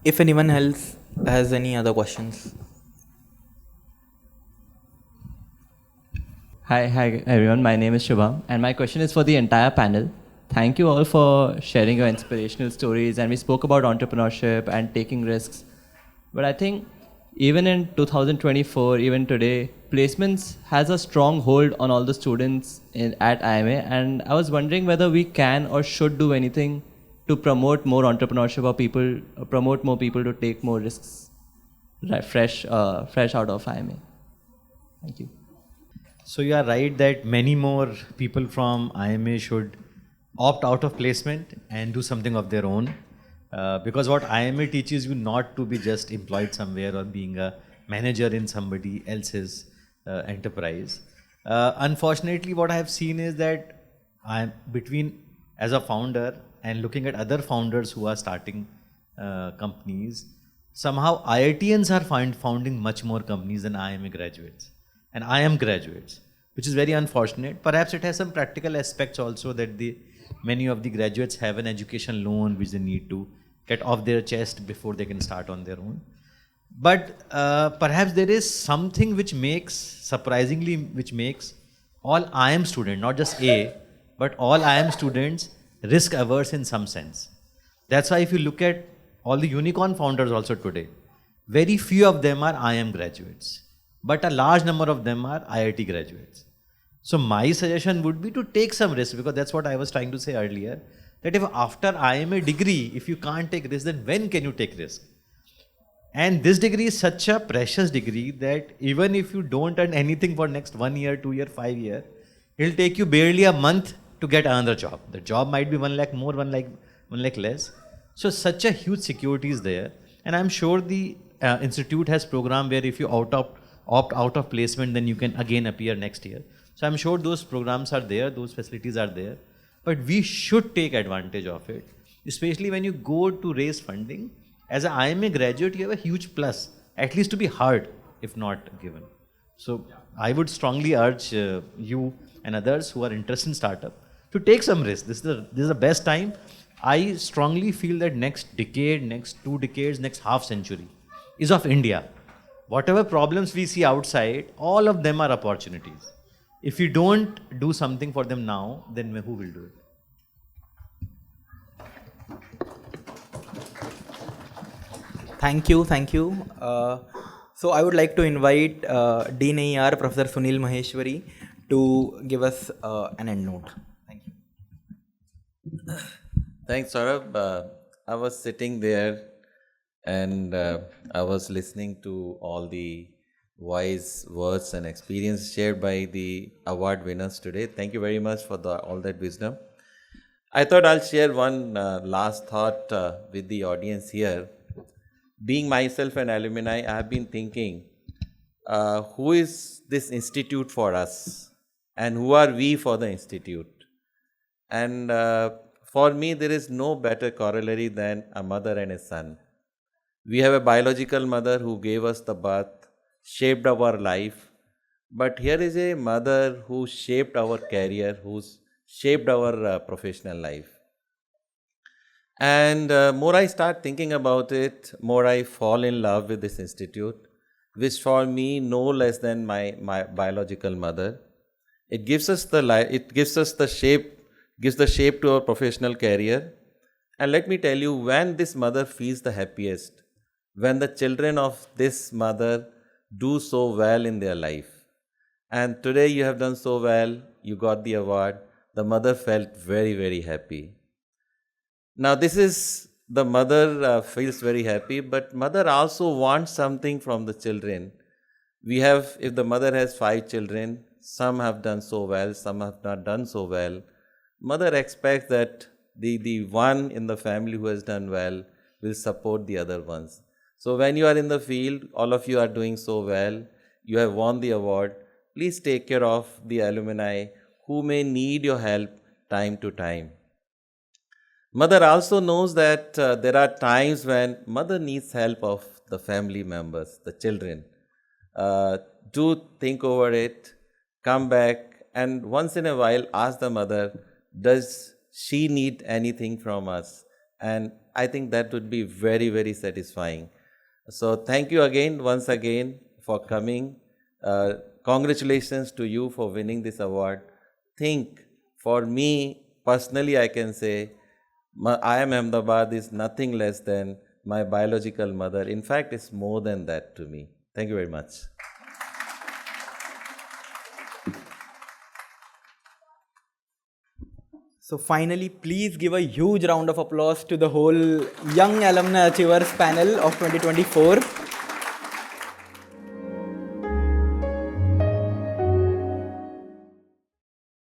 If anyone else has any other questions. Hi everyone, my name is Shubham and my question is for the entire panel. Thank you all for sharing your inspirational stories, and we spoke about entrepreneurship and taking risks. But I think even in 2024, even today, placements has a strong hold on all the students at IIMA, and I was wondering whether we can or should do anything to promote more entrepreneurship or promote more people to take more risks, fresh out of IIMA. Thank you. So you are right that many more people from IIMA should opt out of placement and do something of their own. Because what IIMA teaches you not to be just employed somewhere or being a manager in somebody else's enterprise. Unfortunately, what I have seen is that as a founder and looking at other founders who are starting companies, somehow IITians are founding much more companies than IIMA graduates and IIM graduates, which is very unfortunate. Perhaps it has some practical aspects also that many of the graduates have an education loan which they need to get off their chest before they can start on their own. But perhaps there is something which makes all IIM students, not just A, but all IIM students risk averse in some sense. That's why if you look at all the unicorn founders also today, very few of them are IIM graduates, but a large number of them are IIT graduates. So my suggestion would be to take some risk, because that's what I was trying to say earlier, that if after IIMA degree, if you can't take risk, then when can you take risk? And this degree is such a precious degree that even if you don't earn anything for next 1 year, 2 year, 5 year, it'll take you barely a month to get another job. The job might be 1 lakh more, 1 lakh less. So such a huge security is there. And I'm sure the institute has program where if you opt out of placement, then you can again appear next year. So I'm sure those programs are there, those facilities are there. But we should take advantage of it, especially when you go to raise funding. As an IIMA graduate, you have a huge plus, at least to be heard, if not given. So I would strongly urge you and others who are interested in startup to take some risk. This is the best time. I strongly feel that next decade, next 2 decades, next half century is of India. Whatever problems we see outside, all of them are opportunities. If you don't do something for them now, then who will do it? Thank you. So I would like to invite Dean AER, Professor Sunil Maheshwari, to give us an end note. Thank you. Thanks, Saurabh. I was sitting there and I was listening to all the wise words and experience shared by the award winners today. Thank you very much for all that wisdom. I thought I'll share one last thought with the audience here. Being myself an alumni, I have been thinking, who is this institute for us and who are we for the institute? And for me, there is no better corollary than a mother and a son. We have a biological mother who gave us the birth, shaped our life, but here is a mother who shaped our career, who's shaped our professional life. And more I start thinking about it, more I fall in love with this institute, which for me no less than my biological mother. It gives us the shape to our professional career. And let me tell you, when this mother feels the happiest, when the children of this mother do so well in their life. And today you have done so well, you got the award, the mother felt very, very happy. Now this is, the mother feels very happy, but mother also wants something from the children. If the mother has 5 children, some have done so well, some have not done so well. Mother expects that the one in the family who has done well will support the other ones. So when you are in the field, all of you are doing so well, you have won the award, please take care of the alumni who may need your help time to time. Mother also knows that there are times when mother needs help of the family members, the children. Do think over it, come back, and once in a while ask the mother, does she need anything from us? And I think that would be very, very satisfying. So thank you once again for coming. Congratulations to you for winning this award. For me personally, I can say, IIM Ahmedabad is nothing less than my biological mother. In fact, it's more than that to me. Thank you very much. So finally, please give a huge round of applause to the whole Young Alumni Achievers panel of 2024.